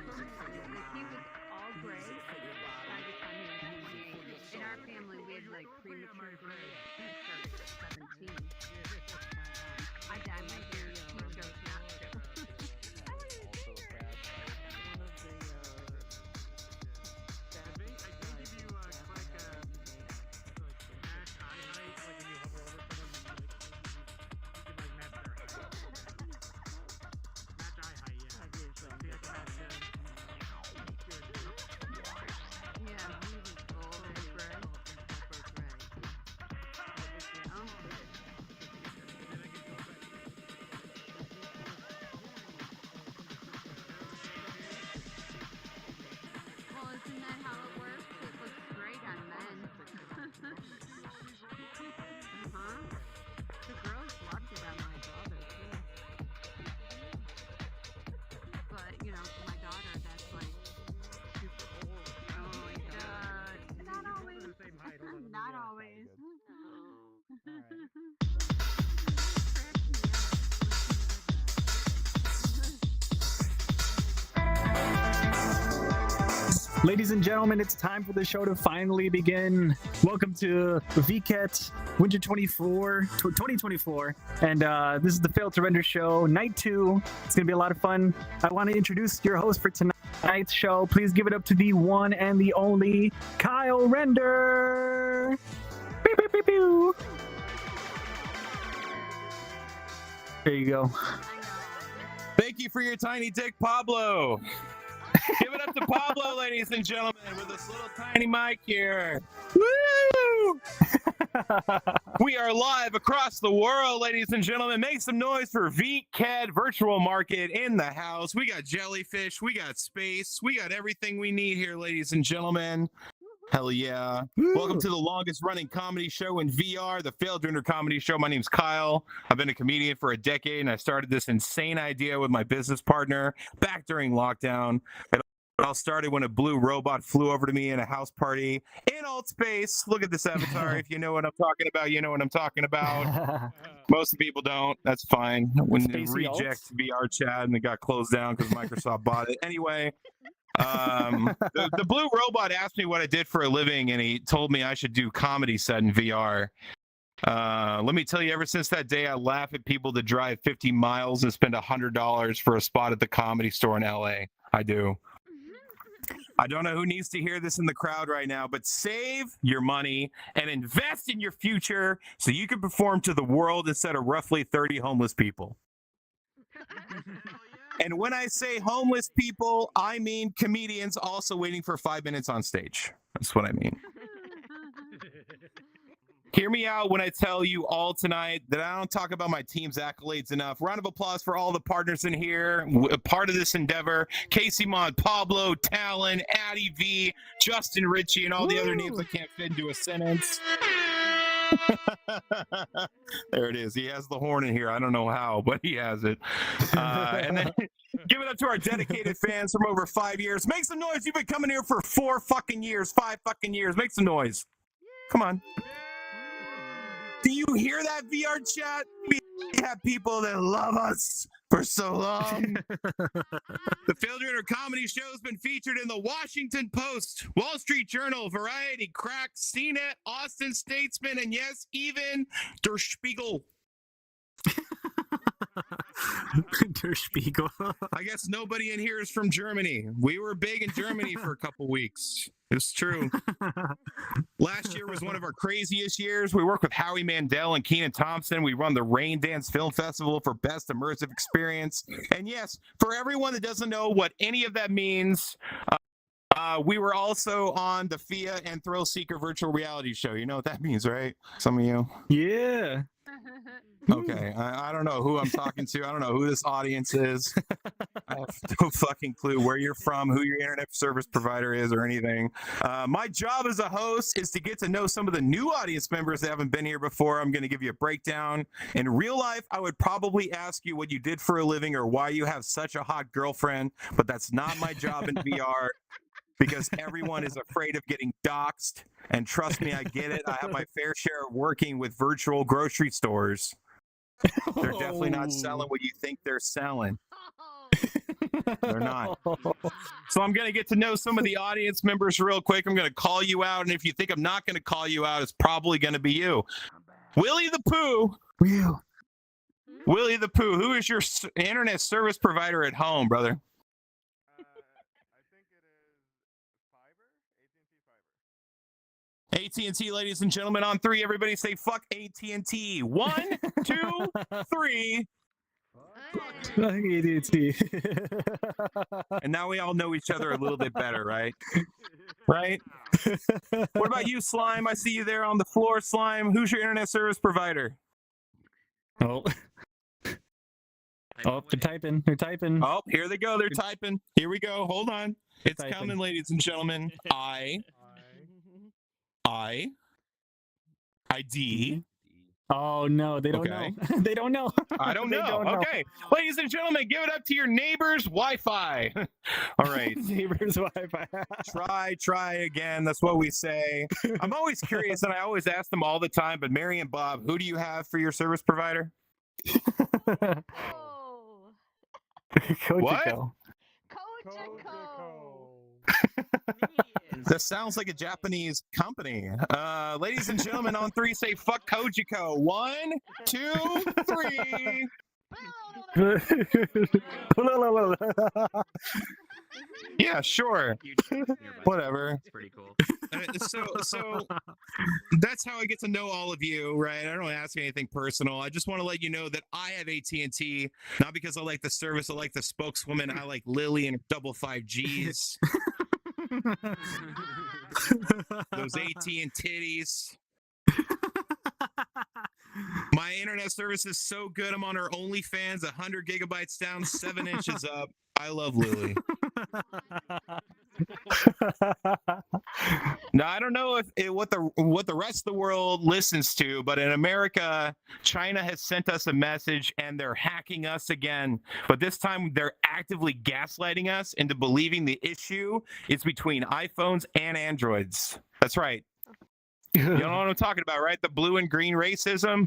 Like he was all gray by the time he was 28. In our family, we had like premature gray. He started at 17. I dyed my hair. He chose not to. I wanted to see her. Yeah, he was gold and gray. Oh. Well, isn't that how it works? It looks great on men. Uh-huh. The girls loved it on my daughter, too. But, you know, for my daughter, that's like super old. Oh my god. Not always. Not always. Ladies and gentlemen, it's time for the show to finally begin. Welcome to VKet Winter 2024. And this is the Fail to Render show, night 2. It's going to be a lot of fun. I want to introduce your host for tonight's show. Please give it up to the one and the only Kyle Render. Pew, pew, pew, pew. There you go. Thank you for your tiny dick, Pablo. Give it up to Pablo, ladies and gentlemen, with this little tiny mic here. Woo! We are live across the world, ladies and gentlemen. Make some noise for VKet Virtual Market in the house. We got jellyfish, we got space, we got everything we need here, ladies and gentlemen. Hell yeah. Woo. Welcome to the longest running comedy show in VR, the Failed Render Comedy Show. My name's Kyle. I've been a comedian for a decade, and I started this insane idea with my business partner back during lockdown. It all started when a blue robot flew over to me in a house party in alt space. Look at this avatar. If you know what I'm talking about, you know what I'm talking about. Most people don't. That's fine. When they Spacey reject alts? VRChat and it got closed down because Microsoft bought it. Anyway, the blue robot asked me what I did for a living, and he told me I should do comedy set in VR. Let me tell you, ever since that day, I laugh at people that drive 50 miles and spend $100 for a spot at the Comedy Store in LA. I do. I don't know who needs to hear this in the crowd right now, but save your money and invest in your future so you can perform to the world instead of roughly 30 homeless people. And when I say homeless people, I mean comedians also waiting for 5 minutes on stage. That's what I mean. Hear me out when I tell you all tonight that I don't talk about my team's accolades enough. Round of applause for all the partners in here, part of this endeavor. Casey Mod, Pablo, Talon, Addie V, Justin Ritchie, and all the other names I can't fit into a sentence. There it is. He has the horn in here. I don't know how, but he has it. And then give it up to our dedicated fans from over 5 years. Make some noise. You've been coming here for 4 fucking years, 5 fucking years. Make some noise. Come on. Do you hear that, VRChat? We have people that love us for so long. The Failed Render Comedy Show has been featured in the Washington Post, Wall Street Journal, Variety, Crack, CNET, Austin Statesman, and yes, even Der Spiegel. Der Spiegel. I guess nobody in here is from Germany. We were big in Germany for a couple weeks. It's true. Last year was one of our craziest years. We worked with Howie Mandel and Keenan Thompson. We run the Rain Dance Film Festival for Best Immersive Experience. And yes, for everyone that doesn't know what any of that means, we were also on the FIA and Thrill Seeker virtual reality show. You know what that means, right? Some of you? Yeah. Okay, I don't know who I'm talking to. I don't know who this audience is. I have no fucking clue where you're from, who your internet service provider is, or anything. My job as a host is to get to know some of the new audience members that haven't been here before. I'm going to give you a breakdown. In real life, I would probably ask you what you did for a living or why you have such a hot girlfriend, but that's not my job in VR. Because everyone is afraid of getting doxxed. And trust me, I get it. I have my fair share of working with virtual grocery stores. They're definitely not selling what you think they're selling. They're not. So I'm going to get to know some of the audience members real quick. I'm going to call you out. And if you think I'm not going to call you out, it's probably going to be you. Willie the Pooh. Real. Willie the Pooh, who is your internet service provider at home, brother? AT&T, ladies and gentlemen, on 3, everybody say fuck AT&T. 1, 2, 3. AT&T. And now we all know each other a little bit better, right? Right? What about you, Slime? I see you there on the floor, Slime. Who's your internet service provider? Oh. Oh, they're typing. They're typing. Oh, here they go. They're typing. Here we go. Hold on. It's Typing. coming, ladies and gentlemen. ID. Oh no, they don't know. They don't know. I don't They know. don't know. Okay, ladies and gentlemen, give it up to your neighbor's Wi-Fi. All right. Neighbor's Wi-Fi. Try again. That's what we say. I'm always curious, and I always ask them all the time. But Mary and Bob, who do you have for your service provider? Oh. Kojiko. That sounds like a Japanese company. Ladies and gentlemen, on 3, say fuck Kojiko. 1, 2, 3. Yeah, sure. Whatever. It's pretty cool. So that's how I get to know all of you, right? I don't ask anything personal. I just want to let you know that I have AT&T, not because I like the service, I like the spokeswoman. I like Lily and her double 5Gs. Those AT&T titties. My internet service is so good. I'm on her OnlyFans, 100 gigabytes down, 7 inches up. I love Lily. Now, I don't know if what the rest of the world listens to, but in America, China has sent us a message and they're hacking us again. But this time, they're actively gaslighting us into believing the issue is between iPhones and Androids. That's right. You know what I'm talking about, right? The blue and green racism.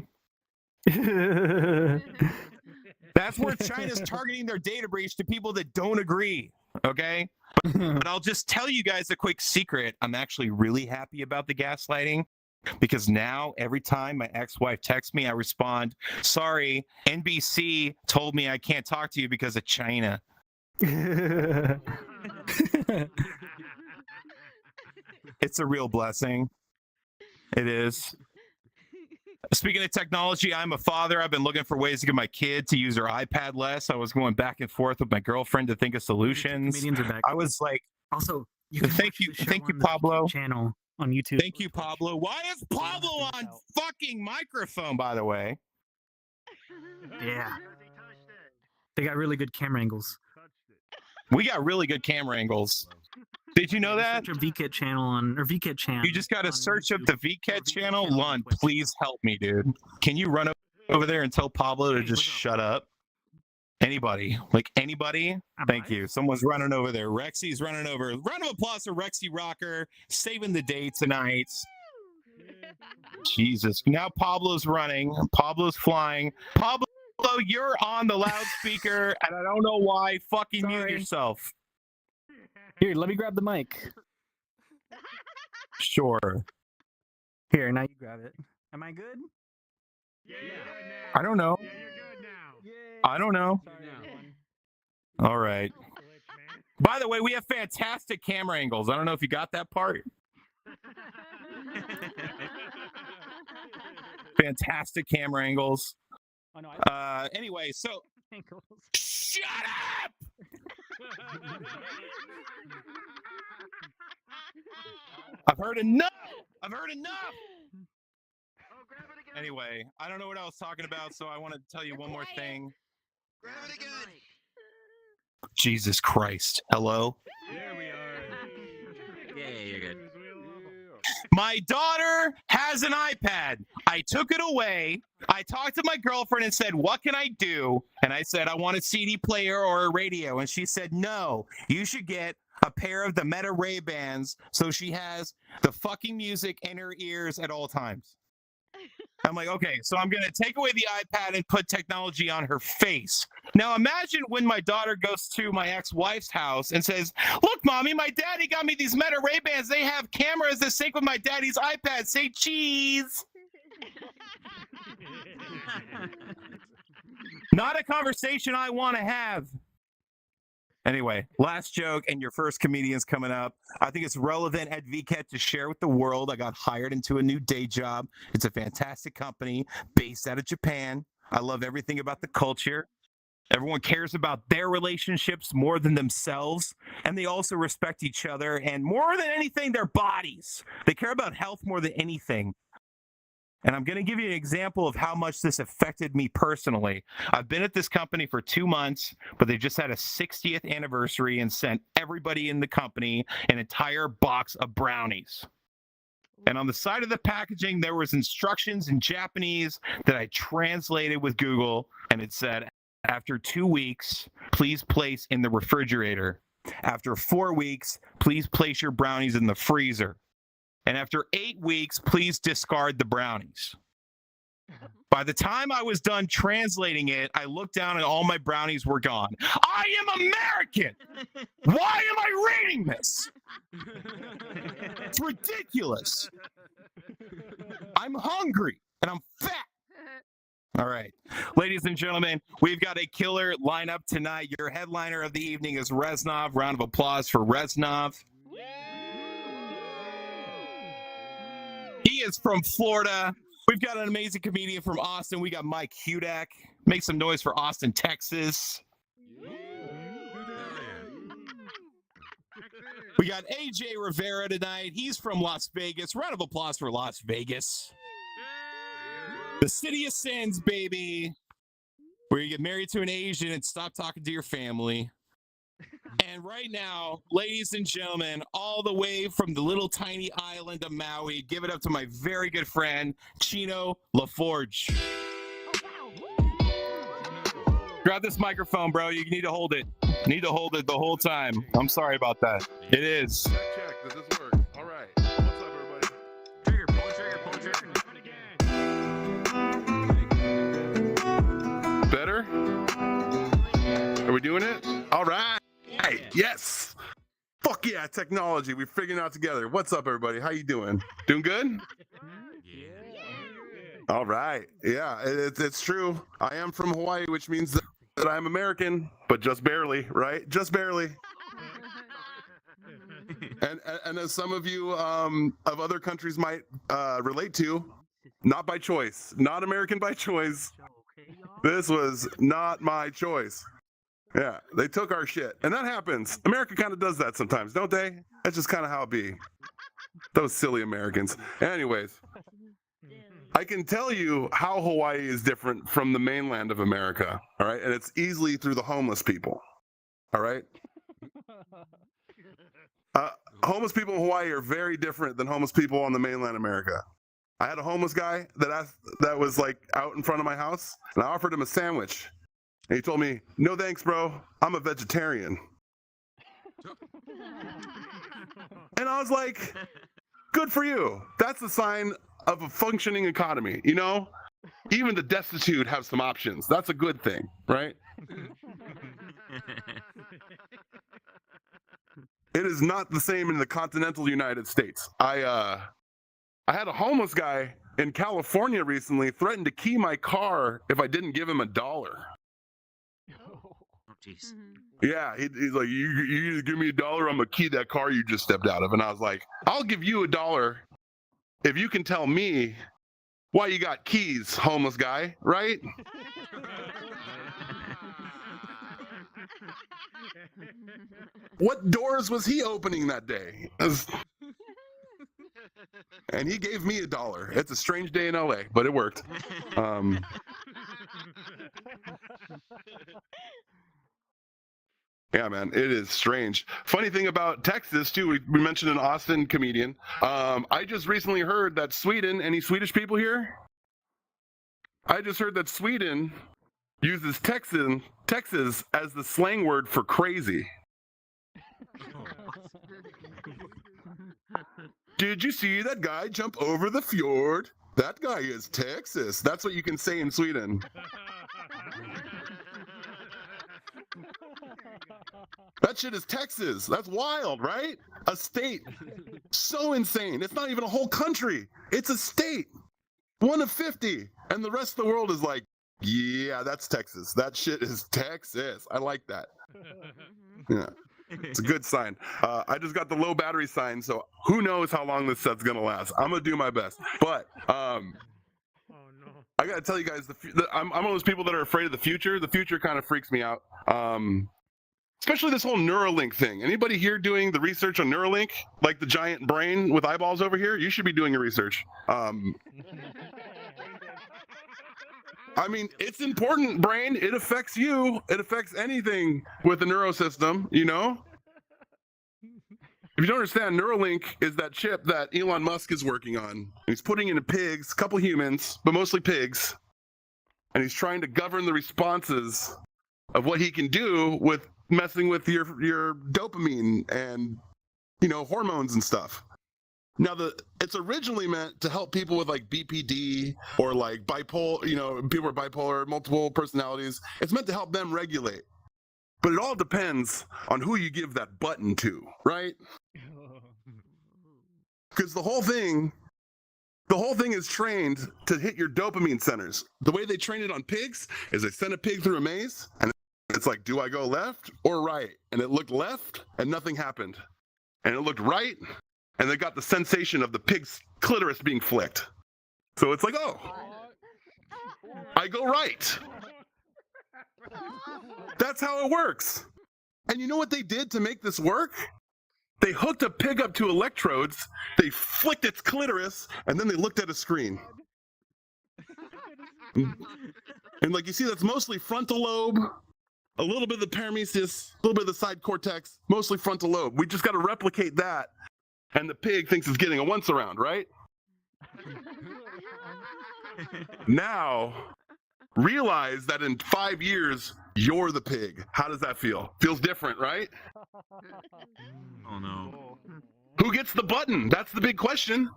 That's where China's targeting their data breach to people that don't agree. Okay. But I'll just tell you guys a quick secret. I'm actually really happy about the gaslighting because now every time my ex-wife texts me, I respond, sorry, NBC told me I can't talk to you because of China. It's a real blessing. It is. Speaking of technology, I'm a father. I've been looking for ways to get my kid to use her iPad less. I was going back and forth with my girlfriend to think of solutions. Comedians are back. I was like, Also, you can thank watch you, the show thank you, on the Pablo. channel on YouTube. Thank you, Pablo. Why is Pablo on fucking microphone, by the way? Yeah. They got really good camera angles. We got really good camera angles. Did you know that? Search a VKet channel on or VketChan. You just got to on search up YouTube. the VKet Or channel. VketChan on Lon, Twitch. please help me, dude. Can you run over there and tell Pablo to just shut up? Anybody, like anybody? Thank you. Someone's running over there. Rexy's running over. Round of applause for Rexy Rocker saving the day tonight. Jesus. Now Pablo's running. Pablo's flying. Pablo, you're on the loudspeaker, and I don't know why. Fucking mute Sorry. yourself. Here, let me grab the mic. Sure. Here, now you grab it. Am I good? I don't know. I don't know. All right. By the way, we have fantastic camera angles. I don't know if you got that part. Fantastic camera angles. Oh, no, Anyway, so angles. shut up. I've heard enough. I've heard enough. Anyway, I don't know what I was talking about, so I want to tell you one more thing. Grab it again. Jesus Christ. Hello? There we are. Yeah, you're good. My daughter has an iPad. I took it away. I talked to my girlfriend and said, what can I do? And I said, I want a CD player or a radio. And she said, no, you should get a pair of the Meta Ray-Bans so she has the fucking music in her ears at all times. I'm like, okay, so I'm going to take away the iPad and put technology on her face, Now imagine when my daughter goes to my ex-wife's house and says, "Look, mommy, my daddy got me these Meta Ray-Bans. They have cameras that sync with my daddy's iPad. Say cheese." Not a conversation I want to have. Anyway, last joke, and your first comedian's coming up. I think it's relevant at Vket to share with the world. I got hired into a new day job. It's a fantastic company based out of Japan. I love everything about the culture. Everyone cares about their relationships more than themselves, and they also respect each other, and more than anything, their bodies. They care about health more than anything. And I'm going to give you an example of how much this affected me personally. I've been at this company for 2 months, but they just had a 60th anniversary and sent everybody in the company an entire box of brownies. And on the side of the packaging, there was instructions in Japanese that I translated with Google, and it said, after 2 weeks, please place in the refrigerator. After 4 weeks, please place your brownies in the freezer. And after 8 weeks, please discard the brownies. By the time I was done translating it, I looked down and all my brownies were gone. I am American! Why am I reading this? It's ridiculous. I'm hungry and I'm fat. All right. Ladies and gentlemen, we've got a killer lineup tonight. Your headliner of the evening is Reznov. Round of applause for Reznov. He is from Florida. We've got an amazing comedian from Austin. We got Mike Hudak. Make some noise for Austin, Texas. We got AJ Rivera tonight. He's from Las Vegas. Round of applause for Las Vegas. The city of sins, baby. Where you get married to an Asian and stop talking to your family. And right now, ladies and gentlemen, all the way from the little tiny island of Maui, give it up to my very good friend, Chino LaForge. Grab this microphone, bro. You need to hold it. You need to hold it the whole time. I'm sorry about that. It is. Check. Does this work? All right. What's up, everybody? Trigger, pull trigger. Better? Are we doing it? All right. Yes. Fuck yeah, technology. We're figuring it out together. What's up, everybody? How you doing? Doing good? All right. Yeah, it's true. I am from Hawaii, which means that I'm American, but just barely, right? Just barely. And as some of you of other countries might relate to, not by choice, not American by choice. This was not my choice. Yeah, they took our shit, and that happens. America kind of does that sometimes, don't they? That's just kind of how it be. Those silly Americans. Anyways, I can tell you how Hawaii is different from the mainland of America, all right? And it's easily through the homeless people, all right? Homeless people in Hawaii are very different than homeless people on the mainland America. I had a homeless guy that was like out in front of my house, and I offered him a sandwich. And he told me, "No thanks, bro. I'm a vegetarian." And I was like, good for you. That's a sign of a functioning economy, you know? Even the destitute have some options. That's a good thing, right? It is not the same in the continental United States. I had a homeless guy in California recently threaten to key my car if I didn't give him $1. Oh, jeez. Yeah, he's like, you either give me $1, I'm gonna key that car you just stepped out of. And I was like, I'll give you $1 if you can tell me why you got keys, homeless guy, right? What doors was he opening that day? And he gave me $1. It's a strange day in LA, but it worked. Yeah, man, it is strange. Funny thing about Texas, too, we mentioned an Austin comedian. I just recently heard that Sweden, any Swedish people here? I just heard that Sweden uses Texas as the slang word for crazy. Did you see that guy jump over the fjord? That guy is Texas. That's what you can say in Sweden. That shit is Texas. That's wild, right? A state. So insane. It's not even a whole country. It's a state. 1 of 50. And the rest of the world is like, yeah, that's Texas. That shit is Texas. I like that. Yeah. It's a good sign. I just got the low battery sign, so who knows how long this set's gonna last. I'm gonna do my best. But I gotta tell you guys, I'm one of those people that are afraid of the future. The future kind of freaks me out. Especially this whole Neuralink thing. Anybody here doing the research on Neuralink? Like the giant brain with eyeballs over here? You should be doing your research. I mean, it's important, brain. It affects you. It affects anything with the neurosystem, you know? If you don't understand, Neuralink is that chip that Elon Musk is working on. He's putting into pigs, a couple humans, but mostly pigs. And he's trying to govern the responses of what he can do with messing with your dopamine and, you know, hormones and stuff. Now, it's originally meant to help people with like BPD or like bipolar, you know, people are bipolar, multiple personalities. It's meant to help them regulate. But it all depends on who you give that button to, right? Because the whole thing is trained to hit your dopamine centers. The way they train it on pigs is they send a pig through a maze and it's like, do I go left or right? And it looked left and nothing happened. And it looked right and they got the sensation of the pig's clitoris being flicked. So it's like, oh, I go right. That's how it works. And you know what they did to make this work? They hooked a pig up to electrodes, they flicked its clitoris, and then they looked at a screen. And like you see, that's mostly frontal lobe, a little bit of the paramesis, a little bit of the side cortex, mostly frontal lobe. We just got to replicate that. And the pig thinks it's getting a once around, right? Now, realize that in 5 years, you're the pig. How does that feel? Feels different, right? Oh no. Who gets the button? That's the big question.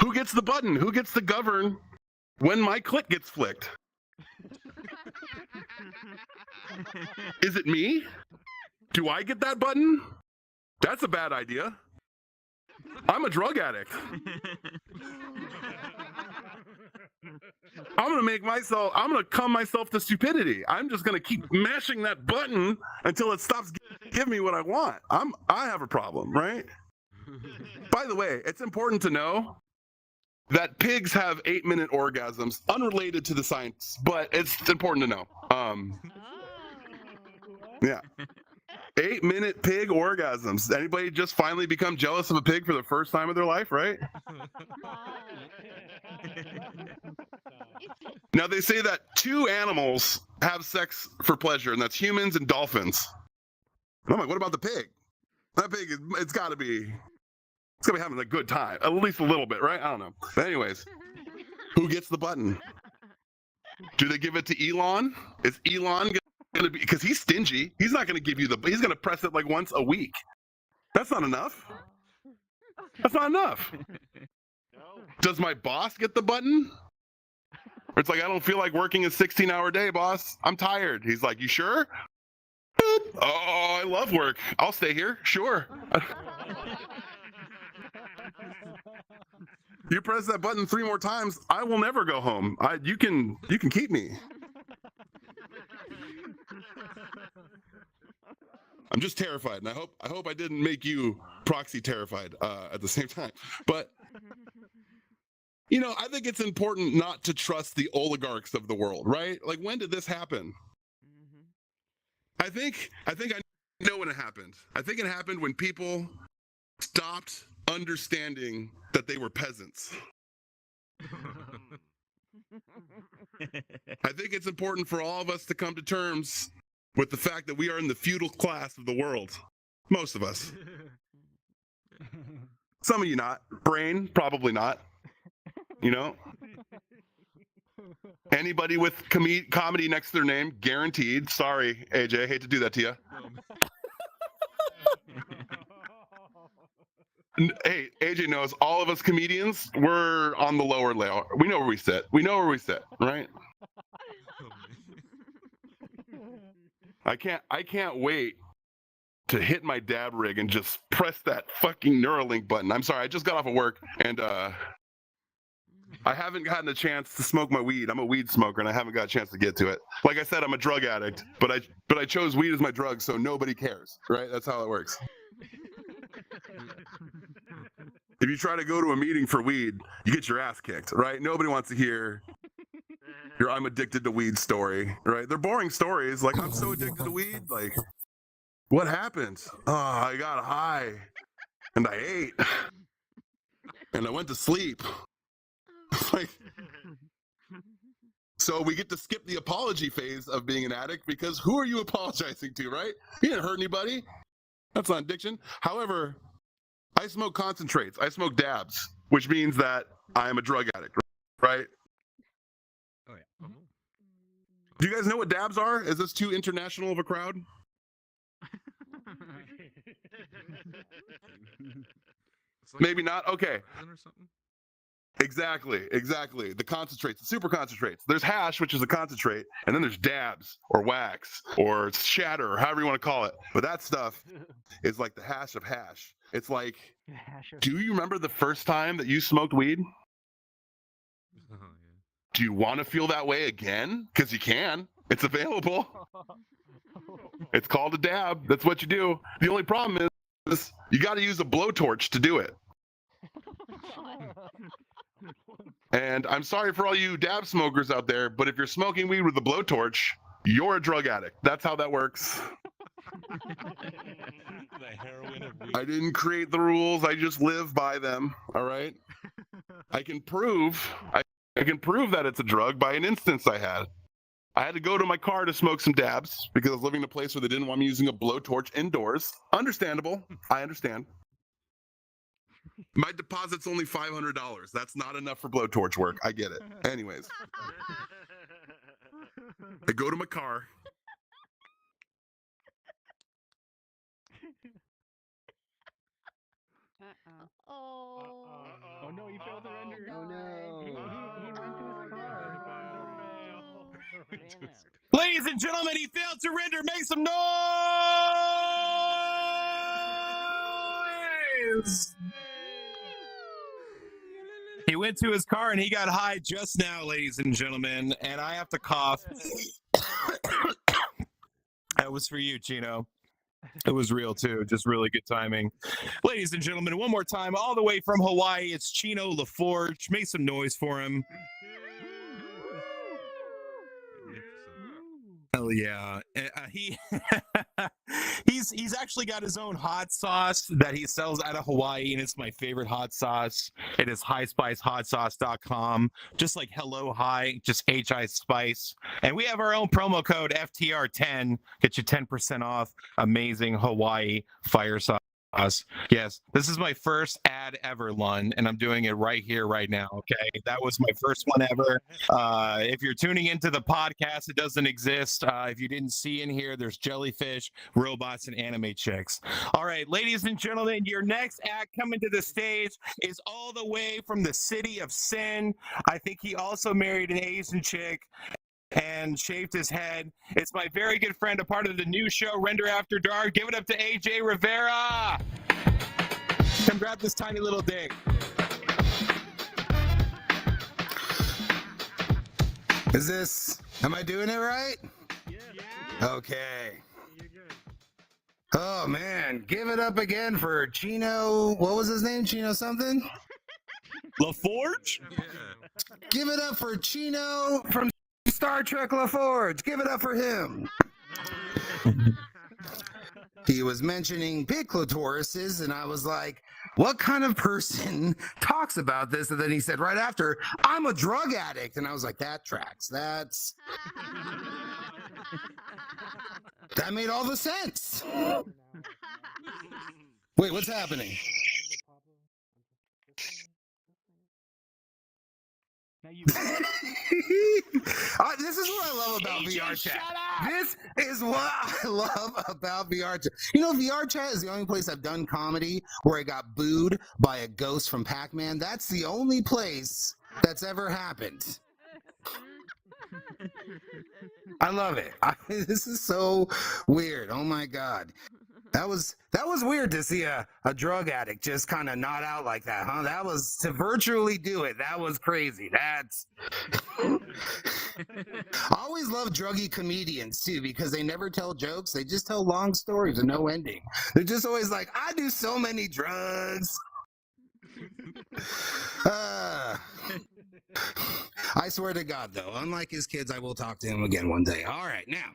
Who gets the button? Who gets to govern when my clit gets flicked? Is it me? Do I get that button? That's a bad idea. I'm a drug addict. I'm gonna come myself to stupidity. I'm just gonna keep mashing that button until it stops giving me what I want. I have a problem, right? By the way, it's important to know that pigs have 8-minute orgasms, unrelated to the science, but it's important to know. Yeah. 8-minute pig orgasms. Anybody just finally become jealous of a pig for the first time of their life, right? Now they say that 2 animals have sex for pleasure, and that's humans and dolphins. And I'm like, what about the pig? That pig, it's gotta be having a good time, at least a little bit, right? I don't know. But anyways, who gets the button? Do they give it to Elon? Is Elon gonna be, because he's stingy, he's not gonna give you he's gonna press it like once a week. That's not enough. That's not enough. Does my boss get the button? Or it's like, I don't feel like working a 16-hour day, boss. I'm tired. He's like, you sure? Oh, I love work. I'll stay here. Sure. You press that button 3 more times, I will never go home. You can keep me. I'm just terrified, and I hope I didn't make you proxy terrified at the same time. But you know, I think it's important not to trust the oligarchs of the world, right? Like, when did this happen? I think I know when it happened. I think it happened when people stopped understanding that they were peasants. I think it's important for all of us to come to terms with the fact that we are in the feudal class of the world. Most of us. Some of you not. Brain, probably not. You know? Anybody with comedy next to their name, guaranteed. Sorry, AJ, hate to do that to you. Hey, AJ knows all of us comedians, we're on the lower layer. We know where we sit. We know where we sit, right? I can't wait to hit my dab rig and just press that fucking Neuralink button. I'm sorry, I just got off of work and I haven't gotten a chance to smoke my weed. I'm a weed smoker and I haven't got a chance to get to it. Like I said, I'm a drug addict, but I chose weed as my drug, so nobody cares, right? That's how it works. If you try to go to a meeting for weed, you get your ass kicked, right? Nobody wants to hear your I'm addicted to weed story, right? They're boring stories. Like, I'm so addicted to weed. Like, what happened? Oh, I got high and I ate and I went to sleep. Like, so we get to skip the apology phase of being an addict because who are you apologizing to, right? You didn't hurt anybody. That's not addiction. However, I smoke concentrates. I smoke dabs, which means that I am a drug addict, right? Oh yeah. Do you guys know what dabs are? Is this too international of a crowd? Maybe not. Okay. Or something? Exactly. The concentrates, the super concentrates. There's hash, which is a concentrate, and then there's dabs or wax or shatter or however you want to call it. But that stuff is like the hash of hash. It's like, do you remember the first time that you smoked weed? Oh, yeah. Do you want to feel that way again? Because you can. It's available. It's called a dab. That's what you do. The only problem is you got to use a blowtorch to do it. And I'm sorry for all you dab smokers out there, but if you're smoking weed with a blowtorch, you're a drug addict. That's how that works. The heroin of weed. I didn't create the rules. I just live by them. All right. I can prove that it's a drug by an instance I had. I had to go to my car to smoke some dabs because I was living in a place where they didn't want me using a blowtorch indoors. Understandable. I understand. My deposit's only $500. That's not enough for blowtorch work. I get it. Anyways, I go to my car. Oh no, he failed to render. Oh no. He went to his car. Ladies and gentlemen, he failed to render. Make some noise! He went to his car and he got high just now, ladies and gentlemen, and I have to cough. That was for you, Chino. It was real too, just really good timing. Ladies and gentlemen, one more time, all the way from Hawaii, it's Chino LaForge. Make some noise for him. Hell yeah. He's actually got his own hot sauce that he sells out of Hawaii, and it's my favorite hot sauce. It is highspicehotsauce.com. Just like hello hi, just HI spice. And we have our own promo code FTR10. Get you 10% off amazing Hawaii fire sauce. Yes, this is my first ad ever, Lun, and I'm doing it right here, right now. Okay, that was my first one ever. If you're tuning into the podcast, it doesn't exist. If you didn't see in here, there's jellyfish, robots, and anime chicks. All right, ladies and gentlemen, your next act coming to the stage is all the way from the city of Sin. I think he also married an Asian chick and shaved his head. It's my very good friend, a part of the new show, Render After Dark. Give it up to AJ Rivera. Come grab this tiny little dick. Am I doing it right? Yeah. Okay. Oh man, give it up again for Chino. What was his name? Chino something? LaForge? Yeah. Give it up for Chino from Star Trek LaForge. Give it up for him. He was mentioning big clitorises, and I was like, what kind of person talks about this? And then he said right after, I'm a drug addict. And I was like, that tracks. That made all the sense. Wait, what's happening? This is what I love about VRChat. This is what I love about VRChat. You know, VRChat is the only place I've done comedy where I got booed by a ghost from Pac-Man. That's the only place that's ever happened. I love it. This is so weird. Oh my God. That was weird to see a drug addict just kind of not out like that, huh? That was to virtually do it. That was crazy. That's I always love druggy comedians too because they never tell jokes. They just tell long stories with no ending. They're just always like, I do so many drugs. I swear to God, though, unlike his kids, I will talk to him again one day. All right, now.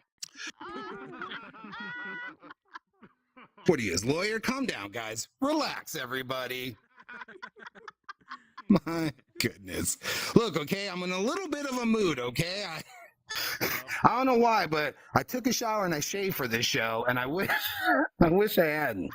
What are you, his lawyer? Calm down, guys. Relax, everybody. My goodness. Look, okay, I'm in a little bit of a mood, okay? I don't know why, but I took a shower and I shaved for this show, and I wish I hadn't.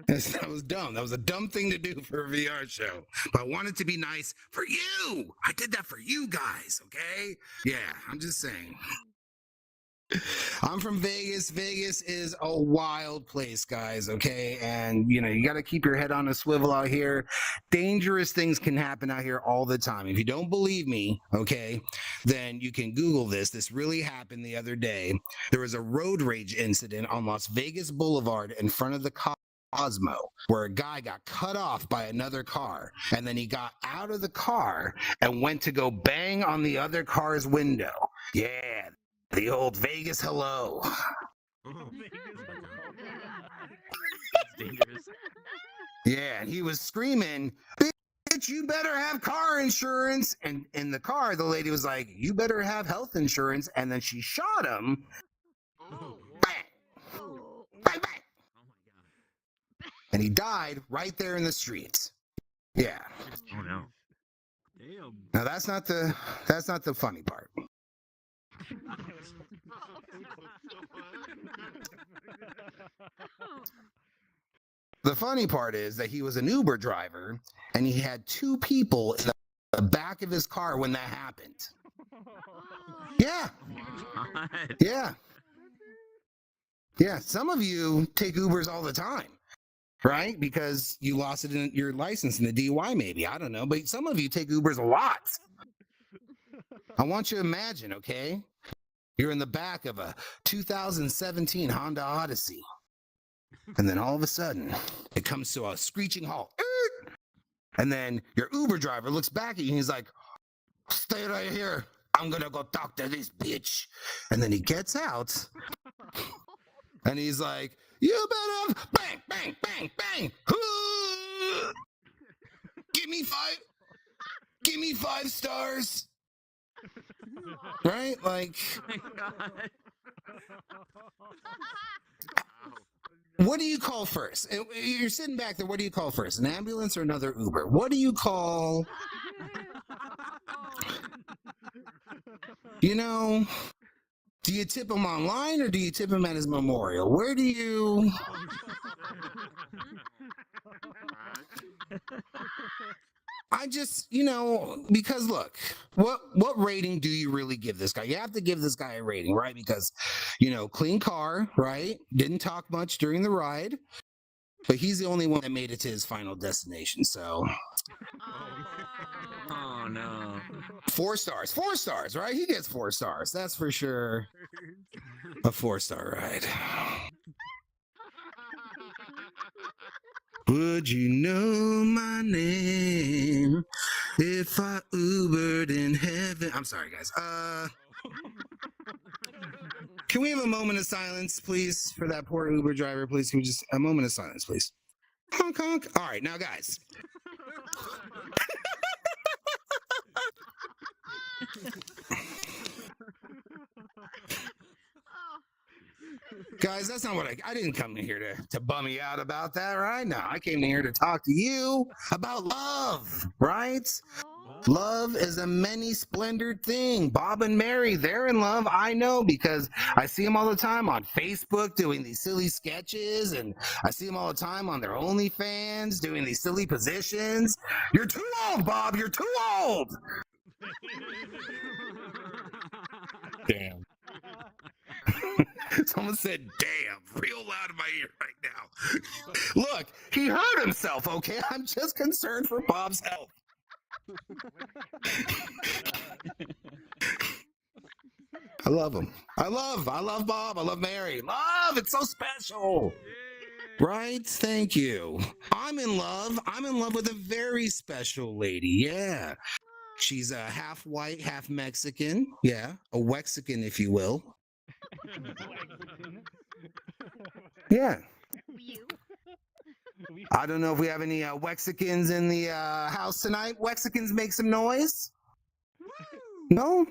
That was dumb. That was a dumb thing to do for a VR show. But I wanted to be nice for you. I did that for you guys, okay? Yeah, I'm just saying. I'm from Vegas. Vegas is a wild place, guys, okay? And, you know, you got to keep your head on a swivel out here. Dangerous things can happen out here all the time. If you don't believe me, okay, then you can Google this. This really happened the other day. There was a road rage incident on Las Vegas Boulevard in front of the Cosmo, where a guy got cut off by another car, and then he got out of the car and went to go bang on the other car's window. Yeah, the old Vegas hello. That's dangerous. Yeah, and he was screaming, bitch, you better have car insurance. And in the car, the lady was like, you better have health insurance. And then she shot him. Bang! Bang, bang! And he died right there in the streets. Yeah. Oh no. Damn. Now that's not the funny part. The funny part is that he was an Uber driver and he had two people in the back of his car when that happened. Yeah. God. Yeah. Yeah. Some of you take Ubers all the time. Right? Because you lost it in your license in the DUI, maybe. I don't know. But some of you take Ubers a lot. I want you to imagine, okay? You're in the back of a 2017 Honda Odyssey. And then all of a sudden, it comes to a screeching halt. And then your Uber driver looks back at you and he's like, stay right here. I'm going to go talk to this bitch. And then he gets out. And he's like, you better have bang, bang, bang, bang. Give me 5 stars. Right? Like, what do you call first? You're sitting back there. What do you call first? An ambulance or another Uber? What do you call? You know, do you tip him online or do you tip him at his memorial? Where do you? I just, you know, because look, what rating do you really give this guy? You have to give this guy a rating, right? Because, you know, clean car, right? Didn't talk much during the ride, but he's the only one that made it to his final destination. So, Oh no. 4 stars, right? He gets 4 stars. That's for sure. A 4-star ride. Would you know my name if I Ubered in heaven? I'm sorry, guys. Can we have a moment of silence, please, for that poor Uber driver? Please, can we just a moment of silence, please? Honk, honk. All right, now, guys. Guys, that's not what I didn't come here to bum you out about that, right? No, I came here to talk to you about love, right? Love is a many splendored thing. Bob and Mary, they're in love. I know because I see them all the time on Facebook doing these silly sketches, and I see them all the time on their OnlyFans doing these silly positions. You're too old, Bob. You're too old. Damn. Someone said, damn, real loud in my ear right now. Look, he hurt himself, okay? I'm just concerned for Bob's health. I love him. I love Bob. I love Mary. Love, it's so special. Right? Thank you. I'm in love. I'm in love with a very special lady. Yeah. She's half white, half Mexican. Yeah. A Wexican, if you will. Yeah. I don't know if we have any Wexicans in the house tonight. Wexicans, make some noise. No?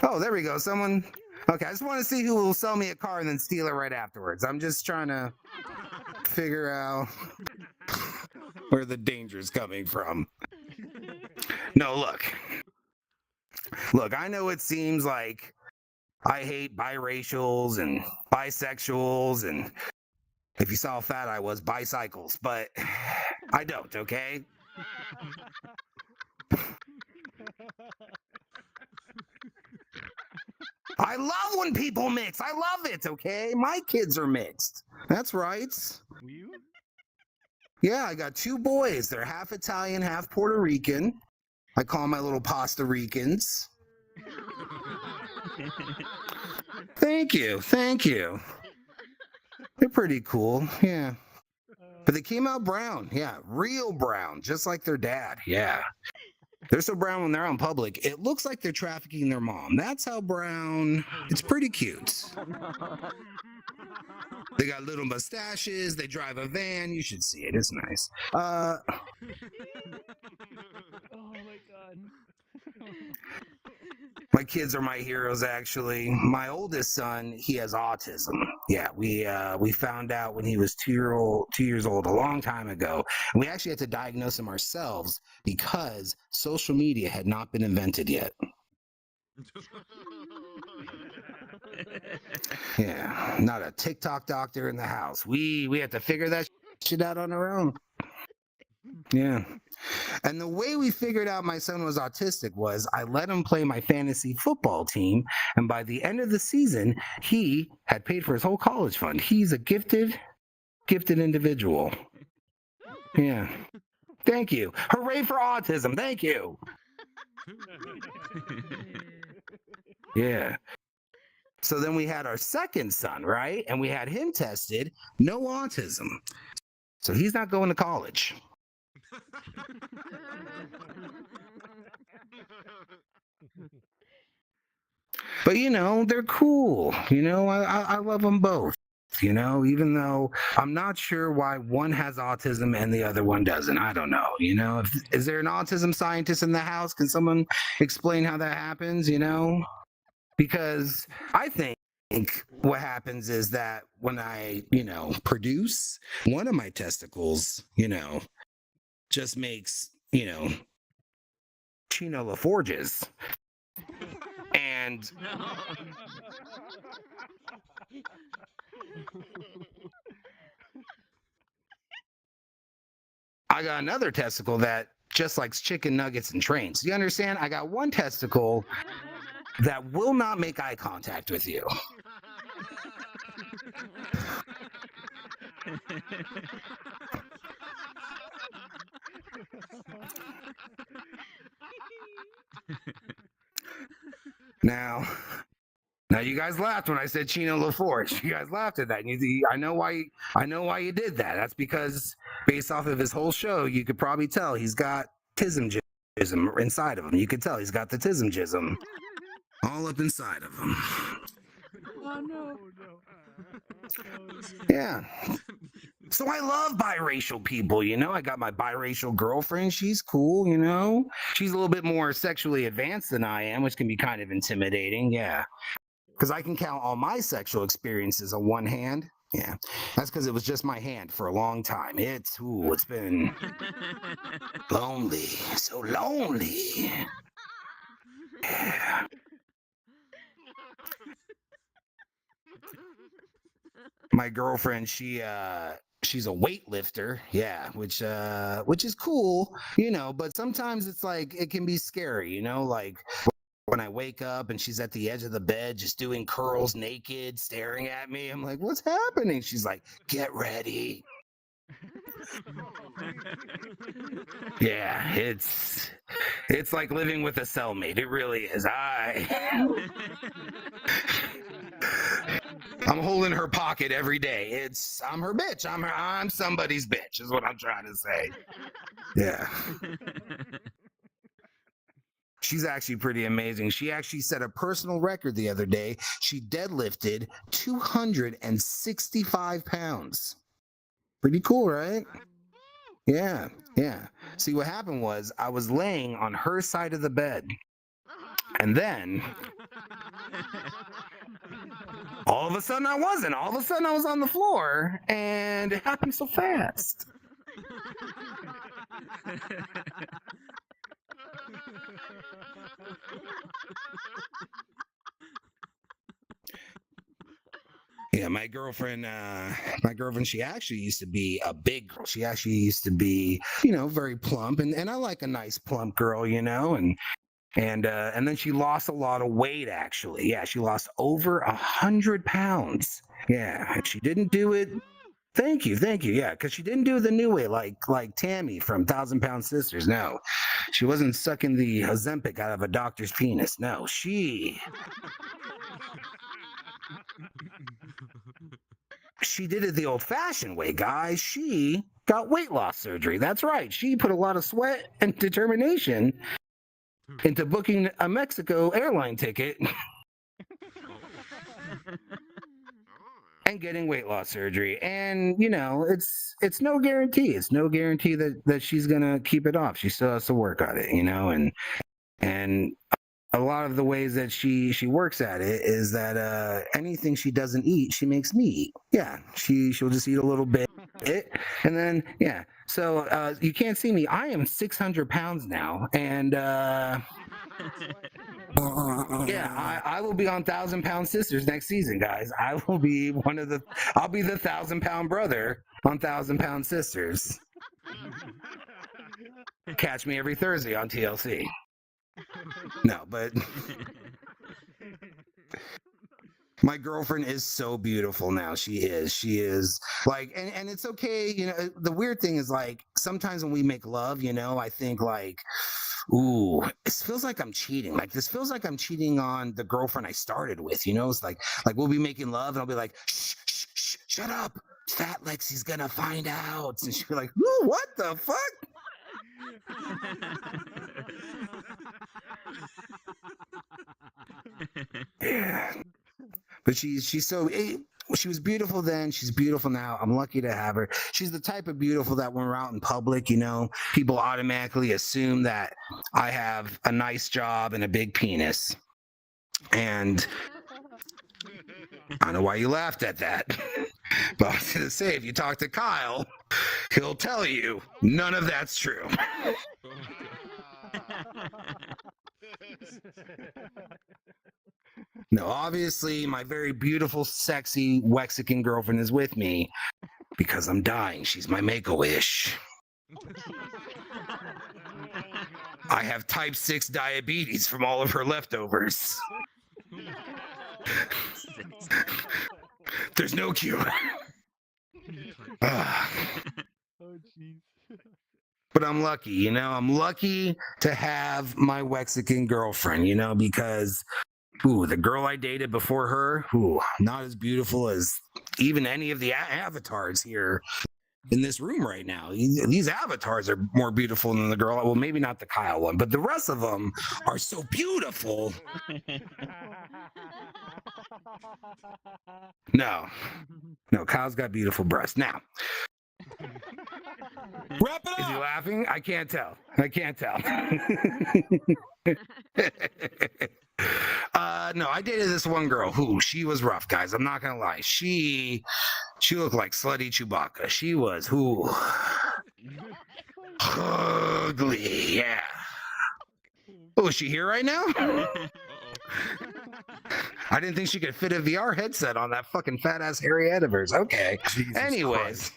Oh, there we go. Someone. Okay, I just want to see who will sell me a car and then steal it right afterwards. I'm just trying to figure out where the danger is coming from. No, look. Look, I know it seems like I hate biracials and bisexuals, and if you saw how fat I was, bicycles, but I don't, okay? I love when people mix. I love it, okay? My kids are mixed. That's right. Yeah, I got 2 boys. They're half Italian, half Puerto Rican. I call my little Pasta Ricans. Thank you. Thank you. They're pretty cool. Yeah. But they came out brown. Yeah, real brown, just like their dad. Yeah. They're so brown when they're out in public, it looks like they're trafficking their mom. That's how brown. It's pretty cute. They got little mustaches. They drive a van. You should see it. It's nice. Oh my god. My kids are my heroes, actually. My oldest son, he has autism. Yeah, we found out when he was 2 years old a long time ago. And we actually had to diagnose him ourselves because social media had not been invented yet. Yeah, not a TikTok doctor in the house. We had to figure that shit out on our own. Yeah. And the way we figured out my son was autistic was I let him play my fantasy football team. And by the end of the season, he had paid for his whole college fund. He's a gifted individual. Yeah. Thank you. Hooray for autism. Thank you. Yeah. So then we had our second son, right? And we had him tested, no autism. So he's not going to college. But they're cool. I love them both. Even though I'm not sure why one has autism and the other one doesn't. I don't know. Is there an autism scientist in the house? Can someone explain how that happens? Because I think what happens is that when I, produce, one of my testicles, just makes, Chino LaForges. And I got another testicle that just likes chicken nuggets and trains. You understand? I got one testicle that will not make eye contact with you. Now you guys laughed when I said Chino LaForge. You guys laughed at that. I know why you did that. That's because based off of his whole show, you could probably tell he's got tism inside of him. You could tell he's got the tism all up inside of him. Oh no. Yeah. So I love biracial people, I got my biracial girlfriend. She's cool, She's a little bit more sexually advanced than I am, which can be kind of intimidating. Yeah. Because I can count all my sexual experiences on one hand. Yeah. That's because it was just my hand for a long time. It's been lonely. So lonely. Yeah. My girlfriend, she's a weightlifter, yeah, which is cool, but sometimes it's like it can be scary, like when I wake up and she's at the edge of the bed just doing curls naked, staring at me. I'm like, what's happening? She's like, get ready. Yeah, it's like living with a cellmate. It really is. I'm holding her pocket every day. I'm her bitch. I'm somebody's bitch is what I'm trying to say. Yeah. She's actually pretty amazing. She actually set a personal record the other day. She deadlifted 265 pounds. Pretty cool, right? Yeah, yeah. See, what happened was I was laying on her side of the bed. And then all of a sudden I wasn't. All of a sudden I was on the floor, and it happened so fast. Yeah, my girlfriend, she actually used to be a big girl. She actually used to be, very plump, and I like a nice plump girl, and then she lost a lot of weight. Actually, yeah, she lost over 100 pounds. Yeah, and she didn't do it. Thank you. Yeah, because she didn't do the new way like Tammy from 1,000-Pound Sisters. No, she wasn't sucking the Ozempic out of a doctor's penis. No, she did it the old-fashioned way, guys. She got weight loss surgery. That's right. She put a lot of sweat and determination into booking a Mexico airline ticket and getting weight loss surgery. And it's no guarantee. It's no guarantee that she's gonna keep it off. She still has to work on it, and a lot of the ways that she works at it is that anything she doesn't eat, she makes me eat. Yeah, she'll just eat a little bit, and then yeah. So you can't see me. I am 600 pounds now, and yeah, I will be on 1,000-Pound Sisters next season, guys. I'll be the 1,000-pound brother on 1,000-Pound Sisters. Catch me every Thursday on TLC. No, but my girlfriend is so beautiful now. She is like, and it's okay. The weird thing is, like, sometimes when we make love, I think like, ooh, this feels like I'm cheating. Like, this feels like I'm cheating on the girlfriend I started with. It's like we'll be making love and I'll be like, shh, shh, shh, shut up. Fat Lexi's gonna find out. And she'll be like, ooh, what the fuck? Yeah. But she's so she was beautiful then, she's beautiful now. I'm lucky to have her. She's the type of beautiful that when we're out in public, people automatically assume that I have a nice job and a big penis. And I don't know why you laughed at that. But I was gonna say, if you talk to Kyle, he'll tell you none of that's true. No, obviously, my very beautiful, sexy Mexican girlfriend is with me because I'm dying. She's my make-a-wish. I have type 6 diabetes from all of her leftovers. There's no cure. Ah. But I'm lucky, I'm lucky to have my Mexican girlfriend, because the girl I dated before her, not as beautiful as even any of the avatars here in this room right now. These avatars are more beautiful than the girl. Well, maybe not the Kyle one, but the rest of them are so beautiful. No, Kyle's got beautiful breasts. Now, Wrap it is he up. laughing? I can't tell. No, I dated this one girl who, she was rough, guys. I'm not gonna lie. She looked like slutty Chewbacca. She was ugly. Yeah. Oh, is she here right now? I didn't think she could fit a VR headset on that fucking fat ass hairy head of hers. Okay. Jesus Anyways. Christ.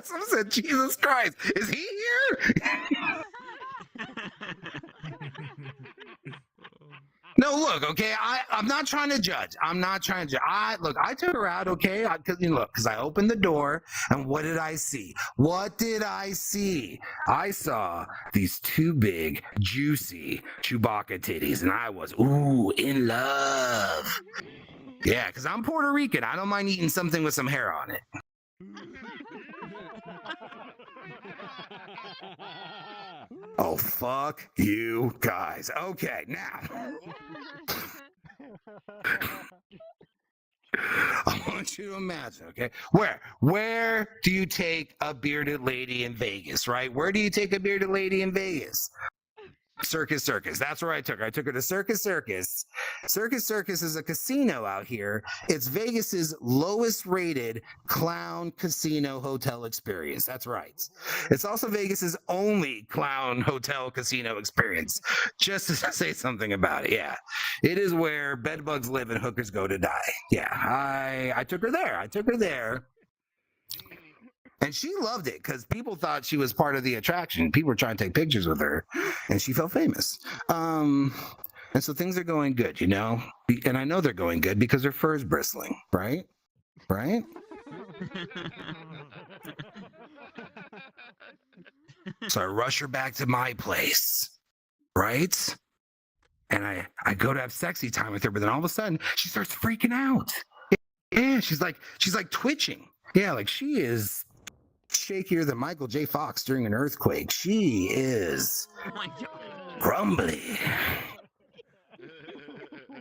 Someone said, Jesus Christ, is he here? No, look, okay. I'm not trying to judge. I'm not trying to. I took her out, okay. Because I opened the door, and what did I see? What did I see? I saw these two big, juicy Chewbacca titties, and I was in love. Yeah, because I'm Puerto Rican. I don't mind eating something with some hair on it. Oh, fuck you guys. Okay, now. I want you to imagine, okay? Where do you take a bearded lady in Vegas, right? Where do you take a bearded lady in Vegas? Circus. That's where I took her. I took her to Circus. Circus is a casino out here. It's Vegas's lowest rated clown casino hotel experience. That's right. It's also Vegas's only clown hotel casino experience. Just to say something about it. Yeah. It is where bedbugs live and hookers go to die. Yeah. I took her there. And she loved it because people thought she was part of the attraction. People were trying to take pictures with her, and she felt famous. And so things are going good, you know? And I know they're going good because her fur's bristling, right? Right? So I rush her back to my place, right? And I go to have sexy time with her, but then all of a sudden she starts freaking out. Yeah, she's like twitching. Yeah, like she is shakier than Michael J. Fox during an earthquake. She is grumbly. God.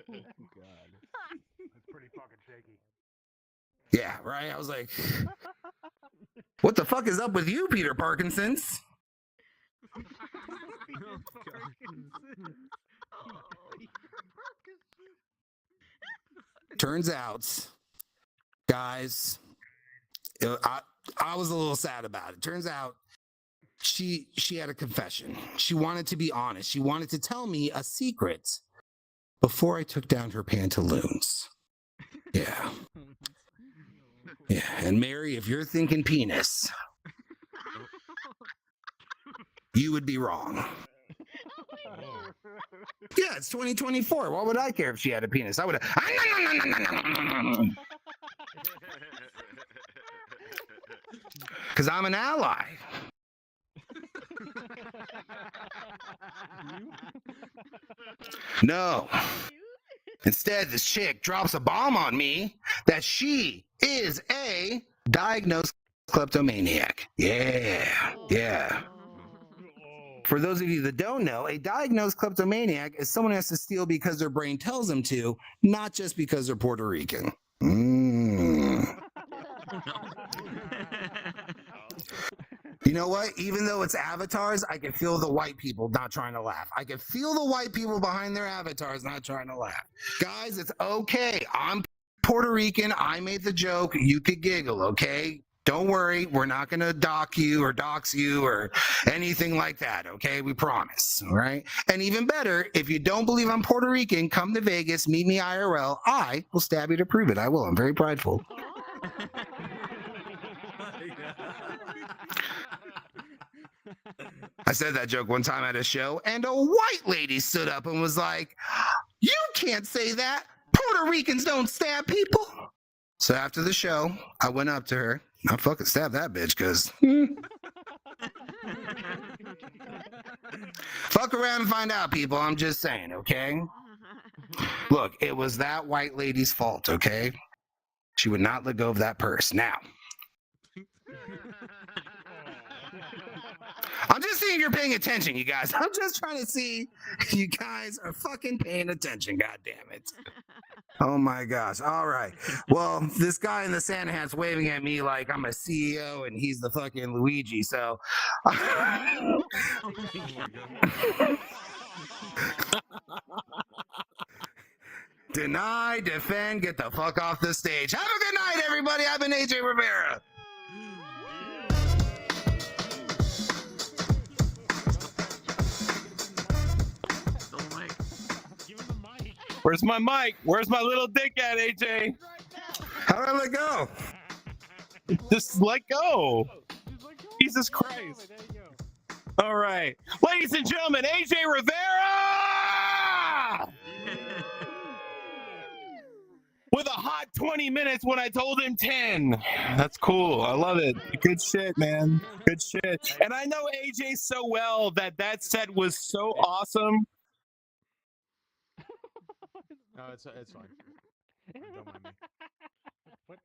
That's pretty fucking shaky. Yeah, right? I was like, what the fuck is up with you, Peter Parkinson's? Turns out, guys, I was a little sad about it. Turns out she had a confession. She wanted to be honest. She wanted to tell me a secret before I took down her pantaloons. Yeah. Yeah. And Mary, if you're thinking penis, you would be wrong. Yeah, it's 2024. What would I care if she had a penis? I would have. Because I'm an ally. No. Instead, this chick drops a bomb on me that she is a diagnosed kleptomaniac. Yeah. For those of you that don't know, a diagnosed kleptomaniac is someone who has to steal because their brain tells them to, not just because they're Puerto Rican. You know what? Even though it's avatars, I can feel the white people not trying to laugh. I can feel the white people behind their avatars not trying to laugh. Guys, it's okay. I'm Puerto Rican. I made the joke. You could giggle, okay? Don't worry. We're not going to dox you or anything like that, okay? We promise, all right? And even better, if you don't believe I'm Puerto Rican, come to Vegas, meet me IRL. I will stab you to prove it. I will. I'm very prideful. I said that joke one time at a show, and a white lady stood up and was like, "You can't say that. Puerto Ricans don't stab people." So after the show, I went up to her. I fucking stabbed that bitch, because fuck around and find out, people. I'm just saying, okay? Look, it was that white lady's fault, okay? She would not let go of that purse. Now, I'm just seeing you're paying attention, you guys. I'm just trying to see if you guys are fucking paying attention. God damn it. Oh my gosh. All right. Well, this guy in the Santa hat's waving at me like I'm a CEO and he's the fucking Luigi. So deny, defend, get the fuck off the stage. Have a good night, everybody. I've been AJ Rivera. Where's my mic? Where's my little dick at, AJ? How did I let go? Just let go. Jesus Christ. All right. Ladies and gentlemen, AJ Rivera! with a hot 20 minutes when I told him 10. That's cool. I love it. Good shit, man. Good shit. And I know AJ so well that set was so awesome. No, it's fine. Don't mind me. What?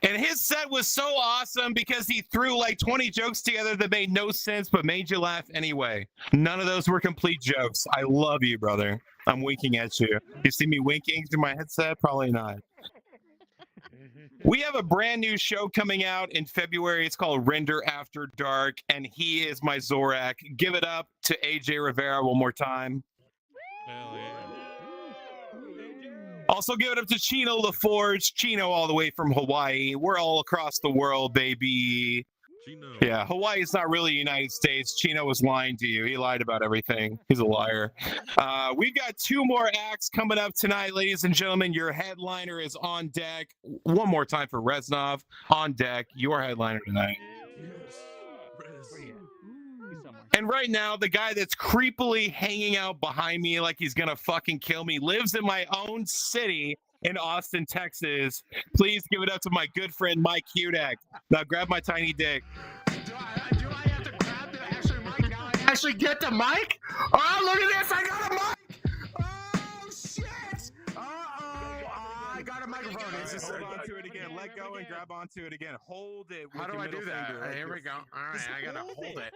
And his set was so awesome because he threw like 20 jokes together that made no sense but made you laugh anyway. None of those were complete jokes. I love you, brother. I'm winking at you. You see me winking through my headset? Probably not. We have a brand new show coming out in February. It's called Render After Dark, and he is my Zorak. Give it up to AJ Rivera one more time. Hell yeah. Also, give it up to Chino LaForge. Chino all the way from Hawaii. We're all across the world, baby. Chino. Yeah, Hawaii is not really the United States. Chino was lying to you. He lied about everything. He's a liar. We've got 2 more acts coming up tonight, ladies and gentlemen. Your headliner is on deck. One more time for Reznov. On deck, your headliner tonight. And right now, the guy that's creepily hanging out behind me like he's gonna fucking kill me lives in my own city in Austin, Texas. Please give it up to my good friend Mike Hudak. Now grab my tiny dick. Do I have to grab the actual mic now? I actually get the mic? Oh, look at this! I got a mic! Oh shit! I got a microphone. Right, hold on to it again. Let go and grab onto it again. Hold it. With How do your I do middle that? finger, like Here we this. go. All right, Just I gotta hold hold it.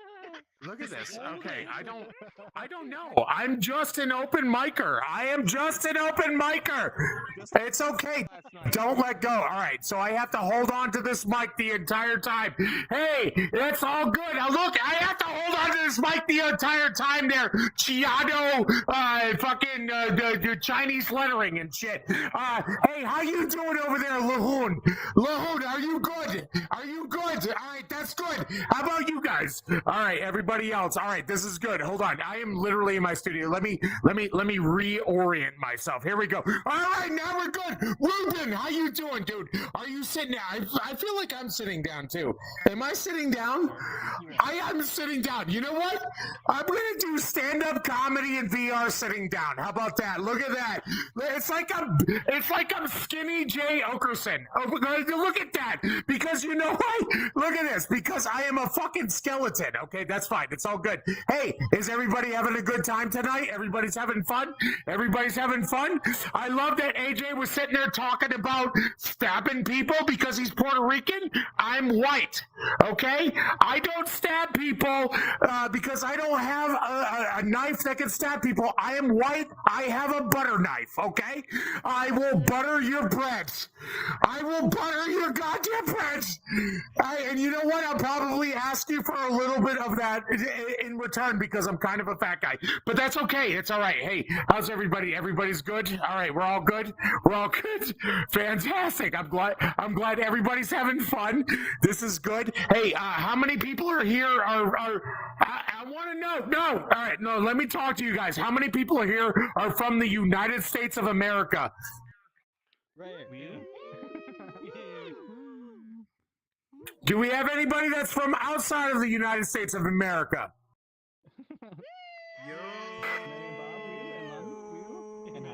Look at this. hold Okay, it. I don't know. I'm just an open micer. I am just an open micer. It's okay. Don't let go. All right, so I have to hold on to this mic the entire time. Hey, it's all good. Now look, I have to hold on to this mic the entire time there. Chiado, fucking the Chinese lettering and shit. Hey, how you doing over there, Lahoon? Lahoon, are you good? Are you good? All right, that's good. How about you guys? All right, everybody else. All right, this is good. Hold on. I am literally in my studio. Let me reorient myself. Here we go. All right, now we're good. Ruben, how you doing, dude? Are you sitting down? I feel like I'm sitting down too. Am I sitting down? I am sitting down. You know what? I'm gonna do stand-up comedy in VR sitting down. How about that? Look at that. It's like I'm skinny Jay Okerson. Oh, look at that. Because you know why? Look at this. Because I am a fucking skeleton. Okay, that's fine. It's all good. Hey, is everybody having a good time tonight? Everybody's having fun? Everybody's having fun? I love that AJ was sitting there talking about stabbing people because he's Puerto Rican. I'm white. Okay? I don't stab people because I don't have a knife that can stab people. I am white. I have a butter knife. Okay? I will butter your bread. I will butter your goddamn bread. And you know what? I'll probably ask you for a little bit of that in return because I'm kind of a fat guy. But that's okay. It's all right. Hey, how's everybody? Everybody's good? All right, we're all good? We're all good? Fantastic. I'm glad everybody's having fun. This is good. Hey, how many people are here? I want to know. No. All right, no, let me talk to you guys. How many people are here are from the United States of America? Do we have anybody that's from outside of the United States of America?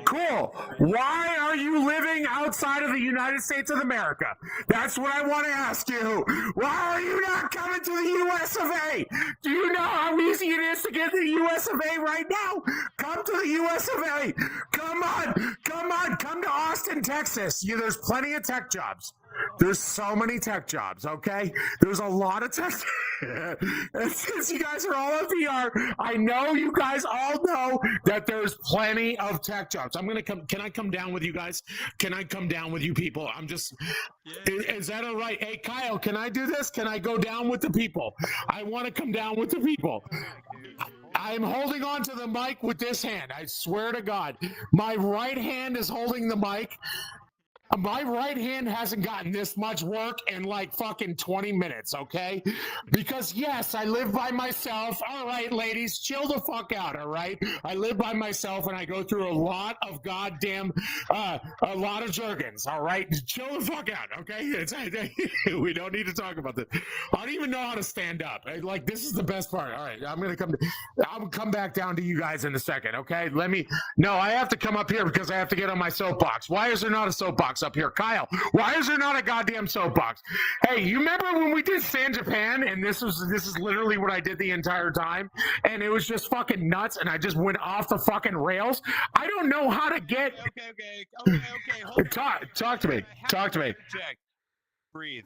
Cool. Why are you living outside of the United States of America? That's what I want to ask you. Why are you not coming to the US of A? Do you know how easy it is to get to the US of A right now? Come to the US of A. Come on. Come to Austin, Texas. There's plenty of tech jobs. There's so many tech jobs, okay? There's a lot of tech. And since you guys are all on VR, I know you guys all know that there's plenty of tech jobs. I'm gonna come. Can I come down with you guys? Can I come down with you people? I'm just. Is that all right? Hey, Kyle, can I do this? Can I go down with the people? I want to come down with the people. I'm holding on to the mic with this hand. I swear to God, my right hand is holding the mic. My right hand hasn't gotten this much work in like fucking 20 minutes, okay? Because yes, I live by myself. All right, ladies, chill the fuck out, all right? I live by myself and I go through a lot of goddamn, a lot of jergens, all right? Chill the fuck out, okay? We don't need to talk about this. I don't even know how to stand up. Like, this is the best part. All right, I'll come back down to you guys in a second, okay? No, I have to come up here because I have to get on my soapbox. Why is there not a soapbox up here? Kyle, why is there not a goddamn soapbox? Hey, you remember when we did San Japan and this is literally what I did the entire time and it was just fucking nuts and I just went off the fucking rails? I don't know how to get Okay. Hold on. talk to me. Talk to me. Check. Breathe.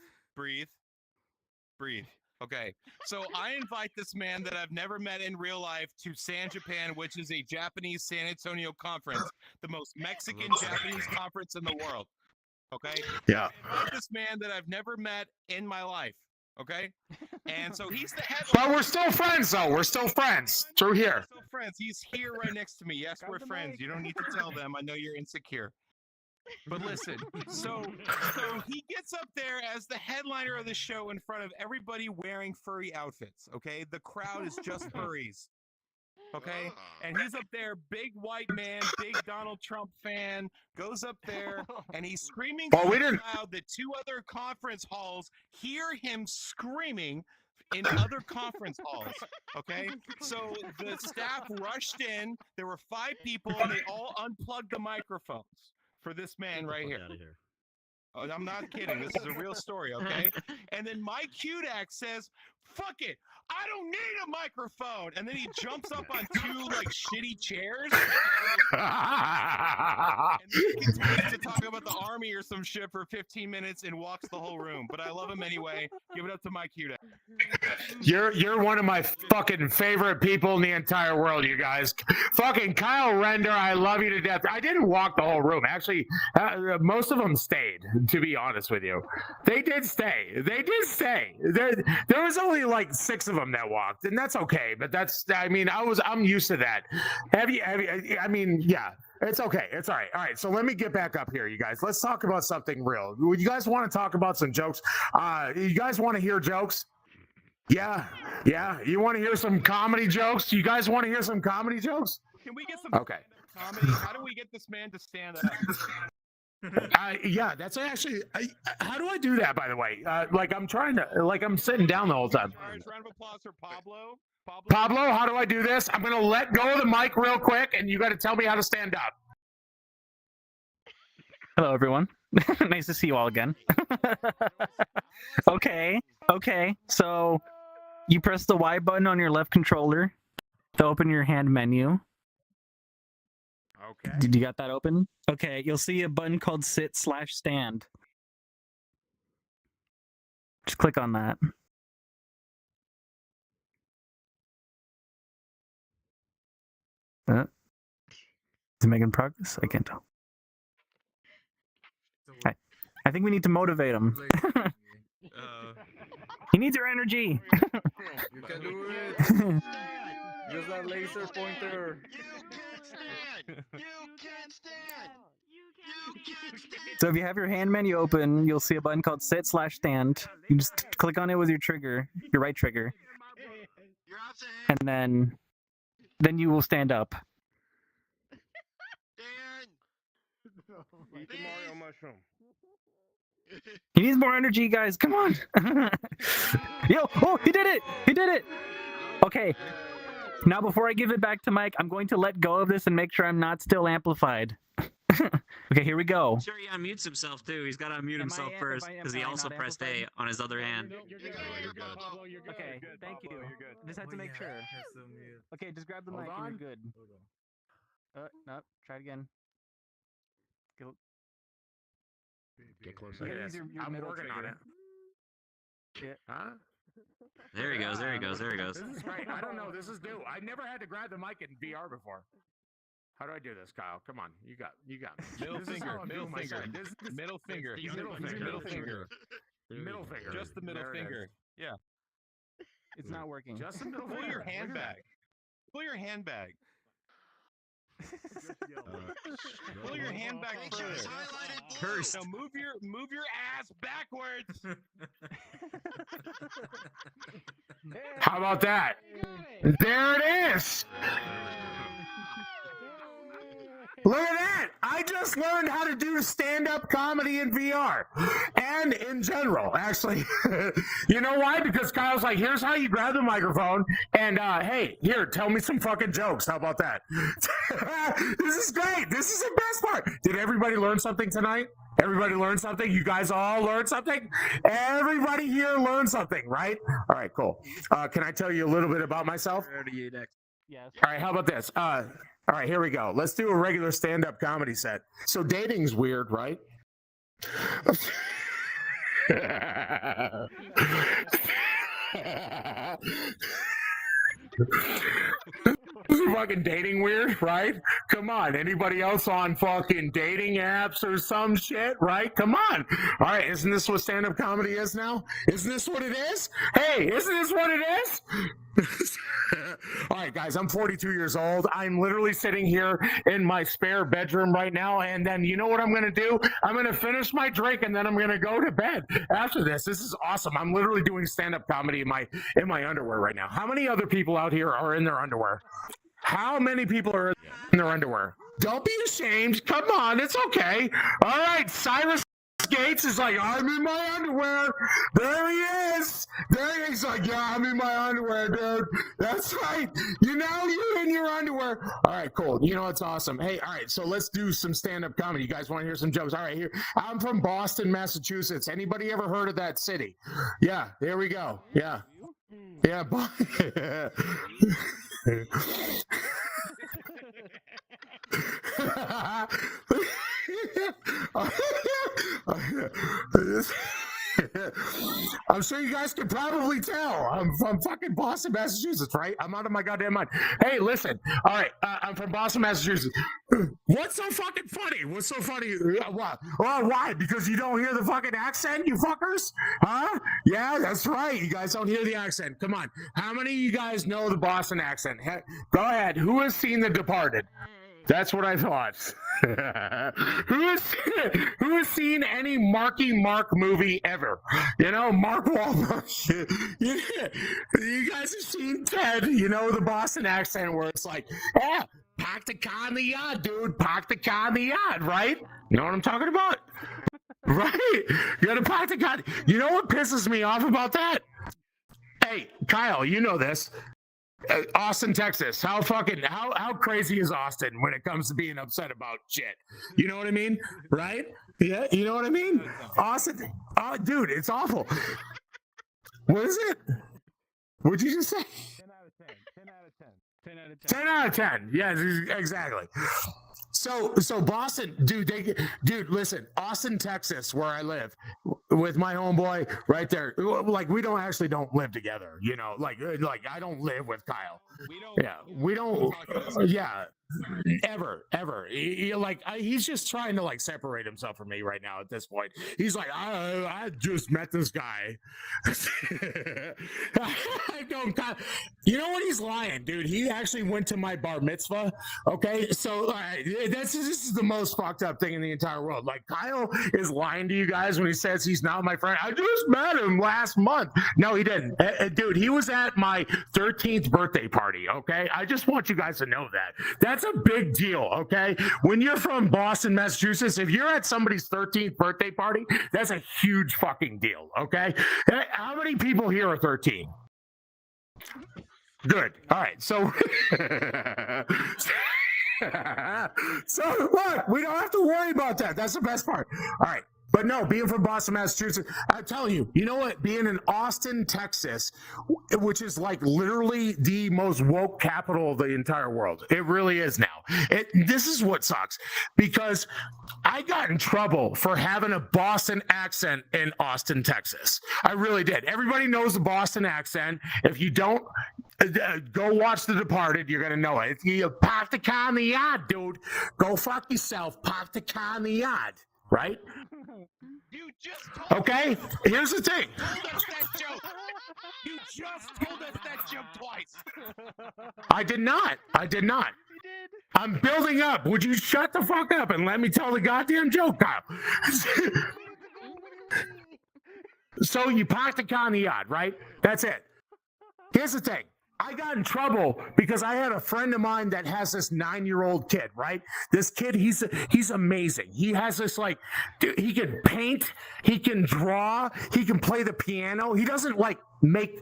Okay, so I invite this man that I've never met in real life to San Japan, which is a Japanese San Antonio conference, the most Mexican Japanese conference in the world. Okay? Yeah. I invite this man that I've never met in my life. Okay? And so he's the head. But we're still friends, though. We're still friends. Through here. We're still friends. He's here right next to me. Yes, we're friends. You don't need to tell them. I know you're insecure. But listen, so he gets up there as the headliner of the show in front of everybody wearing furry outfits, okay? The crowd is just furries, okay? And he's up there, big white man, big Donald Trump fan, goes up there, and he's screaming so loud that two other conference halls hear him screaming in other conference halls, okay? So the staff rushed in. There were 5 people, and they all unplugged the microphones for this man right here. Oh, I'm not kidding. This is a real story, okay? And then Mike Hudak says, "Fuck it, I don't need a microphone." And then he jumps up on 2 like shitty chairs. And then he continues to talk about the army or some shit for 15 minutes and walks the whole room. But I love him anyway. Give it up to Mike Hudak. You're one of my fucking favorite people in the entire world, you guys. Fucking Kyle Render, I love you to death. I didn't walk the whole room. Actually, most of them stayed, to be honest with you. They did stay. There was only like 6 of them that walked, and that's okay. But I'm used to that. Yeah. It's okay. It's all right. All right. So let me get back up here, you guys. Let's talk about something real. Would you guys want to talk about some jokes? You guys want to hear jokes? Yeah. You want to hear some comedy jokes? You guys want to hear some comedy jokes? Can we get some comedy? How do we get this man to stand up? Yeah, that's actually. How do I do that, by the way? I'm sitting down the whole time. All right, round of applause for Pablo. Pablo, how do I do this? I'm going to let go of the mic real quick, and you got to tell me how to stand up. Hello, everyone. Nice to see you all again. Okay. So you press the Y button on your left controller to open your hand menu. Okay. Did you got that open? Okay, you'll see a button called sit/stand. Just click on that. Is it making progress? I can't tell. I think we need to motivate him. He needs your energy. You can do it. Use that laser pointer. You can't stand. So if you have your hand menu open, you'll see a button called sit/stand. You just click on it with your trigger, your right trigger, and then you will stand up. Eat the Mario mushroom. He needs more energy, guys. Come on. Yo, oh, he did it. Okay. Now, before I give it back to Mike, I'm going to let go of this and make sure I'm not still amplified. Okay, here we go. I'm sure he unmutes himself too. He's got to unmute himself first because he also pressed A on his other hand. Okay, thank you. Just had to make sure. Okay, just grab the mic and you're good. No, try it again. Get closer. I'm working on it. Yeah. Huh? There he goes. This is great. I don't know. This is new. I've never had to grab the mic in VR before. How do I do this, Kyle? Come on. You got me. Middle finger. Just the middle finger. Yeah. It's not working. Just the middle Pull finger. your hand back. Pull your hand back further. Cursed. Now move your ass backwards. How about that? There it is. Look at that! I just learned how to do stand-up comedy in VR and in general, actually. You know why? Because Kyle's like, here's how you grab the microphone and, hey, here, tell me some fucking jokes. How about that? This is great. This is the best part. Did everybody learn something tonight? Everybody learned something? You guys all learned something? Everybody here learned something, right? All right, cool. Can I tell you a little bit about myself? Yes. All right, how about this? All right, here we go. Let's do a regular stand-up comedy set. So dating's weird, right? Fucking dating weird, right? Come on. Anybody else on fucking dating apps or some shit, right? Come on. All right, isn't this what stand-up comedy is now? Isn't this what it is? Hey, isn't this what it is? All right, guys, I'm 42 years old. I'm literally sitting here in my spare bedroom right now, and then you know what I'm going to do? I'm going to finish my drink, and then I'm going to go to bed after this. This is awesome. I'm literally doing stand-up comedy in my underwear right now. How many other people out here are in their underwear? How many people are in their underwear? Don't be ashamed. Come on, it's okay. All right, Cyrus Gates is like, I'm in my underwear. There he is. There he's like, yeah, I'm in my underwear, dude. That's right. You know you're in your underwear. All right, cool. You know, it's awesome. Hey, all right, so let's do some stand-up comedy. You guys want to hear some jokes? All right, here. I'm from Boston, Massachusetts. Anybody ever heard of that city? Yeah, there we go. Yeah. Yeah. I'm sure you guys can probably tell. I'm from fucking Boston, Massachusetts, right? I'm out of my goddamn mind. Hey, listen. All right, I'm from Boston, Massachusetts. What's so fucking funny? What's so funny? Why? Well, why? Because you don't hear the fucking accent, you fuckers? Huh? Yeah, that's right. You guys don't hear the accent. Come on. How many of you guys know the Boston accent? Go ahead. Who has seen The Departed? That's what I thought. Who has seen any Marky Mark movie ever? You know, Mark Wahlberg. You guys have seen Ted, you know, the Boston accent where it's like, yeah, park the car in the yard, dude. Park the car in the yard, right? You know what I'm talking about? Right? You gotta park the car. You know what pisses me off about that? Hey, Kyle, you know this. Austin, Texas. How crazy is Austin when it comes to being upset about shit? You know what I mean? Right? Yeah, you know what I mean? Austin, oh, dude, it's awful. What is it? What'd you just say? 10 out of 10. 10 out of 10. 10 out of 10. 10 out of 10. Yeah, exactly. So Boston, dude, listen, Austin, Texas, where I live, with my homeboy right there. Like we don't live together, you know. Like I don't live with Kyle. We don't. Yeah, ever. He's just trying to like separate himself from me right now. At this point, he's like, I just met this guy. I don't. You know what? He's lying, dude. He actually went to my bar mitzvah. Okay, so this is the most fucked up thing in the entire world. Like Kyle is lying to you guys when he says he's not my friend. I just met him last month. No, he didn't. Dude, he was at my 13th birthday party. Okay, I just want you guys to know that. That's a big deal. Okay, when you're from Boston, Massachusetts, if you're at somebody's 13th birthday party, that's a huge fucking deal. Okay, how many people here are 13? Good. All right. So, so look, we don't have to worry about that. That's the best part. All right. But no, being from Boston, Massachusetts, I'm telling you, you know what? Being in Austin, Texas, which is like literally the most woke capital of the entire world. It really is now. This is what sucks because I got in trouble for having a Boston accent in Austin, Texas. I really did. Everybody knows the Boston accent. If you don't, go watch The Departed. You're going to know it. You park the car in the yard, dude. Go fuck yourself. Park the car in the yard. Right? You just told okay, here's the thing. You just told us that joke twice. I did not. I'm building up. Would you shut the fuck up and let me tell the goddamn joke, Kyle? So you parked the car on the yard, right? That's it. Here's the thing. I got in trouble because I had a friend of mine that has this 9-year-old kid, right? This kid, he's amazing. He has this like, dude, he can paint, he can draw, he can play the piano. He doesn't like make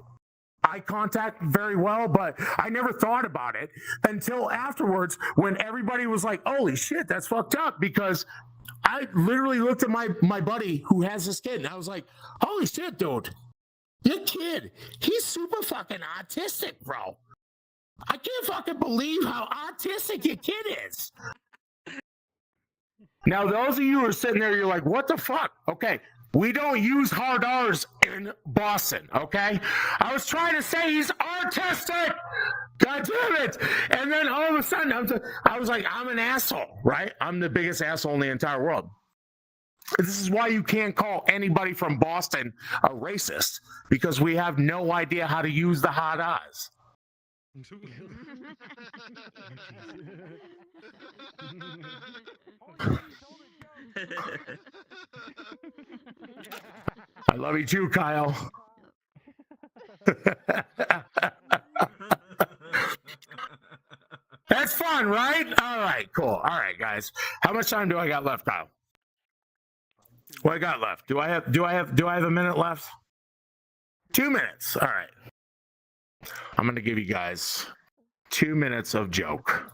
eye contact very well, but I never thought about it until afterwards when everybody was like, holy shit, that's fucked up, because I literally looked at my buddy who has this kid and I was like, holy shit, dude. Your kid, he's super fucking autistic, bro. I can't fucking believe how autistic your kid is. Now, those of you who are sitting there, you're like, what the fuck? Okay, we don't use hard R's in Boston, okay? I was trying to say he's autistic. God damn it. And then all of a sudden, I was like, I'm an asshole, right? I'm the biggest asshole in the entire world. This is why you can't call anybody from Boston a racist, because we have no idea how to use the hard R's. I love you too, Kyle. That's fun, right? All right, cool. All right, guys. How much time do I got left, Kyle? What I got left? Do I have a minute left? 2 minutes. All right. I'm gonna give you guys 2 minutes of joke.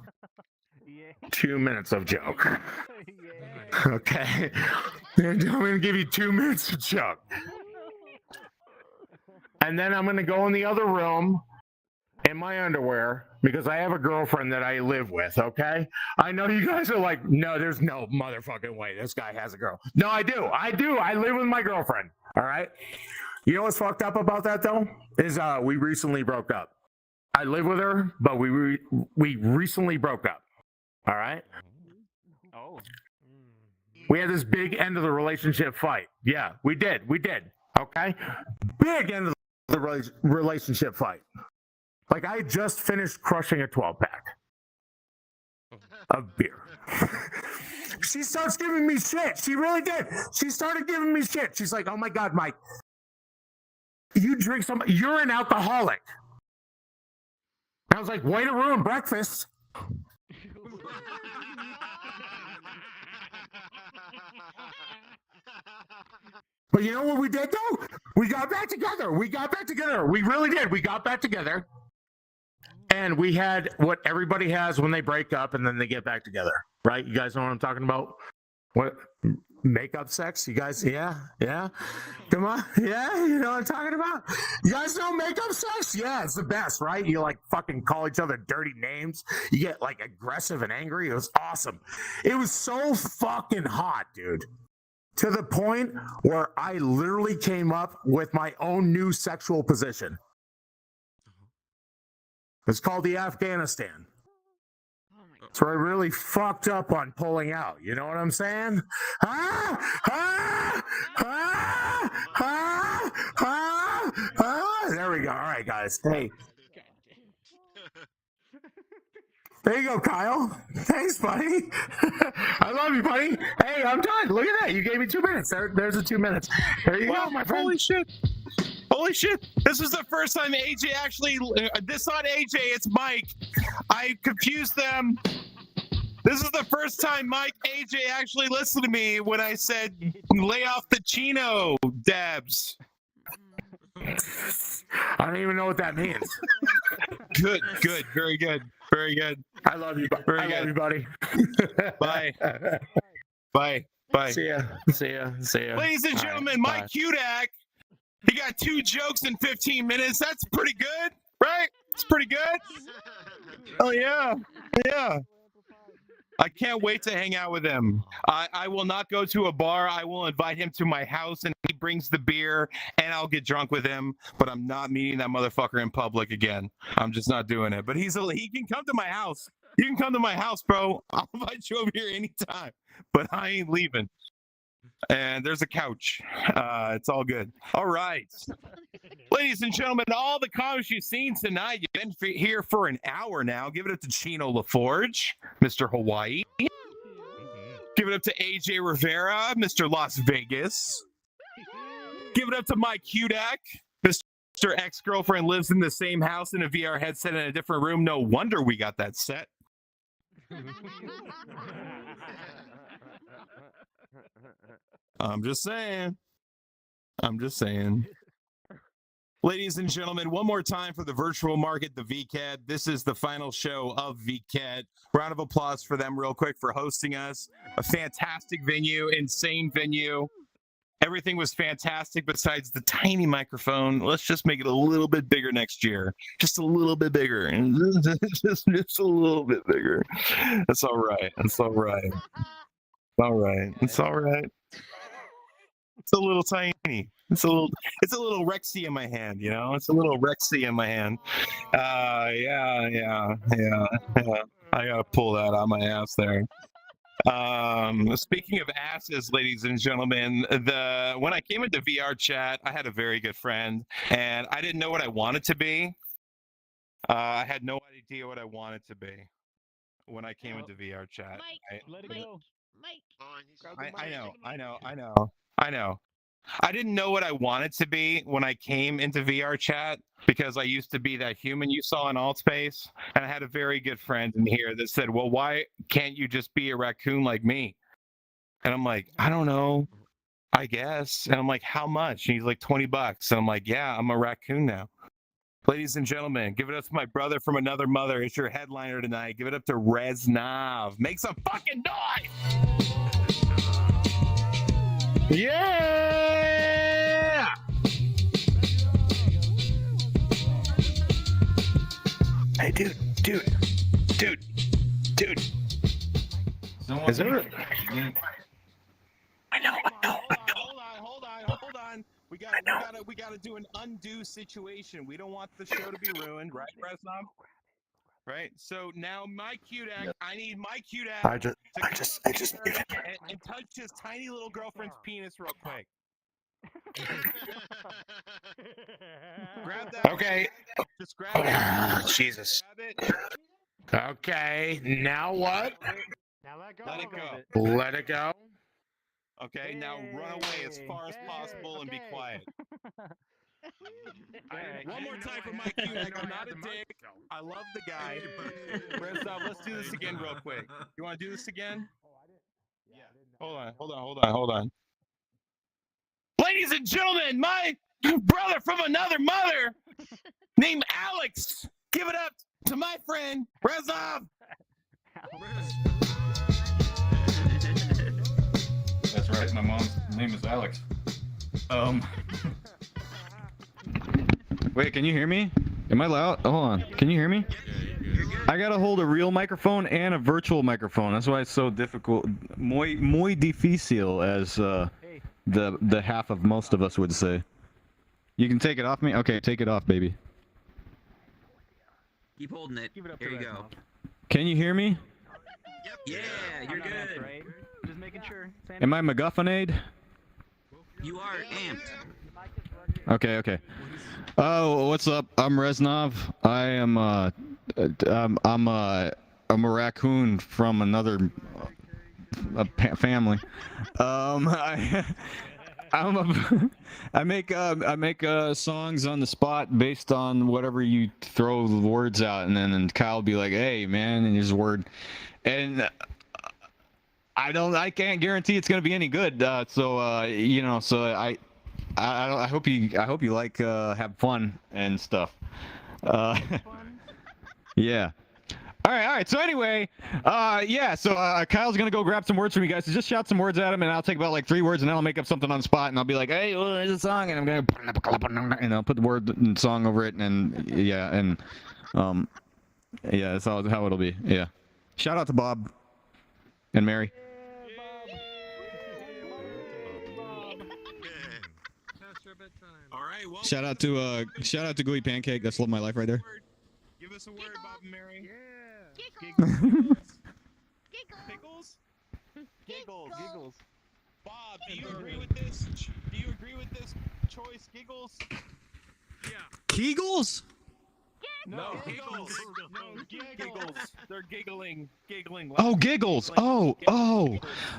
2 minutes of joke. Okay. I'm gonna give you 2 minutes of joke. And then I'm gonna go in the other room in my underwear because I have a girlfriend that I live with, okay? I know you guys are like, no, there's no motherfucking way this guy has a girl. No, I do. I live with my girlfriend, all right? You know what's fucked up about that, though? Is we recently broke up. I live with her, but we recently broke up, all right? Oh. We had this big end of the relationship fight. Yeah, we did, okay? Big end of the relationship fight. Like, I just finished crushing a 12-pack of beer. She starts giving me shit. She really did. She started giving me shit. She's like, oh, my God, Mike, you drink some. You're an alcoholic. I was like, way to ruin breakfast. But you know what we did, though? We got back together. We really did. We got back together. And we had what everybody has when they break up and then they get back together, right? You guys know what I'm talking about? What? Makeup sex? You guys, yeah? Come on, yeah? You know what I'm talking about? You guys know makeup sex? Yeah, it's the best, right? You like fucking call each other dirty names. You get like aggressive and angry. It was awesome. It was so fucking hot, dude. To the point where I literally came up with my own new sexual position. It's called the Afghanistan. So I really fucked up on pulling out. You know what I'm saying? There we go. All right, guys. Hey. There you go, Kyle. Thanks, buddy. I love you, buddy. Hey, I'm done. Look at that. You gave me 2 minutes. There's the 2 minutes. There you go, my friend. Holy shit. This is the first time AJ actually, this not AJ, it's Mike. I confused them. This is the first time AJ actually listened to me when I said, lay off the chino, Dabs. I don't even know what that means. Good. Very good. I love you, love you, buddy. Bye. See ya. Ladies and gentlemen, right, Mike Hudak. He got 2 jokes in 15 minutes. That's pretty good, right? It's pretty good. Oh, yeah. I can't wait to hang out with him. I will not go to a bar. I will invite him to my house, and he brings the beer, and I'll get drunk with him. But I'm not meeting that motherfucker in public again. I'm just not doing it. But he can come to my house. You can come to my house, bro. I'll invite you over here anytime. But I ain't leaving. And there's a couch. It's all good. All right. Ladies and gentlemen, all the comments you've seen tonight, you've been here for an hour now. Give it up to Chino LaForge, Mr. Hawaii. Give it up to AJ Rivera, Mr. Las Vegas. Give it up to Mike Hudak, Mr. Ex-Girlfriend lives in the same house in a VR headset in a different room. No wonder we got that set. I'm just saying. Ladies and gentlemen, one more time for the virtual market, the VKET. This is the final show of VKET. Round of applause for them real quick for hosting us. A fantastic venue, insane venue. Everything was fantastic besides the tiny microphone. Let's just make it a little bit bigger next year. Just a little bit bigger. just a little bit bigger. That's all right. It's all right. It's a little tiny. It's a little Rexy in my hand, you know? It's a little Rexy in my hand. Yeah. I gotta pull that out of my ass there. Speaking of asses, ladies and gentlemen, when I came into VRChat, I had a very good friend, and I didn't know what I wanted to be. I had no idea what I wanted to be when I came into VRChat. Let it go. I know. I didn't know what I wanted to be when I came into VRChat because I used to be that human you saw in Altspace, and I had a very good friend in here that said, well, why can't you just be a raccoon like me? And I'm like, I don't know, I guess. And I'm like, how much? And he's like, $20. And I'm like, yeah, I'm a raccoon now. Ladies and gentlemen, give it up to my brother from another mother. It's your headliner tonight. Give it up to Reznov. Make some fucking noise! Yeah! Hey, dude. Is there? I know. Hold on. We gotta do an undo situation. We don't want the show to be ruined, right, Reznov? Right. So now Mike Hudak, I need Mike Hudak I just and touch his tiny little girlfriend's penis real quick. Grab that. Okay. Just grab it. Jesus. Grab it. Okay. Now what? Now let it go. Let it go. Okay. Now run away as far as possible and be quiet. One more time for Mike Hudak. I'm not a dick. I love the guy. Reznov, let's do this again real quick. You want to do this again? Hold on. Ladies and gentlemen, my brother from another mother named Alex. Give it up to my friend, Reznov. That's right. My mom's name is Alex. Wait, can you hear me? Am I loud? Hold on. Can you hear me? I gotta hold a real microphone and a virtual microphone. That's why it's so difficult. Muy difícil, as the half of most of us would say. You can take it off me? Okay, take it off, baby. Keep holding it. Here you go. Can you hear me? Yeah, you're good. Right? Just making sure. Am I MacGuffinade? You are amped. Okay. Oh, what's up? I'm Reznov. I am I'm a raccoon from another family. I make songs on the spot based on whatever you throw the words out, and then Kyle will be like, "Hey, man," and his word, and I can't guarantee it's gonna be any good. So I hope you like have fun and stuff. Yeah. All right. So anyway, So Kyle's gonna go grab some words from you guys. So just shout some words at him, and I'll take about like 3 words, and then I'll make up something on the spot, and I'll be like, "Hey, well, there's a song," and I'm gonna, and I'll put the word and song over it, and that's how it'll be. Yeah. Shout out to Bob and Mary. All right. Well, Shout out to Gooey Pancake. That's Love My Life right there. Give us a word, Bob and Mary. Yeah. Giggles. Bob, do you agree with this? Do you agree with this choice, Giggles? Kegels? No, giggles. No, giggles. They're giggling. Oh, giggles. Oh. Oh.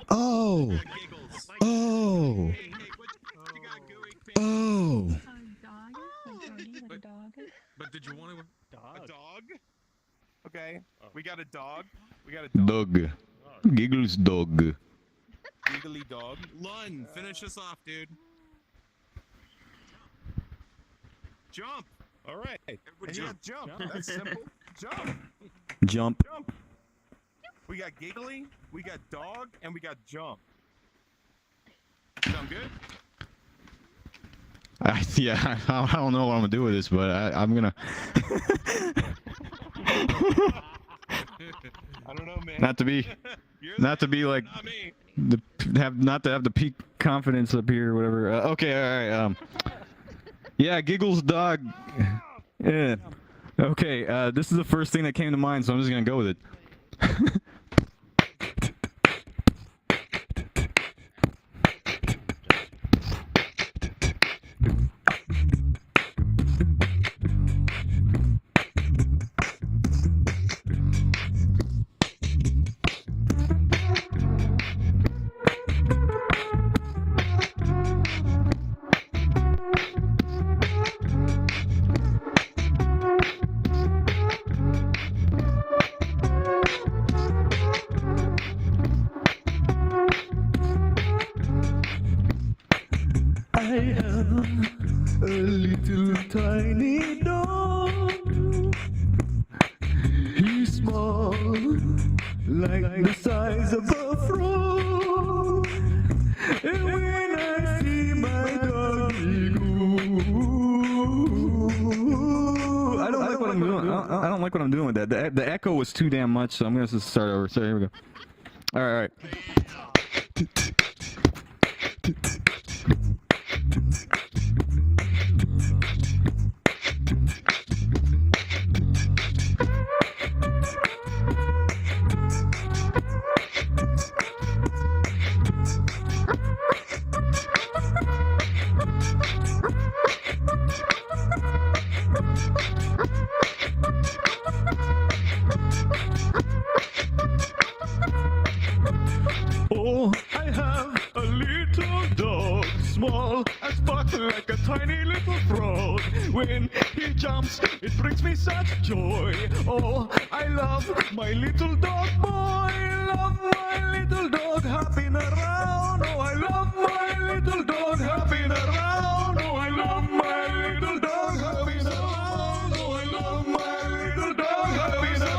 Oh. Oh. Oh. But did you want to? A dog? Okay. We got a dog. Dog. Giggles dog. Giggly dog. Lun, finish us off, dude. Jump. All right. Jump. That's simple. Jump. We got giggly, we got dog, and we got jump. Sound good? Yeah, I don't know what I'm gonna do with this, but I'm gonna. I don't know, man. Not to be like, not to have the peak confidence up here or whatever. Okay, all right. Yeah, Giggles dog. Yeah. Okay, this is the first thing that came to mind, so I'm just gonna go with it. I am a little tiny dog. He's small, like the size of a frog. And when I see my dog, he goes. I don't like what I'm doing. I don't like what I'm doing with that. The echo was too damn much, so I'm gonna just start over. So here we go. All right. Oh, I have a little dog, small as fuck, like a tiny little frog. When he jumps, it brings me such joy. Oh, I love my little dog boy. Love my little dog hopping around. Oh, I love my little dog hopping around. Oh, I love my little dog hopping around. Oh, I love my little dog hopping around.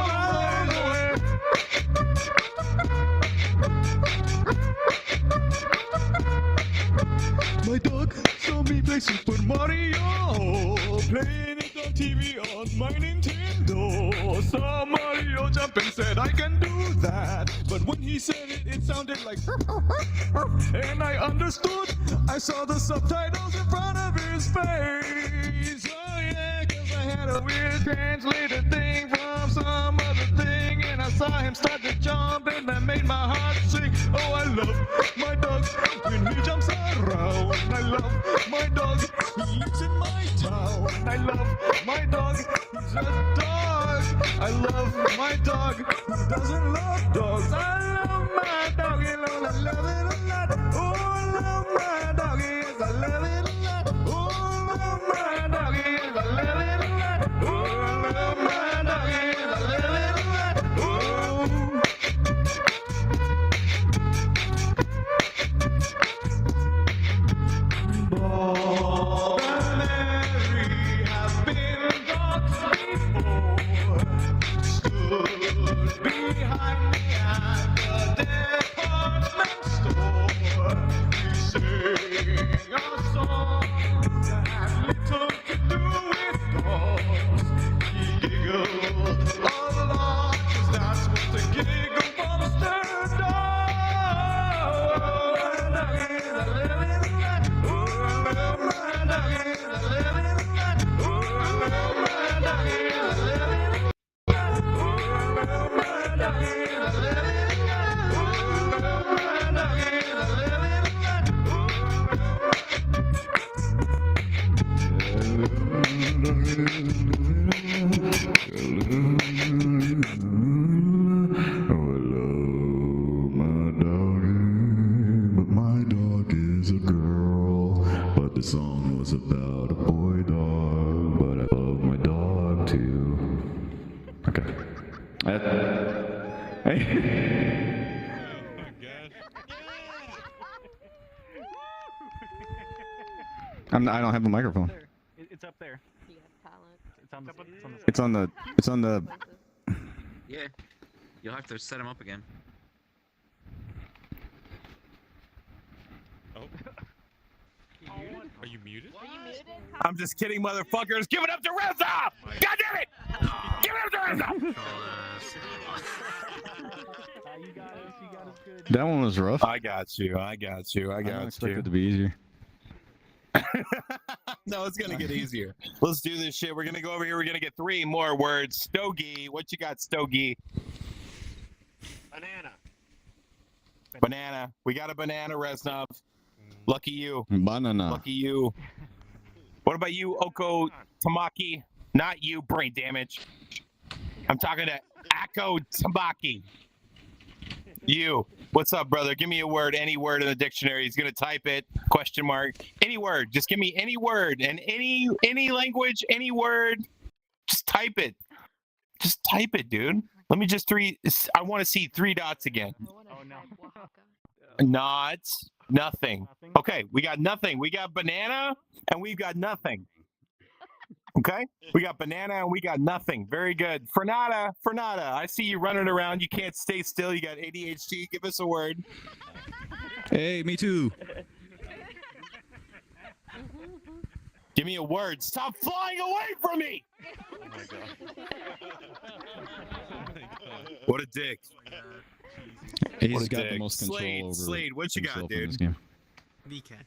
My dog saw me play Super Mario, playing it on TV on my Nintendo. Saw Mario jump and said, I can do that. But when he said it, it sounded like and I understood. I saw the subtitles in front of his face. Oh yeah, cause I had a weird translated thing from some other thing. And I saw him start to jump and that made my heart sing. Oh, I love my dog when he jumps around. I love my dog, he lives in my town. I love my dog, he's a dog. I love my dog, who doesn't love dogs. I love my dog, I love it a lot. Oh, I love my dog, yes, I love it a lot. Oh, I love my dog, yes, I love it a lot. Oh, I love my dog, yes, I love it a lot. Oh. Bob and Mary have been dogs before. Stood behind me song was about a boy dog, but I love my dog too. Okay. Hey. Oh my gosh. I don't have a microphone. It's up there. You got talent. It's on the. It's on the. Yeah. You'll have to set him up again. Oh. Are you muted? Are you muted? I'm just kidding, motherfuckers. Give it up to Reznov! God damn it! Give it up to Reznov! You got us good. That one was rough. I got you. I don't expect it to be easier. No, it's gonna get easier. Let's do this shit. We're gonna go over here. We're gonna get 3 more words. Stogie, what you got, Stogie? Banana. Banana. We got a banana, Reznov. Lucky you. Banana. Lucky you. What about you, Oko Tamaki? Not you, brain damage. I'm talking to Ako Tamaki. You. What's up, brother? Give me a word, any word in the dictionary. He's gonna type it. Question mark. Any word. Just give me any word and any language, any word. Just type it. Just type it, dude. Let me just I want to see 3 dots again. Oh no. Not nothing. Okay, we got nothing. We got banana and we've got nothing. Okay, we got banana and we got nothing. Very good. Fernanda. I see you running around. You can't stay still. You got ADHD. Give us a word. Hey, me too. Give me a word. Stop flying away from me. Oh my god. What a dick. He's What a got dick. the most control Slade, over Slade, what you got, himself in dude? this game. VKet.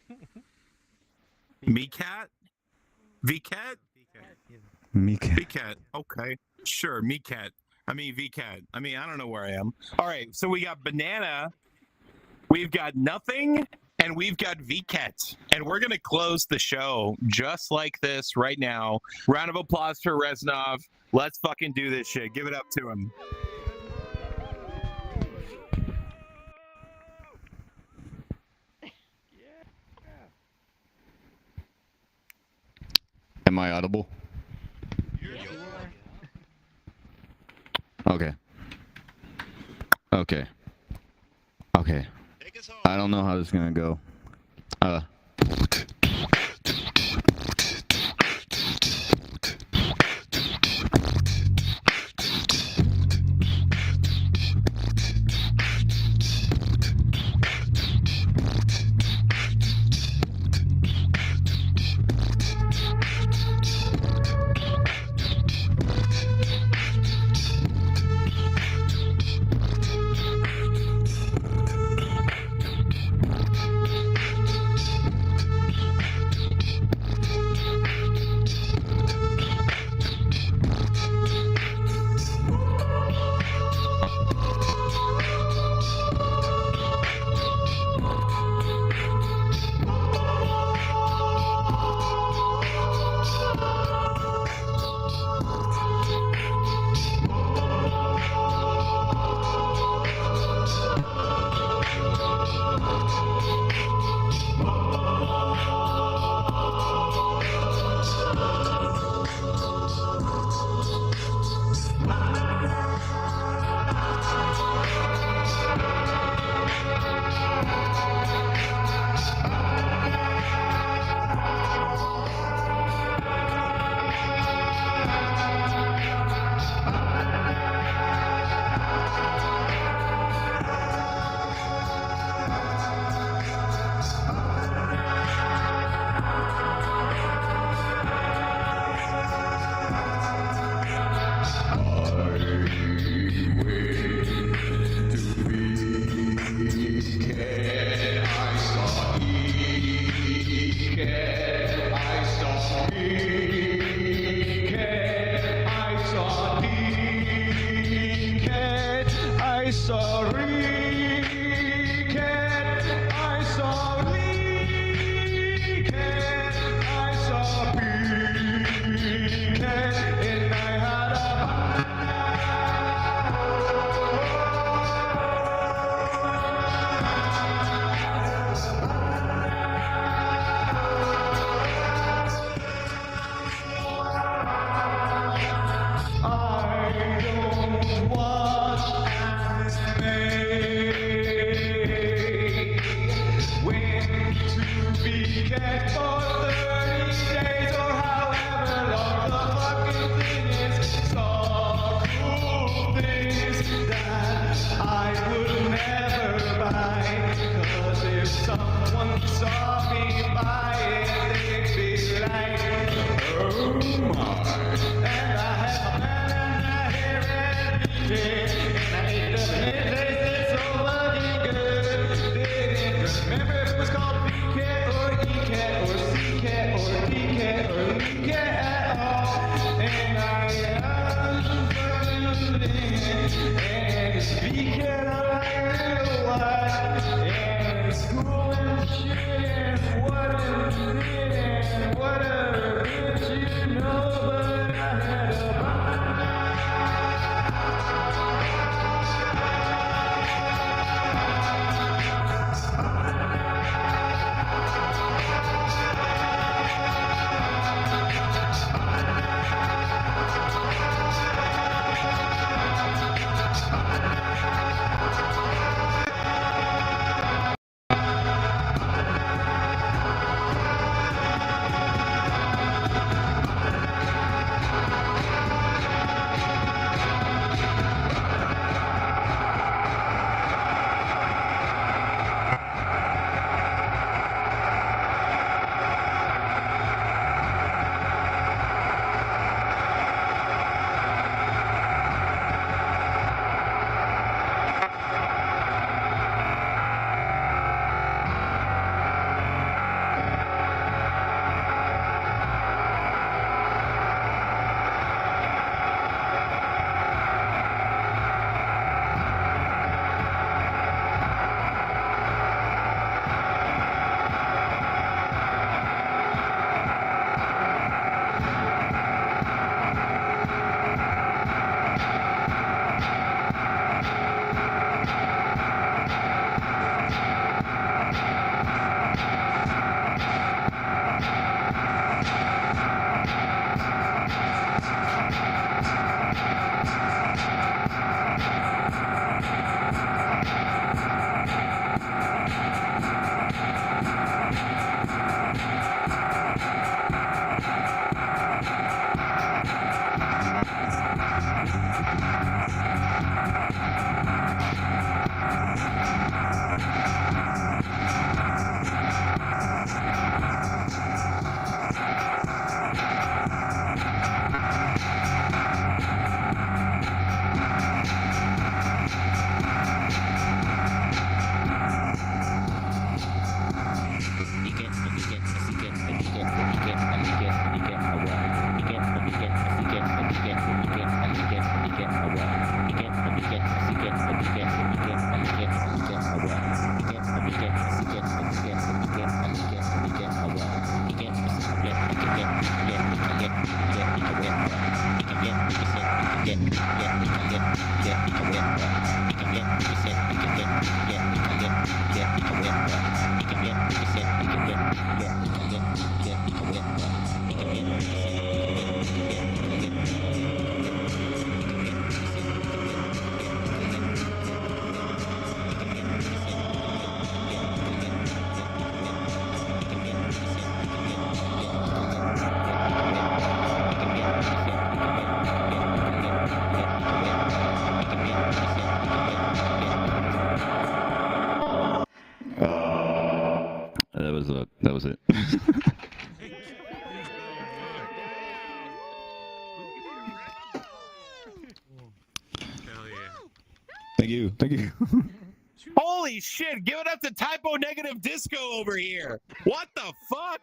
Mecat? Vket? Mecat. Vket. Okay. Sure, Mecat. I mean, Vket. I mean, I don't know where I am. All right, so we got banana, we've got nothing, and we've got Vket. And we're going to close the show just like this right now. Round of applause for Reznov. Let's fucking do this shit. Give it up to him. Am I audible? Okay. Okay. Okay. I don't know how this is gonna go. That was it. Hell yeah. Thank you. Thank you. Holy shit, give it up to Typo Negative Disco over here. What the fuck?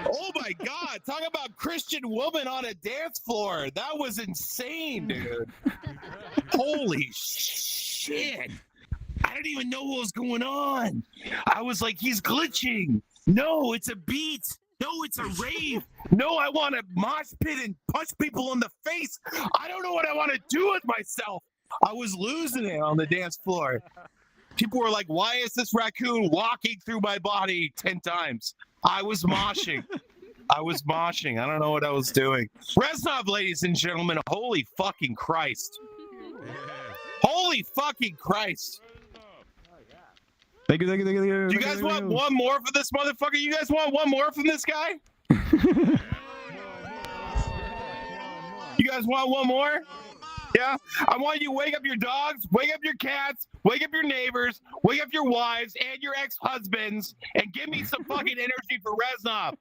Oh my god, talk about Christian woman on a dance floor. That was insane, dude. Holy shit. I didn't even know what was going on. I was like, he's glitching. No, it's a beat. No, it's a rave. No, I want to mosh pit and punch people in the face. I don't know what I want to do with myself. I was losing it on the dance floor. People were like, why is this raccoon walking through my body 10 times? I was moshing. I don't know what I was doing. Reznov, ladies and gentlemen, holy fucking Christ. Holy fucking Christ. Thank you. You guys want one more for this motherfucker? You guys want one more from this guy? You guys want one more? Yeah? I want you to wake up your dogs, wake up your cats, wake up your neighbors, wake up your wives and your ex-husbands, and give me some fucking energy for Reznov.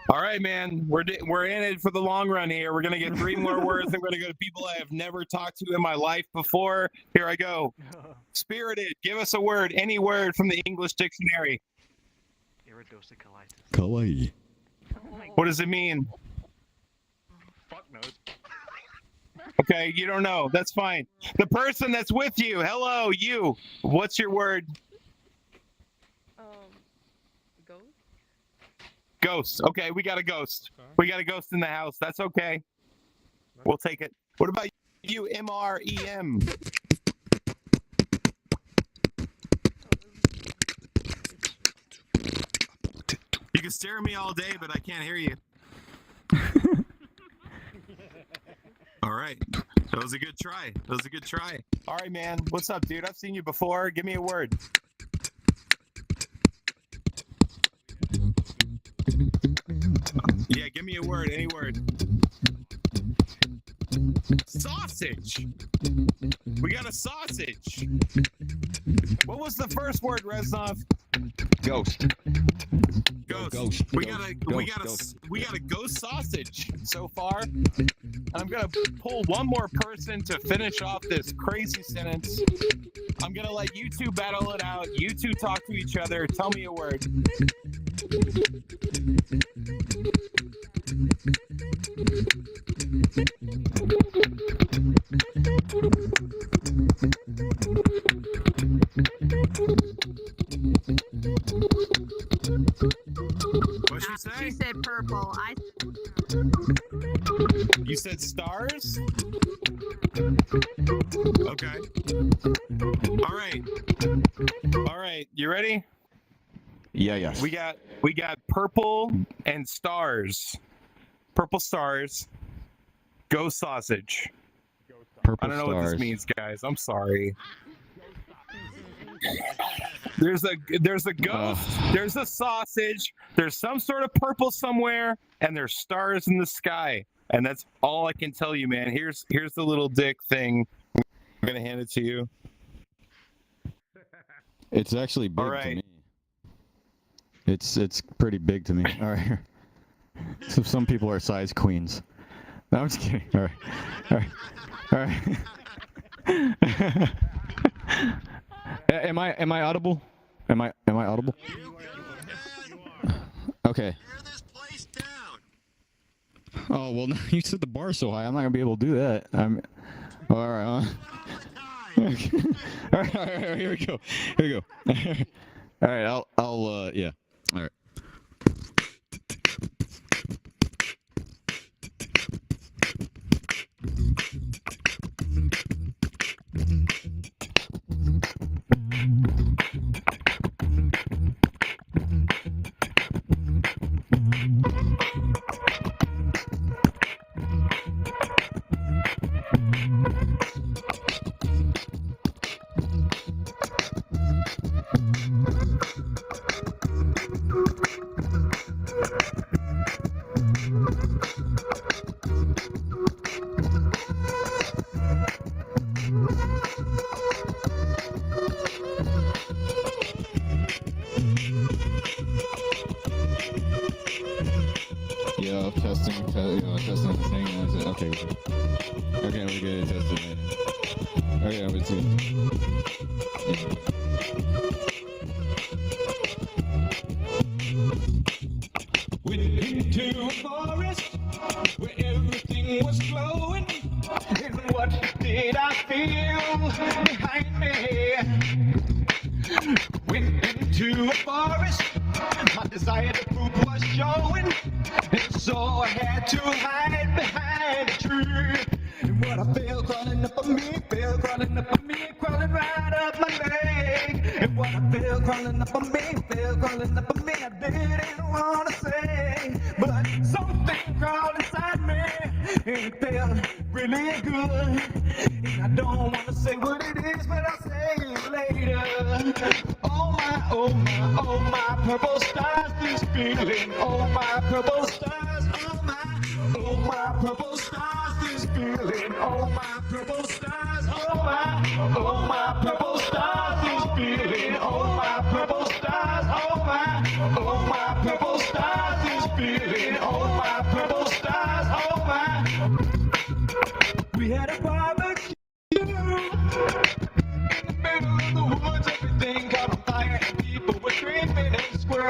All right, man. We're in it for the long run here. We're gonna get 3 more words. I'm gonna go to people I have never talked to in my life before. Here I go. Spirited. Give us a word. Any word from the English dictionary. Kawaii. What does it mean? Fuck knows. Okay, you don't know. That's fine. The person that's with you. Hello, you. What's your word? Ghost? Ghost. Okay, we got a ghost. We got a ghost in the house. That's okay. We'll take it. What about you, MREM? You can stare at me all day, but I can't hear you. All right. That was a good try. That was a good try. All right, man. What's up, dude? I've seen you before. Give me a word. Yeah, give me a word. Any word. Sausage. We got a sausage. What was the first word, Reznov? Ghost. Ghost. We got a ghost sausage so far. I'm gonna pull one more person to finish off this crazy sentence. I'm gonna let you two battle it out. You two talk to each other. Tell me a word. What'd she say? She said purple. You said stars? Okay. All right. All right. You ready? Yeah. We got purple and stars. Purple stars. Ghost sausage. Purple I don't know stars. what this means, guys. I'm sorry. There's a ghost, there's a sausage, there's some sort of purple somewhere, and there's stars in the sky. And that's all I can tell you, man. Here's the little dick thing. I'm gonna hand it to you. It's actually big right. to me. It's pretty big to me. All right. So some people are size queens. No, I'm just kidding. All right. Am I audible? Am I audible? Okay. Oh well, no, you set the bar so high. I'm not gonna be able to do that. All right. Okay. All right. Here we go. All right. I'll. Yeah. All right. Yeah, testing the thing. That's it. Okay, we're good. Testing it. Okay, I'm good. Went into a forest where everything was glowing, and what did I feel behind me? Went into a forest, my desire to prove was showing, and so I had to hide behind a tree. And what I felt crawling up on me, crawling right up my leg. And what I felt crawling up on me, I didn't want to say, but something crawled inside me, and it felt really good. And I don't want to say what it is, but I'll say it later. Oh my purple stars, this feeling. Oh my purple stars, oh my purple stars, this feeling. Oh my purple stars, oh my purple stars, this feeling. Oh my purple stars, oh my purple stars, this feeling.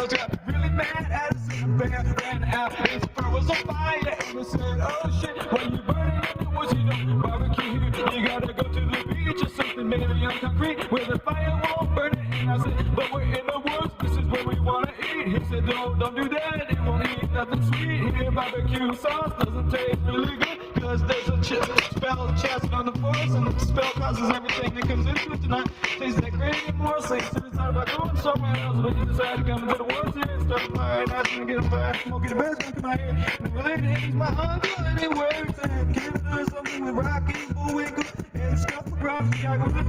girls got really mad at us and the bear ran out. His fur was on fire and we said, oh shit, why you burning in the woods? You don't barbecue here. You gotta go to the beach or something made on concrete where the fire won't burn it. And I said, but we're in the woods, this is where we wanna eat. He said, no, don't do that, it won't eat nothing sweet. Here barbecue sauce doesn't taste really good, cause there's a spell chest on the forest, and the spell causes everything that comes into it tonight. Tastes that great anymore, so you thought about going somewhere else, but you decided to come into the woods here and start a fire, and asking to get a fire, smoking the best, come out here. And related, he's my uncle anyway, saying, can you do something with Rocky, Bullwinkle, and Scuffle Rock, I go to the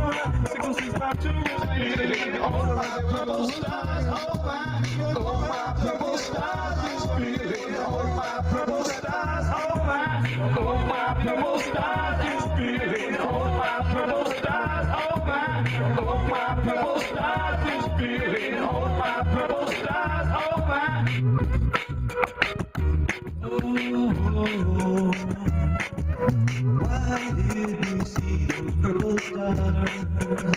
665 all of my purple stars, oh my purple stars is feeling, oh my purple stars, oh my purple stars is feeling, oh my purple stars, oh my purple stars is feeling, oh my purple stars, oh my. Oh, why did we see those purple stars?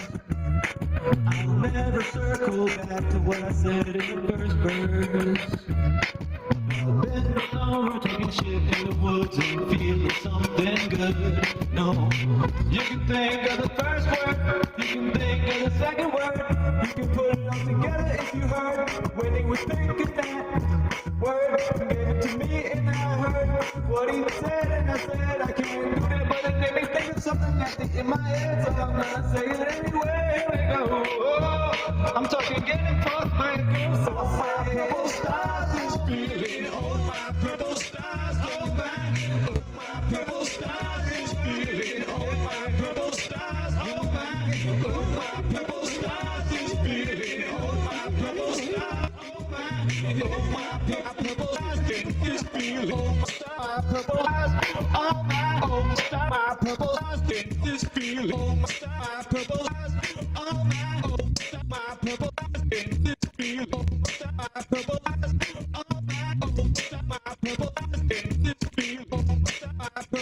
I'll never circle back to what I said in the first verse. Bending over, taking shit in the woods and feeling something good. No, you can think of the first word, you can think of the second word, you can put it all together if you heard. When he was thinking that word, he gave it to me and I heard what he said, and I said I can't do that, but it made me think of something I think in my head, so I'm gonna say it anyway. Here we go. Oh, I'm talking getting fucked by a girl, so my purple stars is feeling. Oh my purple stars, oh my purple stars is feeling. Oh my purple stars, oh my purple stars is feeling. Oh my purple stars, oh my purple stars is feeling. Oh my purple stars, oh my star, my purple stars is feeling. Oh my purple stars, oh my star, my purple stars is feeling. Oh my purple stars, oh my star, my purple stars is feeling. Oh my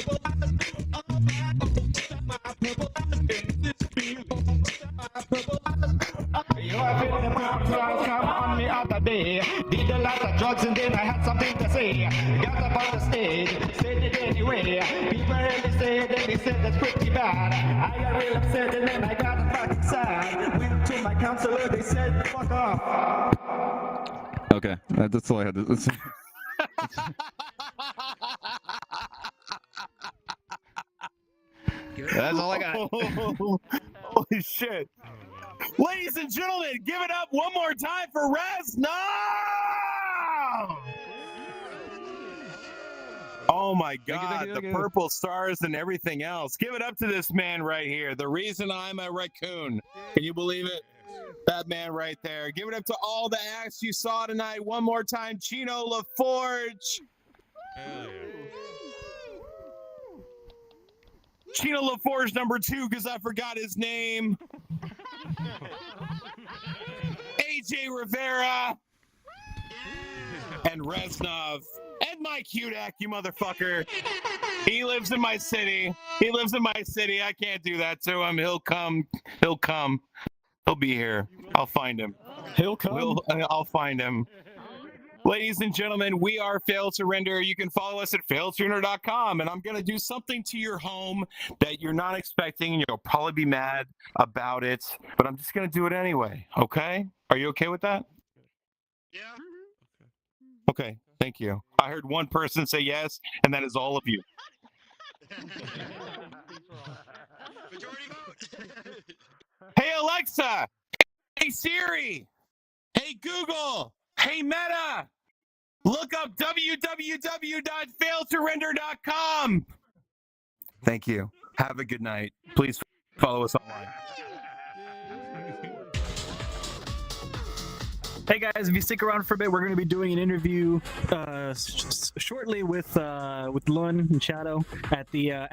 purple stars, oh my star, my purple stars is feeling. Oh my purple stars, you have been the purple come on me other day. Did a lot of drugs and then I had something to say. Got up on the stage, said it anyway. People really said and they said that's pretty bad. I got real upset and then I got fucking sad. Went to my counselor, they said fuck off. Okay, that's all I had to say. That's all I got. Holy shit. Ladies and gentlemen, give it up one more time for Resno! Oh my God, the purple stars and everything else. Give it up to this man right here. The reason I'm a raccoon. Can you believe it? That man right there. Give it up to all the acts you saw tonight. One more time, Chino LaForge. Chino LaForge number 2, because I forgot his name. AJ Rivera. And Reznov. And Mike Hudak, you motherfucker. He lives in my city. He lives in my city. I can't do that to him. He'll come. He'll come. He'll be here. I'll find him. He'll come. I'll find him. Ladies and gentlemen, we are Fail to Render. You can follow us at failturender.com, and I'm going to do something to your home that you're not expecting, and you'll probably be mad about it, but I'm just going to do it anyway, okay? Are you okay with that? Yeah. Okay, thank you. I heard one person say yes, and that is all of you. Majority vote. Hey, Alexa. Hey, Siri. Hey, Google. Hey, Meta. Look up www.failtorender.com. Thank you. Have a good night. Please follow us online. Hey guys, if you stick around for a bit, we're going to be doing an interview shortly with Lun and Shadow at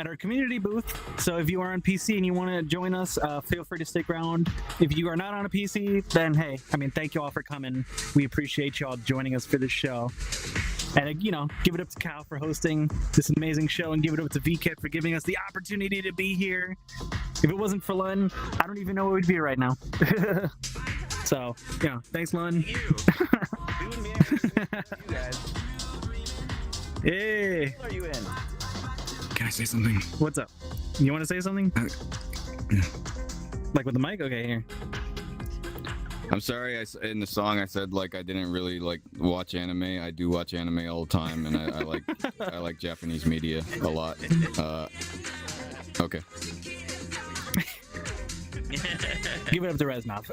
our community booth. So if you are on PC and you want to join us, feel free to stick around. If you are not on a PC, then hey, I mean, thank you all for coming. We appreciate you all joining us for this show. And give it up to Kyle for hosting this amazing show, and give it up to Vket for giving us the opportunity to be here. If it wasn't for Lun, I don't even know where we'd be right now. So, thanks, Lun. Thank you. Hey. What are you in? Can I say something? What's up? You want to say something? Like with the mic? Okay, here. I'm sorry. In the song I said like I didn't really like watch anime. I do watch anime all the time, and I like I like Japanese media a lot. Okay. Give it up to Reznov.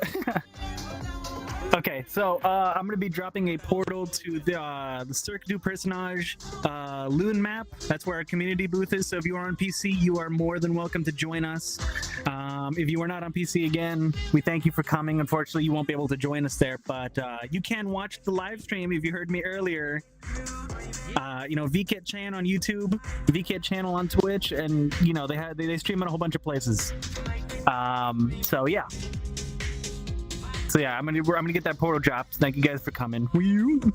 Okay, so I'm gonna be dropping a portal to the Cirque du Personnage Loon map. That's where our community booth is. So if you are on PC, you are more than welcome to join us. If you are not on PC, again, we thank you for coming. Unfortunately, you won't be able to join us there, but you can watch the live stream if you heard me earlier. VketChan on YouTube, VKet channel on Twitch, and they stream on a whole bunch of places. So yeah. I'm gonna get that portal dropped. Thank you guys for coming. Woo!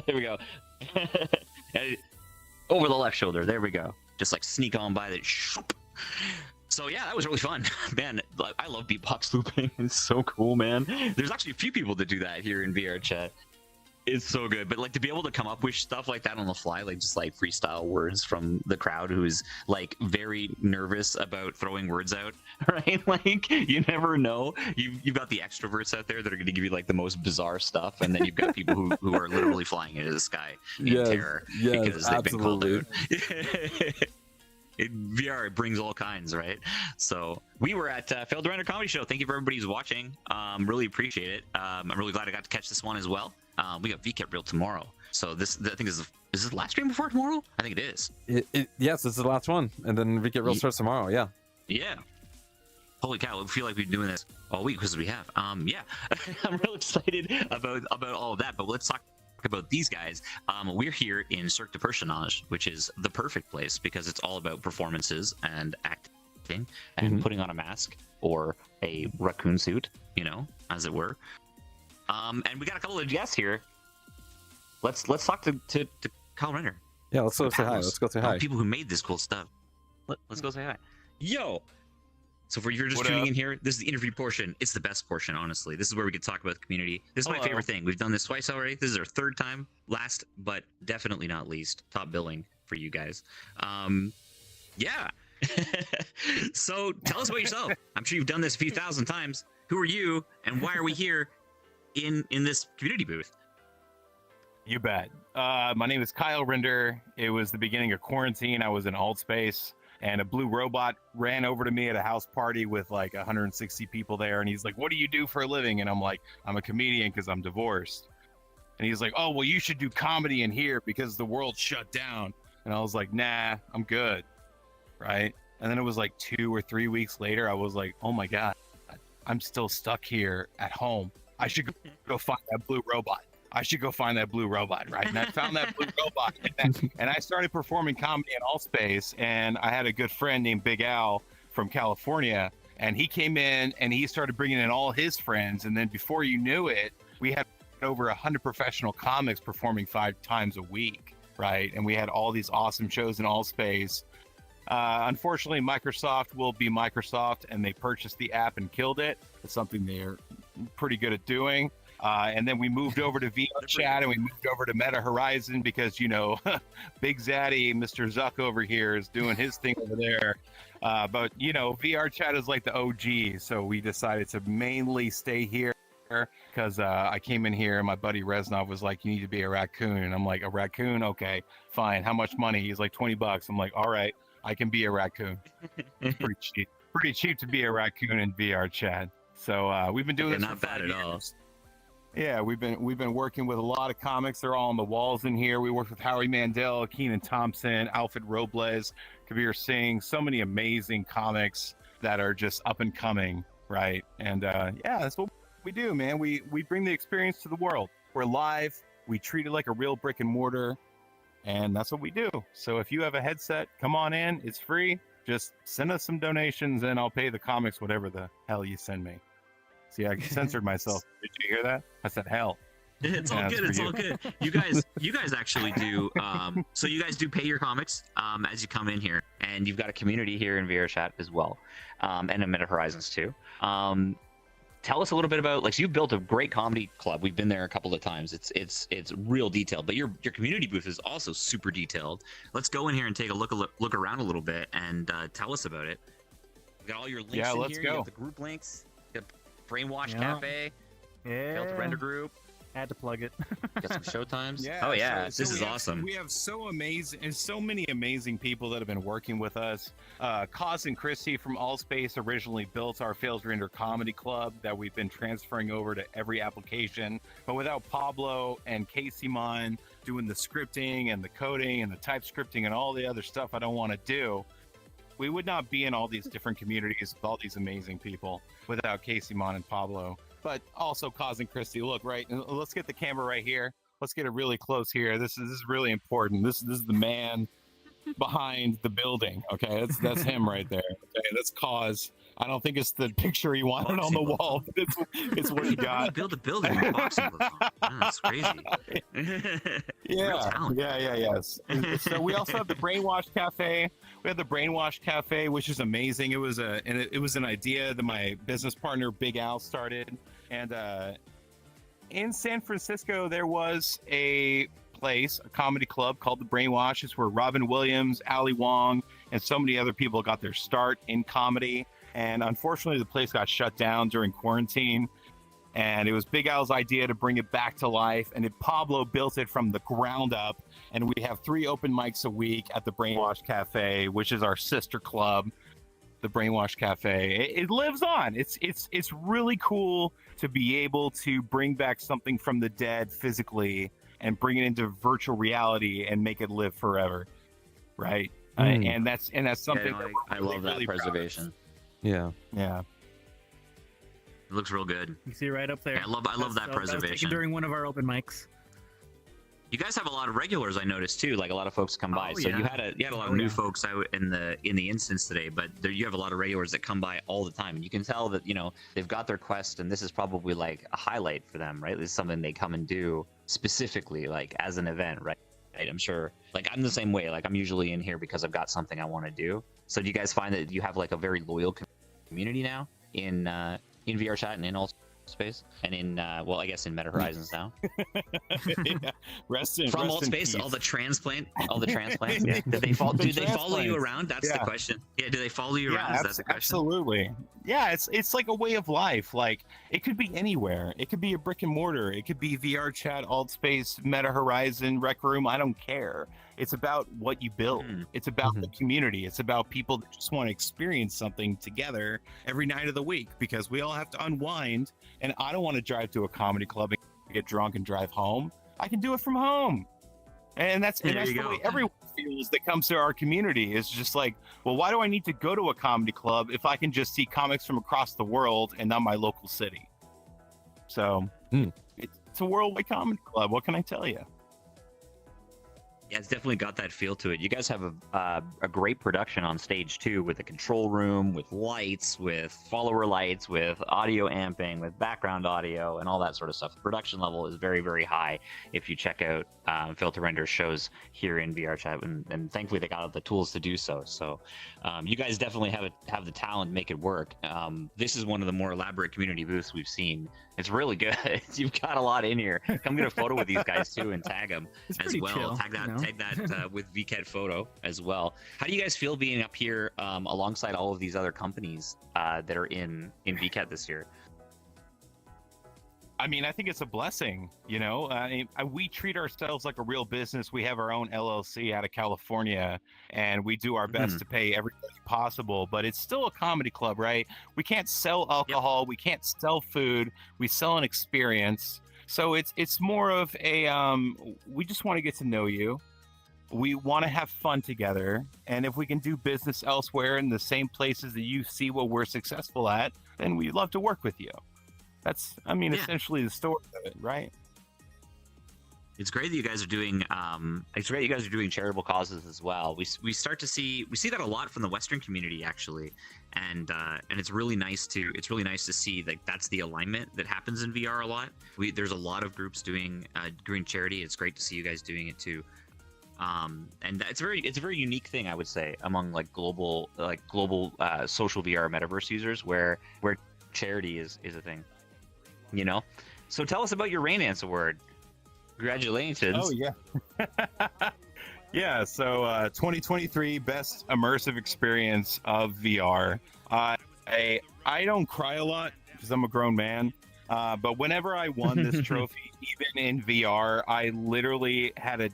There we go. And over the left shoulder. There we go. Just like sneak on by that. So yeah, that was really fun, man. I love beatbox looping. It's so cool, man. There's actually a few people that do that here in VRChat. It's so good, but like to be able to come up with stuff like that on the fly, like just like freestyle words from the crowd who's like very nervous about throwing words out, right? Like you never know. You've got the extroverts out there that are going to give you like the most bizarre stuff, and then you've got people who are literally flying into the sky in terror because they've been called out. VR, it brings all kinds, right? So we were at Failed to Render Comedy Show. Thank you for everybody who's watching. Really appreciate it. I'm really glad I got to catch this one as well. We got VKet Real tomorrow. So this, I think, is this the last stream before tomorrow? I think it is. Yes, this is the last one, and then VKet Real starts tomorrow. Yeah. Yeah. Holy cow! I feel like we've been doing this all week because we have. Yeah. I'm real excited about all of that. But let's talk about these guys. We're here in Cirque du Personnage, which is the perfect place because it's all about performances and acting and putting on a mask or a raccoon suit, you know, as it were. And we got a couple of guests here. Let's talk to Kyle Renner. Yeah, let's go say hi. Let's go say hi. People who made this cool stuff. Let's go say hi. Yo. So if you're just tuning in here, this is the interview portion. It's the best portion, honestly. This is where we can talk about the community. This is my favorite thing. We've done this twice already. This is our third time. Last, but definitely not least, top billing for you guys. Yeah. So tell us about yourself. I'm sure you've done this a few thousand times. Who are you, and why are we here in this community booth? You bet. My name is Kyle Render. It was the beginning of quarantine. I was in alt space. And a blue robot ran over to me at a house party with like 160 people there. And he's like, "What do you do for a living?" And I'm like, "I'm a comedian because I'm divorced." And he's like, "Oh, well, you should do comedy in here because the world shut down." And I was like, "Nah, I'm good." Right. And then it was like 2 or 3 weeks later, I was like, "Oh my God, I'm still stuck here at home. I should go find that blue robot. I should go find that blue robot," right? And I found that blue robot, and I started performing comedy in Allspace. And I had a good friend named Big Al from California, and he came in and he started bringing in all his friends. And then before you knew it, we had over 100 professional comics performing 5 times a week, right? And we had all these awesome shows in Allspace. Unfortunately, Microsoft will be Microsoft, and they purchased the app and killed it. It's something they're pretty good at doing. And then we moved over to VRChat, and we moved over to Meta Horizon because, you know, Big Zaddy, Mr. Zuck over here is doing his thing over there. But, you know, VRChat is like the OG. So we decided to mainly stay here because I came in here and my buddy Reznov was like, "You need to be a raccoon." And I'm like, "A raccoon? Okay, fine. How much money?" He's like, $20. I'm like, "All right, I can be a raccoon." It's pretty cheap to be a raccoon in VRChat. So we've been doing this not for bad 5 at all. years. Yeah, we've been working with a lot of comics. They're all on the walls in here. We worked with Howie Mandel, Keenan Thompson, Alfred Robles, Kabir Singh, so many amazing comics that are just up and coming, right? And yeah, that's what we do, man. We bring the experience to the world. We're live. We treat it like a real brick and mortar, and that's what we do. So if you have a headset, come on in. It's free. Just send us some donations, and I'll pay the comics whatever the hell you send me. See, I censored myself. Did you hear that? I said hell. It's all good. It's all good. You guys actually do. So you guys do pay your comics as you come in here, and you've got a community here in VRChat as well, and in Meta Horizons too. Tell us a little bit about, like, so you've built a great comedy club. We've been there a couple of times. It's real detailed, but your community booth is also super detailed. Let's go in here and take a look around a little bit and tell us about it. We got all your links in let's here. go. You have the group links. You have Brainwash Cafe. Failed to Render Group. Had to plug it. Got some showtimes. Yeah, Oh yeah, so this is awesome. We have so many amazing people that have been working with us. Cos and Christy from Allspace originally built our Failed to Render Comedy Club that we've been transferring over to every application. But without Pablo and Casey Mon doing the scripting and the coding and the type scripting and all the other stuff I don't want to do, we would not be in all these different communities with all these amazing people without Casey Mon and Pablo. But also Cos and Christy. Look, right, let's get the camera right here. Let's get it really close here. This is really important. This is the man. behind the building. Okay, that's him right there. Okay, that's Cause. I don't think it's the picture he wanted on the wall, but it's what he got. Build a building with boxing gloves on. Oh, that's crazy. Yes. So we also have the Brainwash Cafe. We have the Brainwash Cafe, which is amazing. It was an idea that my business partner Big Al started, and in San Francisco there was a comedy club called the Brainwash. It's where Robin Williams, Ali Wong, and so many other people got their start in comedy. And unfortunately, the place got shut down during quarantine. And it was Big Al's idea to bring it back to life. And Pablo built it from the ground up. And we have 3 open mics a week at the Brainwash Cafe, which is our sister club, the Brainwash Cafe. It lives on. It's really cool to be able to bring back something from the dead physically and bring it into virtual reality and make it live forever, right? And that's something that I love that preservation. Yeah. It looks real good. You see right up there. Yeah, I love that preservation. During one of our open mics. You guys have a lot of regulars, I noticed too. Like a lot of folks come by. So you had a lot of new folks out in the instance today, but you have a lot of regulars that come by all the time, and you can tell that they've got their quest, and this is probably like a highlight for them, right? This is something they come and do specifically, like as an event, right? I'm sure. Like I'm the same way. Like I'm usually in here because I've got something I want to do. So do you guys find that you have like a very loyal community now in VRChat and in all space and in I guess in Meta Horizons now? From all space, all the transplants. Yeah. Do they follow you around? That's the question. Yeah, do they follow you around? That's the question. Absolutely. Yeah, it's like a way of life. Like it could be anywhere. It could be a brick and mortar. It could be VRChat, Alt Space, Meta Horizon, Rec Room. I don't care. It's about what you build. It's about the community. It's about people that just want to experience something together every night of the week, because we all have to unwind. And I don't want to drive to a comedy club and get drunk and drive home. I can do it from home. And that's the way everyone feels that comes to our community. Is just like, well, why do I need to go to a comedy club if I can just see comics from across the world and not my local city? So it's a worldwide comedy club. What can I tell you? Yeah, it's definitely got that feel to it. You guys have a great production on stage too, with a control room, with lights, with follower lights, with audio amping, with background audio, and all that sort of stuff. The production level is very, very high. If you check out Filter Render shows here in VRChat, and thankfully they got the tools to do so. So you guys definitely have the talent to make it work. This is one of the more elaborate community booths we've seen. It's really good. You've got a lot in here. Come get a photo with these guys too, and tag them as well. Chill, Tag that with Vket photo as well. How do you guys feel being up here alongside all of these other companies that are in Vket this year? I mean, I think it's a blessing, we treat ourselves like a real business. We have our own LLC out of California, and we do our best to pay everybody possible, but it's still a comedy club, right? We can't sell alcohol. We can't sell food. We sell an experience. So it's more of a, we just want to get to know you. We want to have fun together. And if we can do business elsewhere in the same places that you see what we're successful at, then we'd love to work with you. That's, essentially the story of it, right? It's great that you guys are doing. It's great you guys are doing charitable causes as well. We see that a lot from the Western community actually, and it's really nice to see like that's the alignment that happens in VR a lot. There's a lot of groups doing charity. It's great to see you guys doing it too. And it's a very unique thing, I would say, among global social VR metaverse users where charity is a thing. So tell us about your Raynance Award. Congratulations. Oh yeah. Yeah, so 2023 best immersive experience of VR. I don't cry a lot because I'm a grown man, but whenever I won this trophy, even in VR, I literally had a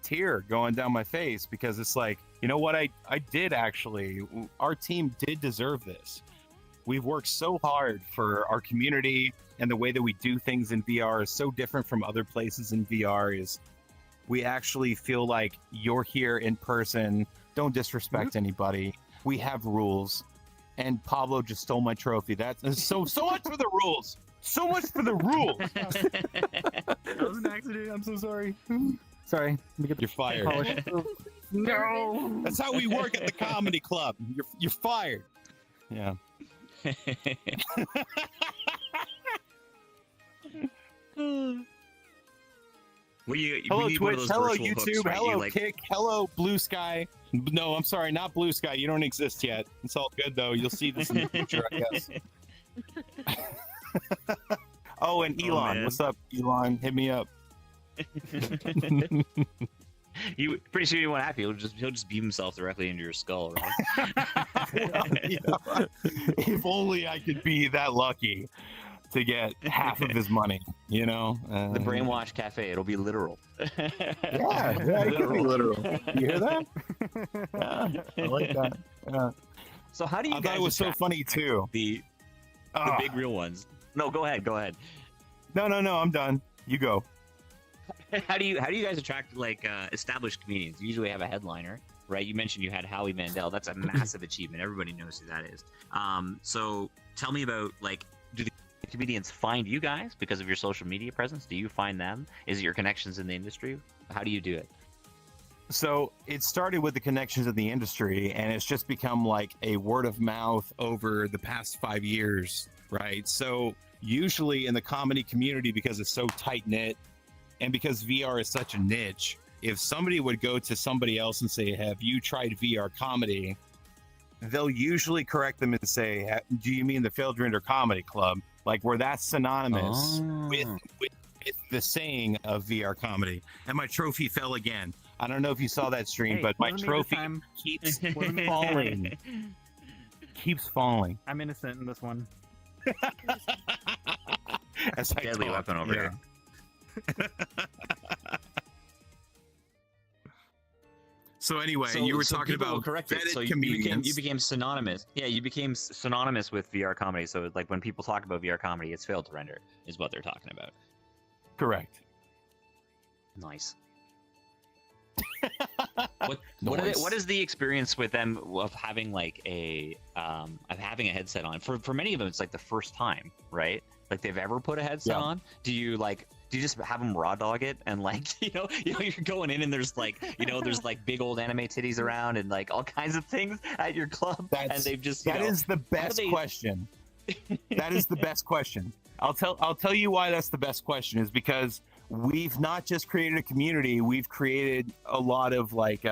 tear going down my face, because it's like, you know what, I did actually, our team did deserve this. We've worked so hard for our community, and the way that we do things in VR is so different from other places in VR. Is we actually feel like you're here in person. Don't disrespect anybody. We have rules. And Pablo just stole my trophy. That's so much for the rules. So much for the rules. That was an accident. I'm so sorry. Sorry. You're fired. No. That's how we work at the comedy club. You're fired. Yeah. Hello Twitch, hello YouTube, hello Kick, hello Blue Sky. No, I'm sorry, not Blue Sky. You don't exist yet. It's all good though. You'll see this in the future, I guess. Oh, and Elon, what's up, Elon? Hit me up. You pretty soon you won't have to. He'll just beam himself directly into your skull, right? If only I could be that lucky to get half of his money, you know? The Brainwash Cafe, it'll be literal. Yeah, it could be literal. You hear that? Yeah, I like that. Yeah. So how do you I guys thought it was so funny too. The big real ones. No, go ahead. No, I'm done. You go. How do you guys attract like established comedians? You usually have a headliner, right? You mentioned you had Howie Mandel. That's a massive achievement. Everybody knows who that is. So tell me about, like, do the comedians find you guys because of your social media presence? Do you find them? Is it your connections in the industry? How do you do it? So it started with the connections in the industry, and it's just become like a word of mouth over the past 5 years, right? So usually in the comedy community, because it's so tight knit, and because VR is such a niche, if somebody would go to somebody else and say, "Have you tried VR comedy?" they'll usually correct them and say, "Do you mean the Failed Render Comedy Club?" Like, where that's synonymous with the saying of VR comedy. And my trophy fell again. I don't know if you saw that stream, but my trophy keeps falling. Keeps falling. I'm innocent in this one. As I Deadly talk, weapon over here. So anyway, you were talking about vetted comedians. You became synonymous. Yeah, you became synonymous with VR comedy. So like when people talk about VR comedy, it's failed to render is what they're talking about. Correct. Nice. What is the experience with them of having like a headset on? For many of them, it's like the first time, right? Like they've ever put a headset on. Do you just have them raw dog it and like you're going in and there's like big old anime titties around and like all kinds of things at your club and they've just that is the best question. That is the best question. I'll tell you why that's the best question is because we've not just created a community, we've created a lot of like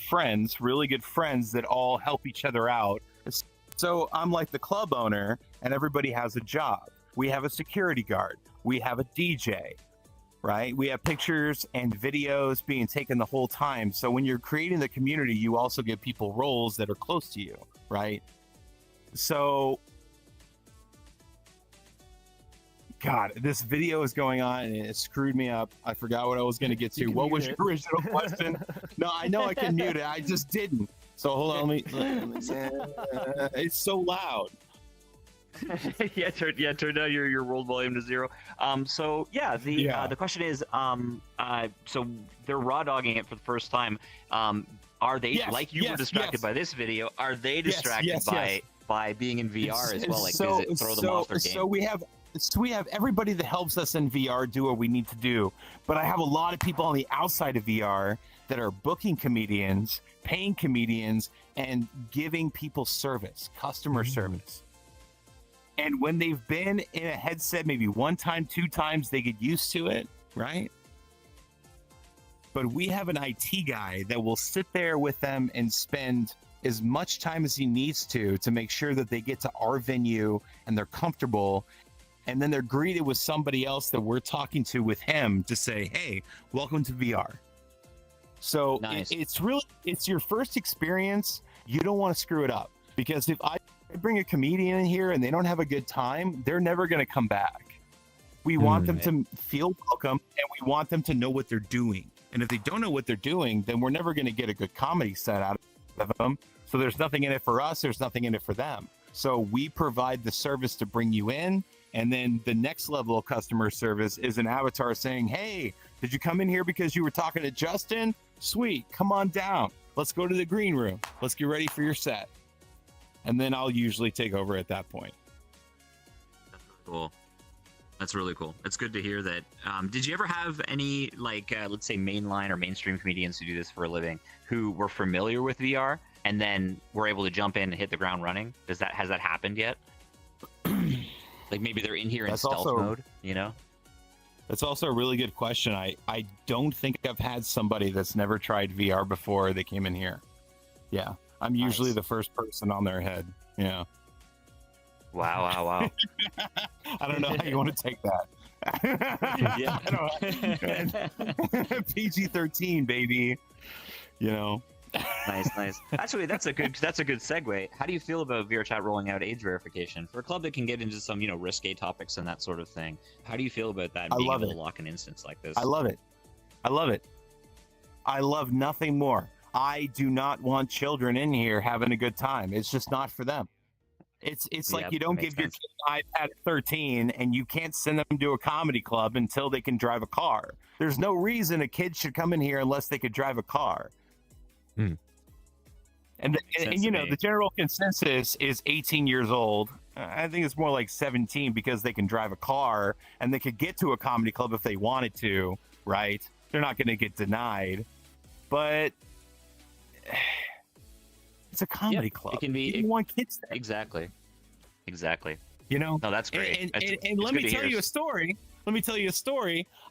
friends, really good friends that all help each other out. So I'm like the club owner and everybody has a job. We have a security guard. We have a DJ, right? We have pictures and videos being taken the whole time. So when you're creating the community, you also give people roles that are close to you, right? So, God, this video is going on and it screwed me up. I forgot what I was going to get to. What was your original question? No, I know I can mute it. I just didn't. So hold on. Let me it's so loud. Turn down your world volume to 0. The question is, so they're raw dogging it for the first time. Are they you were distracted by this video? Are they distracted by being in VR as well? Like, does it throw them off their game? So we have everybody that helps us in VR do what we need to do. But I have a lot of people on the outside of VR that are booking comedians, paying comedians, and giving people service, customer service. And when they've been in a headset maybe one time, 2 times, they get used to it, right? But we have an IT guy that will sit there with them and spend as much time as he needs to make sure that they get to our venue and they're comfortable. And then they're greeted with somebody else that we're talking to with him to say, "Hey, welcome to VR." So nice. It's your first experience. You don't want to screw it up, because if I bring a comedian in here and they don't have a good time, they're never going to come back. We want them to feel welcome, and we want them to know what they're doing. And if they don't know what they're doing, then we're never going to get a good comedy set out of them. So there's nothing in it for us. There's nothing in it for them. So we provide the service to bring you in. And then the next level of customer service is an avatar saying, "Hey, did you come in here because you were talking to Justin? Sweet, come on down. Let's go to the green room. Let's get ready for your set." And then I'll usually take over at that point. Cool. That's really cool. It's good to hear that. Did you ever have any, like, let's say mainline or mainstream comedians who do this for a living who were familiar with VR and then were able to jump in and hit the ground running? Has that happened yet? Like maybe they're in here in stealth mode, you know? That's also a really good question. I don't think I've had somebody that's never tried VR before they came in here. Yeah. I'm usually the first person on their head. Yeah. Wow. I don't know how you want to take that. Yeah. PG-13, baby. You know. Nice. Actually, that's a good segue. How do you feel about VRChat rolling out age verification for a club that can get into some, risque topics and that sort of thing? How do you feel about that? Being able to lock an instance like this. I love it. I love nothing more. I do not want children in here having a good time. It's just not for them. It's like you don't give your kid an iPad at 13 and you can't send them to a comedy club until they can drive a car. There's no reason a kid should come in here unless they could drive a car. And the general consensus is 18 years old. I think it's more like 17 because they can drive a car and they could get to a comedy club if they wanted to, right? They're not going to get denied. But it's a comedy club. It can be. You want kids there. Exactly. No, that's great. And let me tell you a story.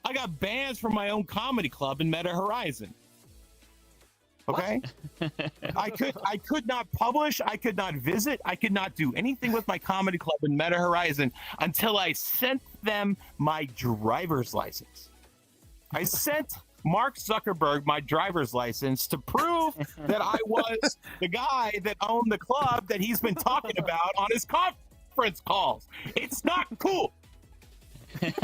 I got banned from my own comedy club in Meta Horizon. Okay. I could not publish, I could not visit, I could not do anything with my comedy club in Meta Horizon until I sent them my driver's license. I sent Mark Zuckerberg my driver's license to prove that I was the guy that owned the club that he's been talking about on his conference calls. It's not cool. It's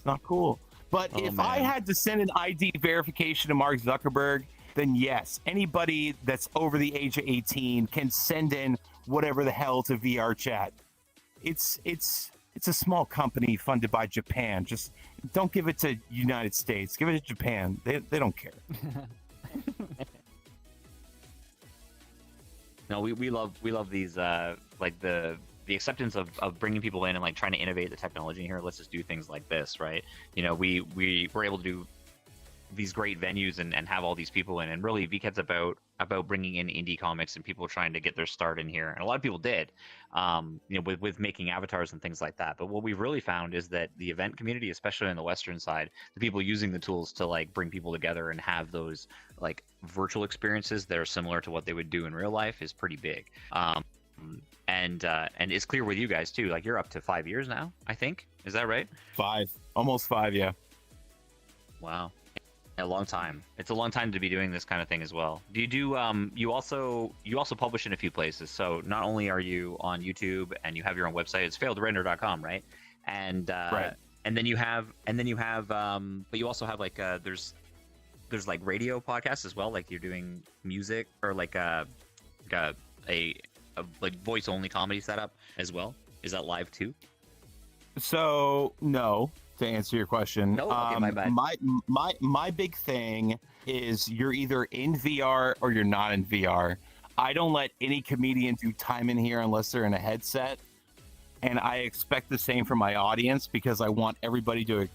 not cool. But if I had to send an ID verification to Mark Zuckerberg, then yes, anybody that's over the age of 18 can send in whatever the hell to VRChat. It's a small company funded by Japan. Just don't give it to United States. Give it to Japan. They don't care. No, we love these like the acceptance of bringing people in and like trying to innovate the technology here. Let's just do things like this, right? We were able to do these great venues and have all these people in, and really VKet's about bringing in indie comics and people trying to get their start in here, and a lot of people did, with making avatars and things like that. But what we've really found is that the event community, especially on the Western side, the people using the tools to like bring people together and have those like virtual experiences that are similar to what they would do in real life is pretty big. And it's clear with you guys too. Like you're up to 5 years now, I think. Is that right? 5, almost 5, yeah. Wow. A long time. It's a long time to be doing this kind of thing as well. Do you do you also publish in a few places. So not only are you on YouTube and you have your own website, it's failedrender.com, right? And right. and then you have but you also have like there's like radio podcasts as well, like you're doing music or like a like voice only comedy setup as well. Is that live too? So no. To answer your question, no, okay, my bad. My big thing is you're either in VR or you're not in VR. I don't let any comedian do time in here unless they're in a headset, and I expect the same from my audience because I want everybody to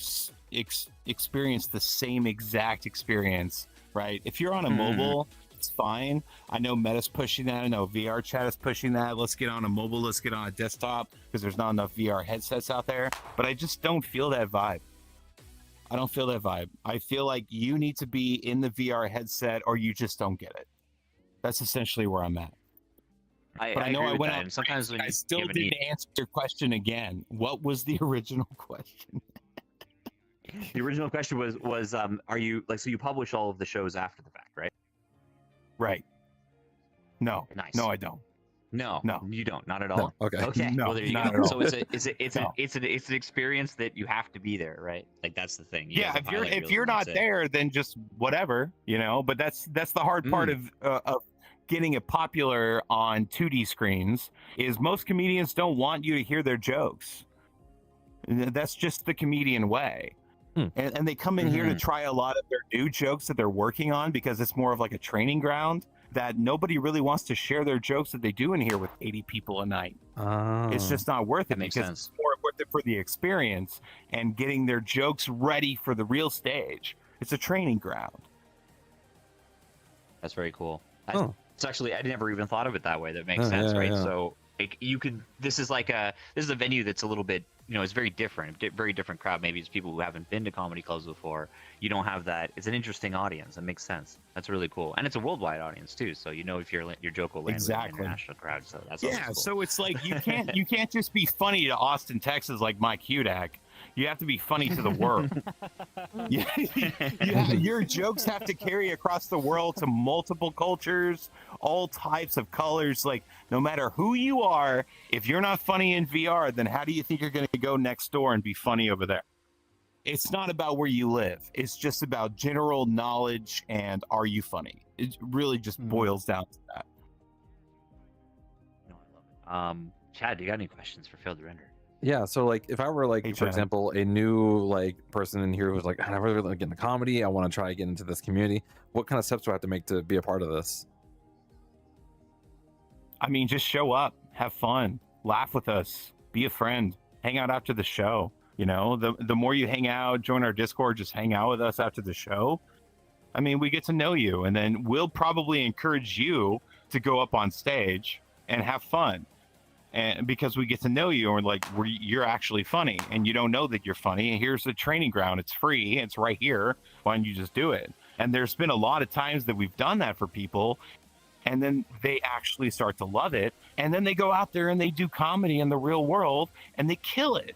experience the same exact experience, right? If you're on a mobile, it's fine. I know Meta's pushing that. I know VRChat is pushing that. Let's get on a mobile. Let's get on a desktop because there's not enough VR headsets out there. But I just don't feel that vibe. I don't feel that vibe. I feel like you need to be in the VR headset or you just don't get it. That's essentially where I'm at. I know I went out. And sometimes when I still didn't answer your question again. What was the original question? The original question was are you like, so you publish all of the shows after the fact, right? Right. No. Nice. No, I don't. No, you don't. Not at all. No. Okay. Okay. No, well, there you not go. at So all. it's an experience that you have to be there, right? Like that's the thing. Yeah. If you're not there, then just whatever, But that's the hard part of getting it popular on 2D screens is most comedians don't want you to hear their jokes. That's just the comedian way. And they come in here to try a lot of their new jokes that they're working on because it's more of like a training ground that nobody really wants to share their jokes that they do in here with 80 people a night. It's just not worth it. That makes sense. It's more worth there for the experience and getting their jokes ready for the real stage. It's a training ground. That's very cool. Oh. It's actually, I never even thought of it that way. That makes Oh, sense, yeah, right? yeah. So you can. This is a venue that's a little bit, it's very different, very different crowd. Maybe it's people who haven't been to comedy clubs before. You don't have that. It's an interesting audience. That makes sense. That's really cool, and it's a worldwide audience too. So if your joke will land with an international crowd. So that's yeah. cool. So it's like you can't just be funny to Austin, Texas, like Mike Hudak. You have to be funny to the world. Your jokes have to carry across the world to multiple cultures, all types of colors. Like, no matter who you are, if you're not funny in VR, then how do you think you're going to go next door and be funny over there? It's not about where you live. It's just about general knowledge and are you funny? It really just boils down to that. Chad, do you got any questions for Failed to Render? Yeah, so like if I were like, Hey, for Chad. example, a new like person in here who's like, I really like getting into comedy, I want to try to get into this community, what kind of steps do I have to make to be a part of this? I mean, just show up, have fun, laugh with us, be a friend, hang out after the show. The more you hang out, join our Discord, just hang out with us after the show. I mean, we get to know you, and then we'll probably encourage you to go up on stage and have fun. And because we get to know you, and you're actually funny, and you don't know that you're funny. And here's the training ground. It's free. It's right here. Why don't you just do it? And there's been a lot of times that we've done that for people, and then they actually start to love it. And then they go out there and they do comedy in the real world and they kill it.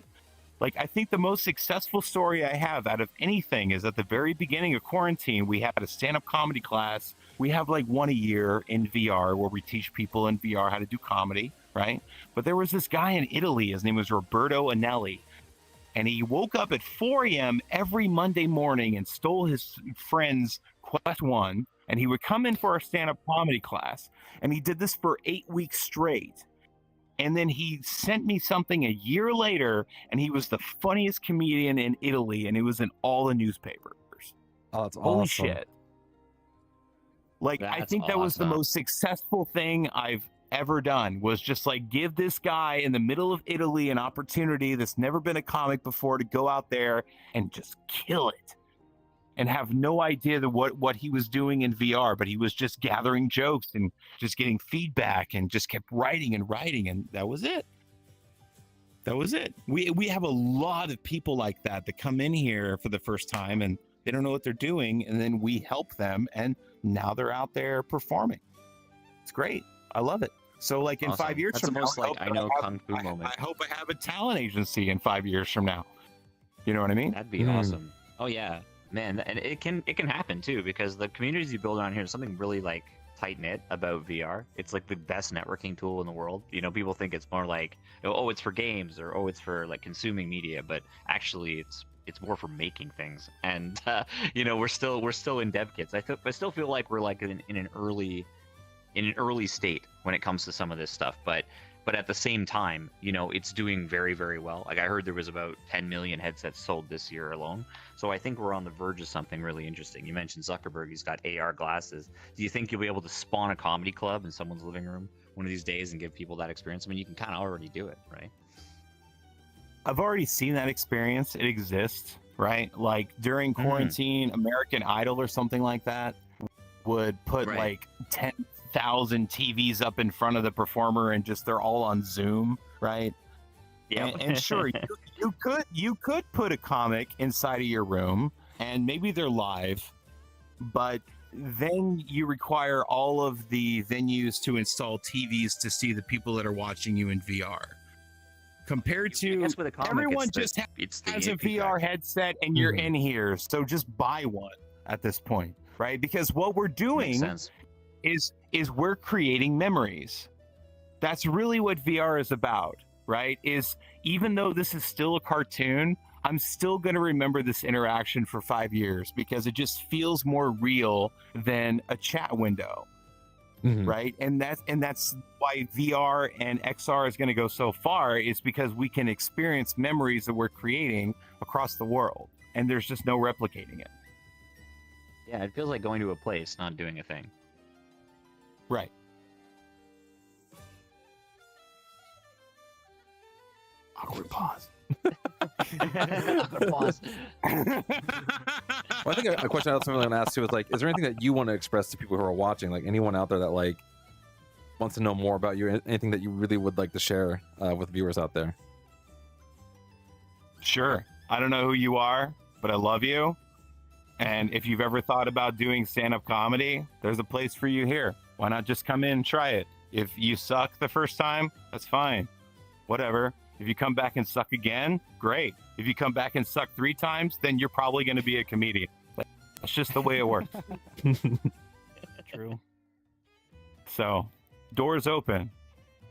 Like, I think the most successful story I have out of anything is at the very beginning of quarantine, we had a stand-up comedy class. We have like one a year in VR where we teach people in VR how to do comedy, right? But there was this guy in Italy. His name was Roberto Anelli. And he woke up at 4 a.m. every Monday morning and stole his friend's Quest 1. And he would come in for our stand-up comedy class. And he did this for 8 weeks straight. And then he sent me something a year later, and he was the funniest comedian in Italy, and it was in all the newspapers. Oh, that's Holy awesome. shit. Like, I That's think that was the awesome. most successful thing I've ever done, was just like give this guy in the middle of Italy an opportunity that's never been a comic before to go out there and just kill it. And have no idea that what he was doing in VR, but he was just gathering jokes and just getting feedback and just kept writing, and that was it. That was it. We have a lot of people like that come in here for the first time and they don't know what they're doing, and then we help them, and now they're out there performing. It's great. I love it. So like in Awesome. 5 years That's from the now, most like I know kung fu moment. I hope I have a talent agency in 5 years from now. You know what I mean? That'd be awesome. Oh yeah, man, and it can happen too, because the communities you build around here is something really like tight knit about VR. It's like the best networking tool in the world. People think it's more like, oh, it's for games, or oh, it's for like consuming media, but actually it's more for making things. And we're still in dev kits. I still feel like we're like in an early state when it comes to some of this stuff, but at the same time, it's doing very, very well. Like, I heard there was about 10 million headsets sold this year alone. So I think we're on the verge of something really interesting. You mentioned Zuckerberg, he's got AR glasses. Do you think you'll be able to spawn a comedy club in someone's living room one of these days and give people that experience? I mean, you can kind of already do it, right? I've already seen that experience. It exists, right? Like during quarantine, American Idol or something like that would put like 10,000 TVs up in front of the performer, and just they're all on Zoom, right? Yeah. And sure, you could put a comic inside of your room, and maybe they're live, but then you require all of the venues to install TVs to see the people that are watching you in VR. Compared to everyone just has a VR headset, and you're in here, so just buy one at this point, right? Because what we're doing is we're creating memories. That's really what VR is about, right? Is even though this is still a cartoon, I'm still going to remember this interaction for 5 years, because it just feels more real than a chat window. Right. And that's why VR and XR is going to go so far, is because we can experience memories that we're creating across the world, and there's just no replicating it. Yeah, it feels like going to a place, not doing a thing. Right. Awkward pause. Pause. Well, I think a question I also want to ask too is like, is there anything that you want to express to people who are watching? Like anyone out there that like wants to know more about you, anything that you really would like to share with viewers out there? Sure. I don't know who you are, but I love you. And if you've ever thought about doing stand-up comedy, there's a place for you here. Why not just come in and try it? If you suck the first time, that's fine. Whatever. If you come back and suck again, great. If you come back and suck 3 times, then you're probably going to be a comedian. That's just the way it works. True. So, doors open.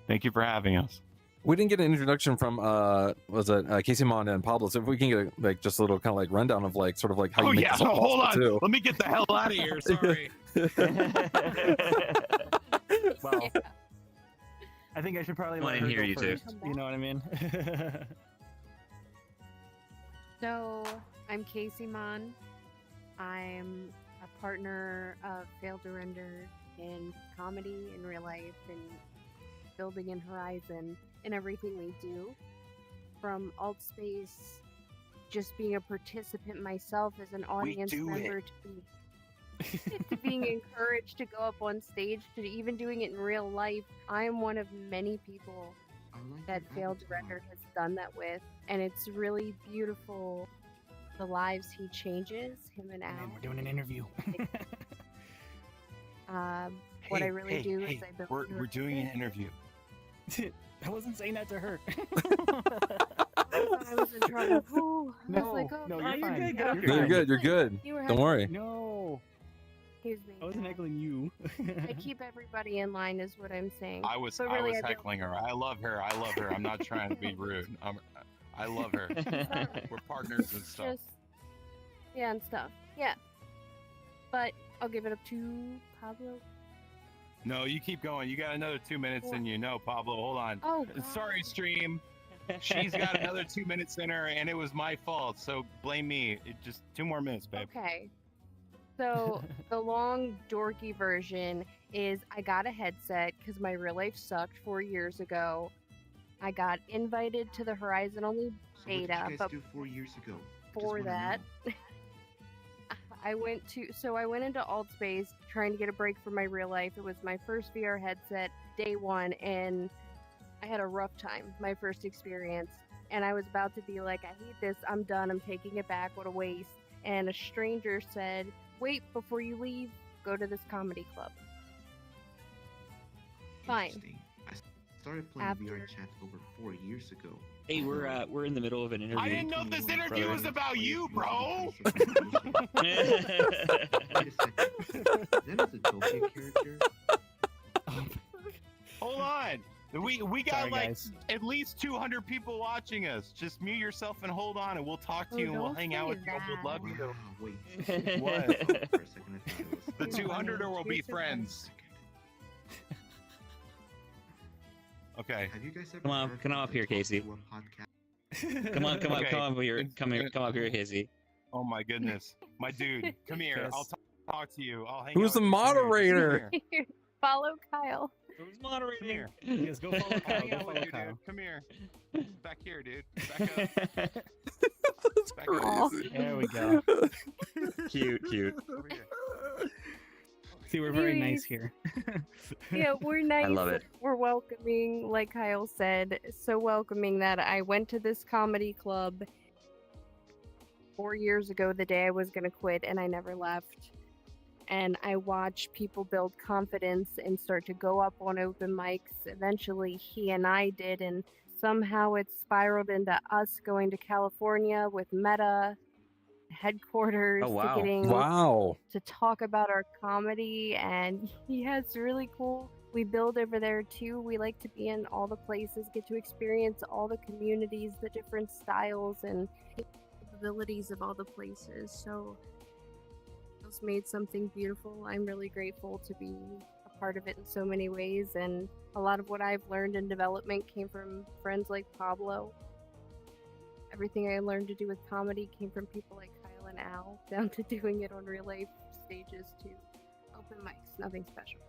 Thank you for having us. We didn't get an introduction from was it Casey Mon and Pablo? So if we can get like just a little kind of like rundown of like sort of like how you make this all hold on. possible, too. Let me get the hell out of here. Sorry. Well, I think I should probably Well, I let her didn't hear go you first. You know what I mean? So, I'm Casey Mon. I'm a partner of Fail to Render in comedy, in real life, and building in Horizon in everything we do. From Alt Space, just being a participant myself as an audience member to being encouraged to go up on stage, to even doing it in real life. I am one of many people that Failed to Render has done that with, and it's really beautiful the lives he changes, him and Al. We're doing an interview. What I really do is I build. We're doing an interview. I wasn't saying that to her. I was in trouble. Ooh, I was like, oh, no, God. you're fine. You're good. You're good. You were Don't happy. worry. No, Excuse me. I wasn't heckling you. I keep everybody in line, is what I'm saying. I was But really, I build- heckling her. I love her. I love her. I'm not trying to be rude. I love her. We're partners and stuff. Just, yeah, and stuff. Yeah. But I'll give it up to Pablo. No, you keep going. You got another 2 minutes in you. No, Pablo, hold on. Oh, God. Sorry, stream. She's got another 2 minutes in her, and it was my fault. So blame me. Just 2 more minutes, babe. Okay. So the long dorky version is I got a headset because my real life sucked 4 years ago. I got invited to the Horizon Only beta, what did you guys but do 4 years ago? before that, I went into Alt Space trying to get a break from my real life. It was my first VR headset, day one, and I had a rough time, my first experience. And I was about to be like, I hate this, I'm done, I'm taking it back, what a waste. And a stranger said, wait, before you leave, go to this comedy club. Fine. Interesting. I started playing VRChat over 4 years ago. Hey, we're in the middle of an interview. I didn't know this interview was about you, bro. Wait a second. That is a Tokyo character. Hold on. We got Sorry, like guys. at least 200 people watching us. Just mute yourself and hold on, and we'll talk to Oh, you and we'll don't hang out say with you. We'd love you. Wow, wait. What? For a second, I thought it was The 200 or we'll be friends. Okay. Have you guys ever Come on, heard come of up the here, Talk Casey. to a podcast? Come on, Okay. come up here, Casey. Oh my goodness, my dude, come here. Yes. I'll talk to you. I'll hang Who's out the with you. Come here. moderator? Just come here. Follow Kyle. Who's moderating? Here. Yes, go follow Kyle. Hang Go out with follow you, Kyle. dude. Come here. Back here, dude. Back up. That's Back up. crazy. There we go. Cute. Over here. See, we're very nice here. Yeah, we're nice. I love it. We're welcoming, like Kyle said, so welcoming that I went to this comedy club 4 years ago, the day I was going to quit, and I never left. And I watched people build confidence and start to go up on open mics. Eventually, he and I did, and somehow it spiraled into us going to California with Meta headquarters Oh, wow. to getting Wow. to talk about our comedy, and yeah, it's really cool. We build over there too. We like to be in all the places, get to experience all the communities, the different styles and capabilities of all the places. So it's made something beautiful. I'm really grateful to be a part of it in so many ways, and a lot of what I've learned in development came from friends like Pablo. Everything I learned to do with comedy came from people like Kyle and Al, down to doing it on real life stages to open mics. Nothing special,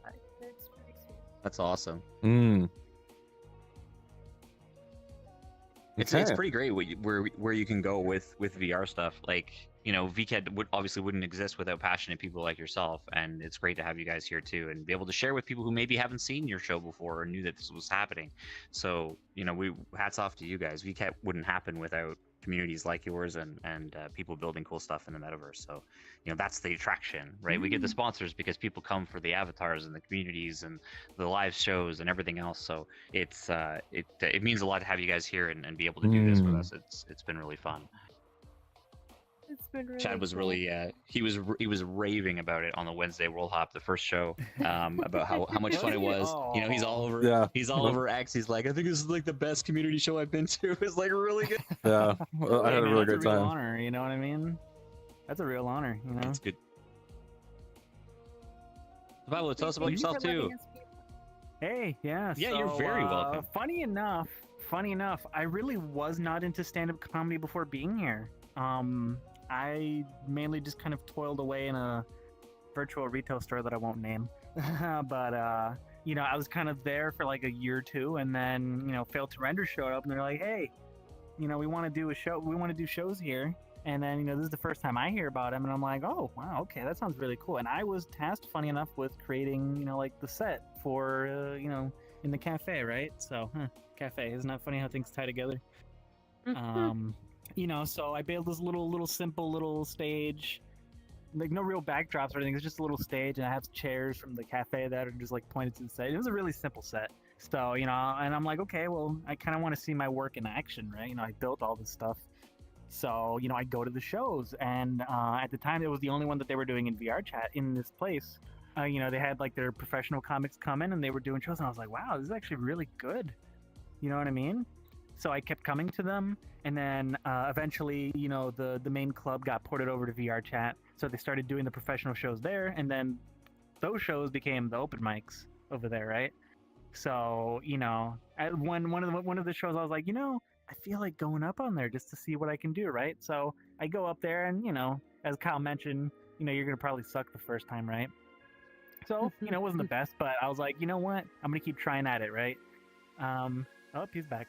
but it's pretty sweet. That's awesome. Mm. It's Okay. pretty great where you can go with VR stuff. Like, you know, VCAT obviously wouldn't exist without passionate people like yourself, and it's great to have you guys here too, and be able to share with people who maybe haven't seen your show before or knew that this was happening. So, you know, hats off to you guys. VCAT wouldn't happen without communities like yours and people building cool stuff in the metaverse. So, you know, that's the attraction, right? We get the sponsors because people come for the avatars and the communities and the live shows and everything else. So it's it means a lot to have you guys here and be able to do this with us. It's been really fun. It's been really Chad was cool. really he was raving about it on the Wednesday World Hop, the first show, about how much fun it was. You know, he's all over he's all over X. He's like, I think this is like the best community show I've been to. It's like really good. Yeah, I had a really great That's a real time. honor, you know what I mean? That's a real honor, you know. It's good. Pablo, tell us about Thank you yourself for letting too. us be- Hey, yeah. Yeah, you're very welcome. Funny enough, I really was not into stand-up comedy before being here. I mainly just kind of toiled away in a virtual retail store that I won't name. But you know, I was kind of there for like a year or two, and then, you know, Failed to Render showed up, and they're like, hey, you know, we want to do a show. We want to do shows here. And then, you know, this is the first time I hear about him, and I'm like, oh, wow, okay, that sounds really cool. And I was tasked, funny enough, with creating, you know, like the set for, you know, in the cafe, right? So, cafe. Isn't that funny how things tie together? You know, so I built this little simple little stage, like no real backdrops or anything. It's just a little stage, and I have chairs from the cafe that are just like pointed to the stage. It was a really simple set. So, you know, and I'm like, okay, well, I kind of want to see my work in action, right? You know, I built all this stuff. So, you know, I go to the shows, and at the time, it was the only one that they were doing in VRChat in this place. You know, they had like their professional comics come in, and they were doing shows, and I was like, wow, this is actually really good. You know what I mean? So I kept coming to them, and then eventually, you know, the main club got ported over to VRChat, so they started doing the professional shows there, and then those shows became the open mics over there, right? So, you know, at one of the shows, I was like, you know, I feel like going up on there just to see what I can do, right? So I go up there, and, you know, as Kyle mentioned, you know, you're gonna probably suck the first time, right? So, you know, it wasn't the best, but I was like, you know what? I'm gonna keep trying at it, right? Oh, he's back.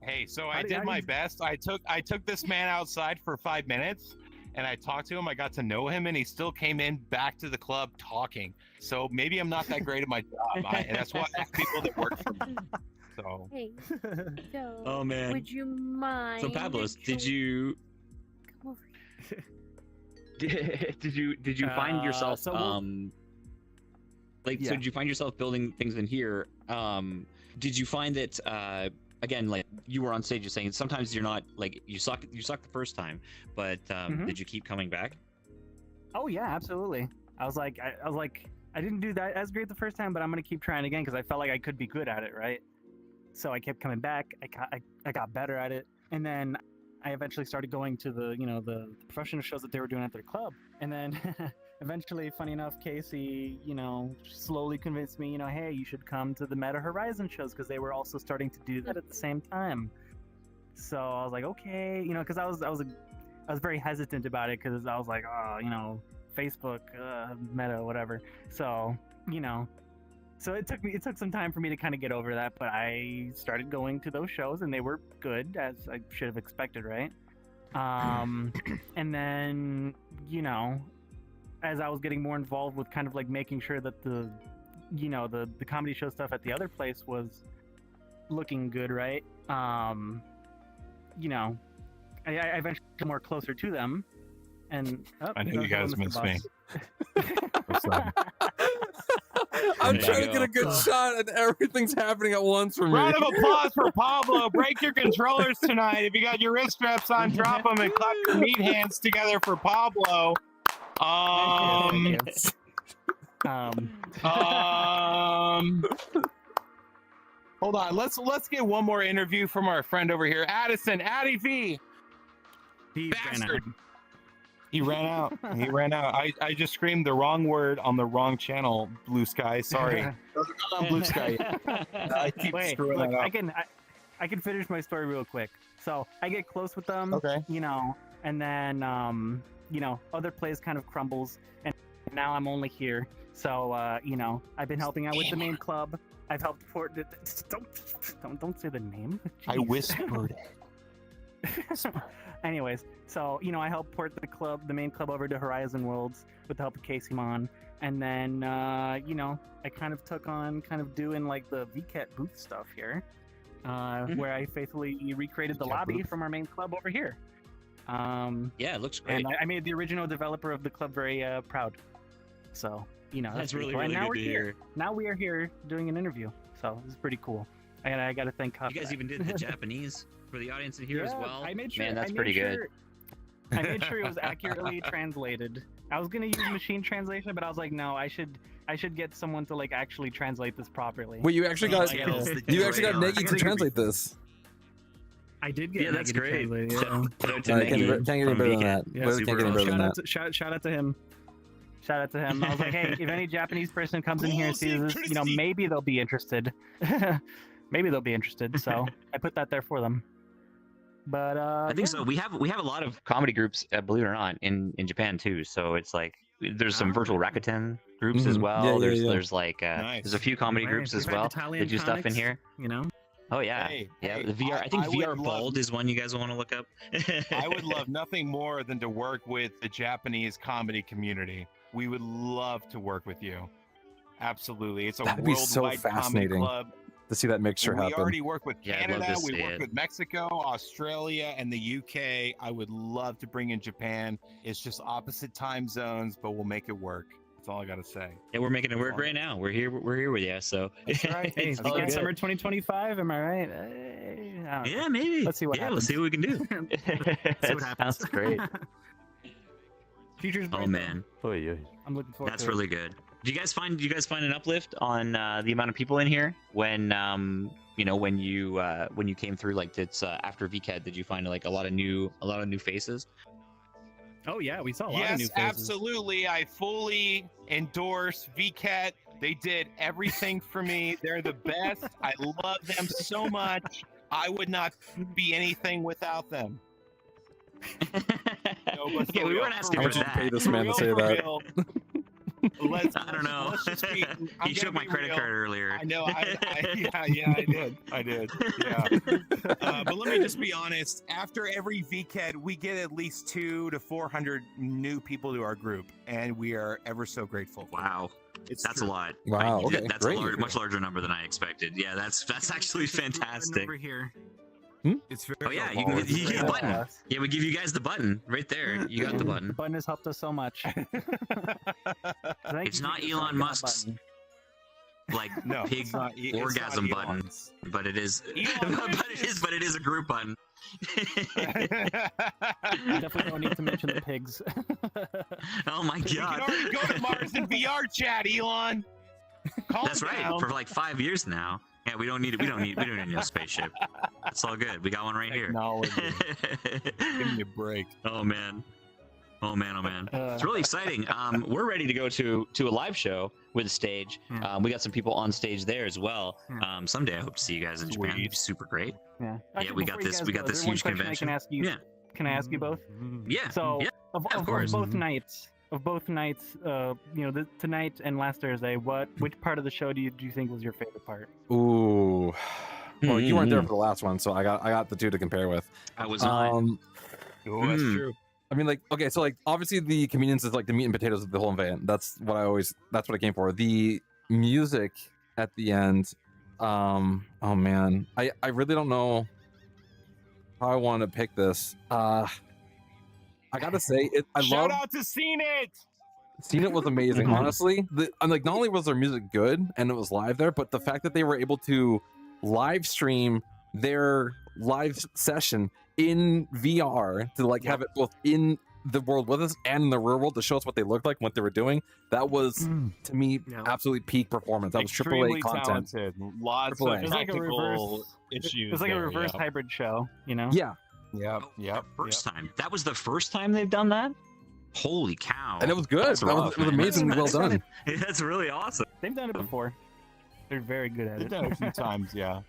Hey, so I did my best. I took this man outside for 5 minutes, and I talked to him. I got to know him, and he still came in back to the club talking. So maybe I'm not that great at my job, and that's why I have people that work for me. So. Hey, so Oh, man. would you mind? So Pablos, did you Come over did you find yourself so we'll- like Yeah. so did you find yourself building things in here? Did you find that again, like you were on stage, you're saying sometimes you're not like you suck the first time, but did you keep coming back? Oh yeah, absolutely. I was like, I didn't do that as great the first time, but I'm gonna keep trying again because I felt like I could be good at it, right? So I kept coming back. I got better at it, and then I eventually started going to the professional shows that they were doing at their club, and then eventually, funny enough, Casey, slowly convinced me, hey, you should come to the Meta Horizon shows because they were also starting to do that at the same time. So I was like, okay, because I was very hesitant about it because I was like, oh, Facebook, Meta, whatever. So, so it took some time for me to kind of get over that, but I started going to those shows and they were good, as I should have expected, right? And then, as I was getting more involved with kind of like making sure that the comedy show stuff at the other place was looking good, right? I eventually got more closer to them, and I know you guys miss me. I'm trying to get a good shot, and everything's happening at once for me. Round of applause for Pablo. Break your controllers tonight. If you got your wrist straps on, drop them and clap your meat hands together for Pablo. Hold on. Let's get one more interview from our friend over here, Addison. Addy V. Bastard. He ran out. He ran out. I just screamed the wrong word on the wrong channel, Blue Sky. Sorry. Doesn't come on Blue Sky. I keep screwing that up. I can finish my story real quick. So I get close with them, okay. And then other plays kind of crumbles, and now I'm only here. So I've been helping out with the main club. I've helped port. Don't say the name. I Jeez. whispered. Anyways, so I helped port the main club over to Horizon Worlds with the help of Casey Mon, and then I kind of took on doing like the VKet booth stuff here, where I faithfully recreated the lobby from our main club over here. Yeah, it looks great. And I made the original developer of the club very proud. So that's really, cool. And really now good we're to here. hear. Now we are here doing an interview. So this is pretty cool. And I got to thank Kyle You guys for even that. did the Japanese for the audience in here as Yeah, well. I made sure. Man, that's I made pretty good. sure- I made sure it was accurately translated. I was gonna use machine translation, but I was like, no, I should get someone to like actually translate this properly. Wait, you actually got Negi to gotta- translate this. I did get. Yeah, that's Negi to great. translate it, Can't get any better than that. Yeah, Literally can't get any better than that. Shout out to him. Shout out to him. I was like, hey, if any Japanese person comes in here and sees this, maybe they'll be interested. Maybe they'll be interested. So I put that there for them. But I think so. We have a lot of comedy groups, believe it or not, in Japan too. So it's like there's some virtual Rakuten groups as well. Yeah, there's like there's a few comedy groups as well that do stuff in here. Oh yeah, yeah. The VR. I think VR Bald is one you guys want to look up. I would love nothing more than to work with the Japanese comedy community. We would love to work with you. Absolutely, it's a That'd be worldwide so comedy fascinating club. to see that mixture And we happen. already work with Yeah, I'd love Canada, to we see work it. with Mexico, Australia, and the UK. I would love to bring in Japan. It's just opposite time zones, but we'll make it work. That's all I gotta say. Yeah, we're making it work right now. We're here with you. So That's right. Hey, it's all good. summer 2025. Am I right? Hey, I don't know. Yeah, maybe. Let's see what happens. Let's see what we can do. See what happens. Sounds great. Future's Oh bright, man, I'm looking forward that's to it. really good. Do you guys find an uplift on the amount of people in here when when you came through, like it's after VCAT? Did you find like a lot of new faces? Oh yeah, we saw a lot of new Yes, faces. absolutely. I fully endorse VCAT. They did everything for me. They're the best. I love them so much. I would not be anything without them. No, but Okay, for we real, weren't for asking real. for that. Pay this man to say that. I don't know. He shook my credit card earlier. I know. I did. Yeah. But let me just be honest. After every VCAD, we get at least 200 to 400 new people to our group, and we are ever so grateful. Wow. That's true. a lot. Wow, okay, That's great. a much larger number than I expected. Yeah, that's actually fantastic. Over here. It's Oh very yeah, you get the button. Yeah, we give you guys the button right there. You got the The button. button has helped us so much. It's not Elon Musk's like No, pig it's not orgasm button, Elon's. but it is. Elon but it is a group button. Definitely don't need to mention the pigs. Oh my You can god. already go to Mars in VR chat, Elon. Calm That's right. down. For like 5 years now. Yeah, we don't need no spaceship. It's all good. We got one right here. Technology. Give me a break. Oh man. It's really exciting. We're ready to go to a live show with a stage. We got some people on stage there as well. Someday I hope to see you guys in Japan. It'd be super great. Yeah. Yeah, we got this. We got this huge convention. Yeah. Can I ask you both? Yeah. So yeah. of course. both nights, tonight and last Thursday, which part of the show do you think was your favorite part? Ooh. Well, you weren't there for the last one, so I got the two to compare with. I was not. Oh, that's true. I mean, like, okay, so like, obviously the convenience is like the meat and potatoes of the whole event. That's what I came for. The music at the end, oh man, I really don't know how I want to pick this. I gotta say, Shout out to Seen It. Seen It was amazing, honestly. I'm like, not only was their music good and it was live there, but the fact that they were able to live stream their live session in VR to like have it both in the world with us and in the real world to show us what they looked like, what they were doing. That was to me absolutely peak performance. That was Extremely AAA content. talented. Lots AAA. of It was like a technical reverse issues. It was like a there, reverse yeah. hybrid show, Yeah, Yep. First time. That was the first time they've done that? Holy cow. and it was good. That's It rough, was man. amazingly well done. That's really awesome. They've done it before. They're very good at They've it. done it a few times. Yeah.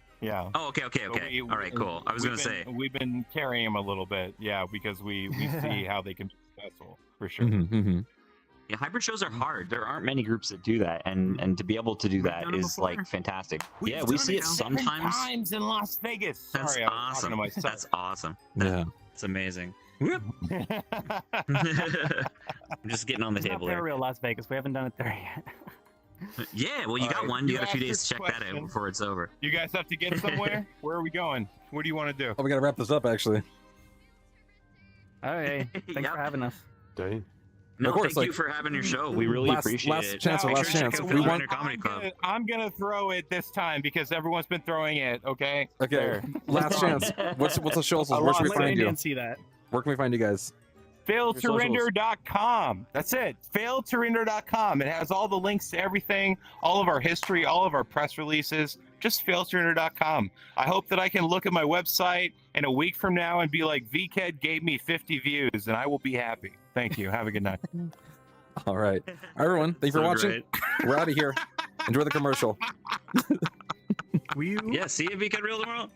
Oh, okay. But All right, cool. I was we've gonna say. we've been carrying them a little bit, yeah, because we see how they can be successful for sure. Mhm, mhm. Yeah, hybrid shows are hard. There aren't many groups that do that, and to be able to do that is like fantastic. Yeah, we see it sometimes. Times in Las Vegas. That's Sorry, I was talking awesome. to myself. That's awesome. Yeah. It's amazing. I'm just getting on the It's not table fair there. real Las Vegas. We haven't done it there yet. Yeah, well, you got Alright, one. You you got a few asked days to your check that out question. before it's over. You guys have to get somewhere? Where are we going? What do you want to do? Oh, we gotta wrap this up actually. Okay, thanks for having us. Dang. No, Of course, thank you like, for having your show. We really appreciate last it. chance or Make last sure to chance. check If out we the want, Winter Comedy Club. I'm gonna throw it this time because everyone's been throwing it. Okay. okay, There. last chance. What's the show? Where should we find you? Didn't see that. Where can we find you guys? Failsurrender.com. That's it. Failsurrender.com. It has all the links to everything, all of our history, all of our press releases. Just failsurrender.com. I hope that I can look at my website in a week from now and be like, Vket gave me 50 views, and I will be happy. Thank you. Have a good night. All right, everyone. Thank you for So watching. We're out of here. Enjoy the commercial. Will you? Yeah, see you if you can real tomorrow.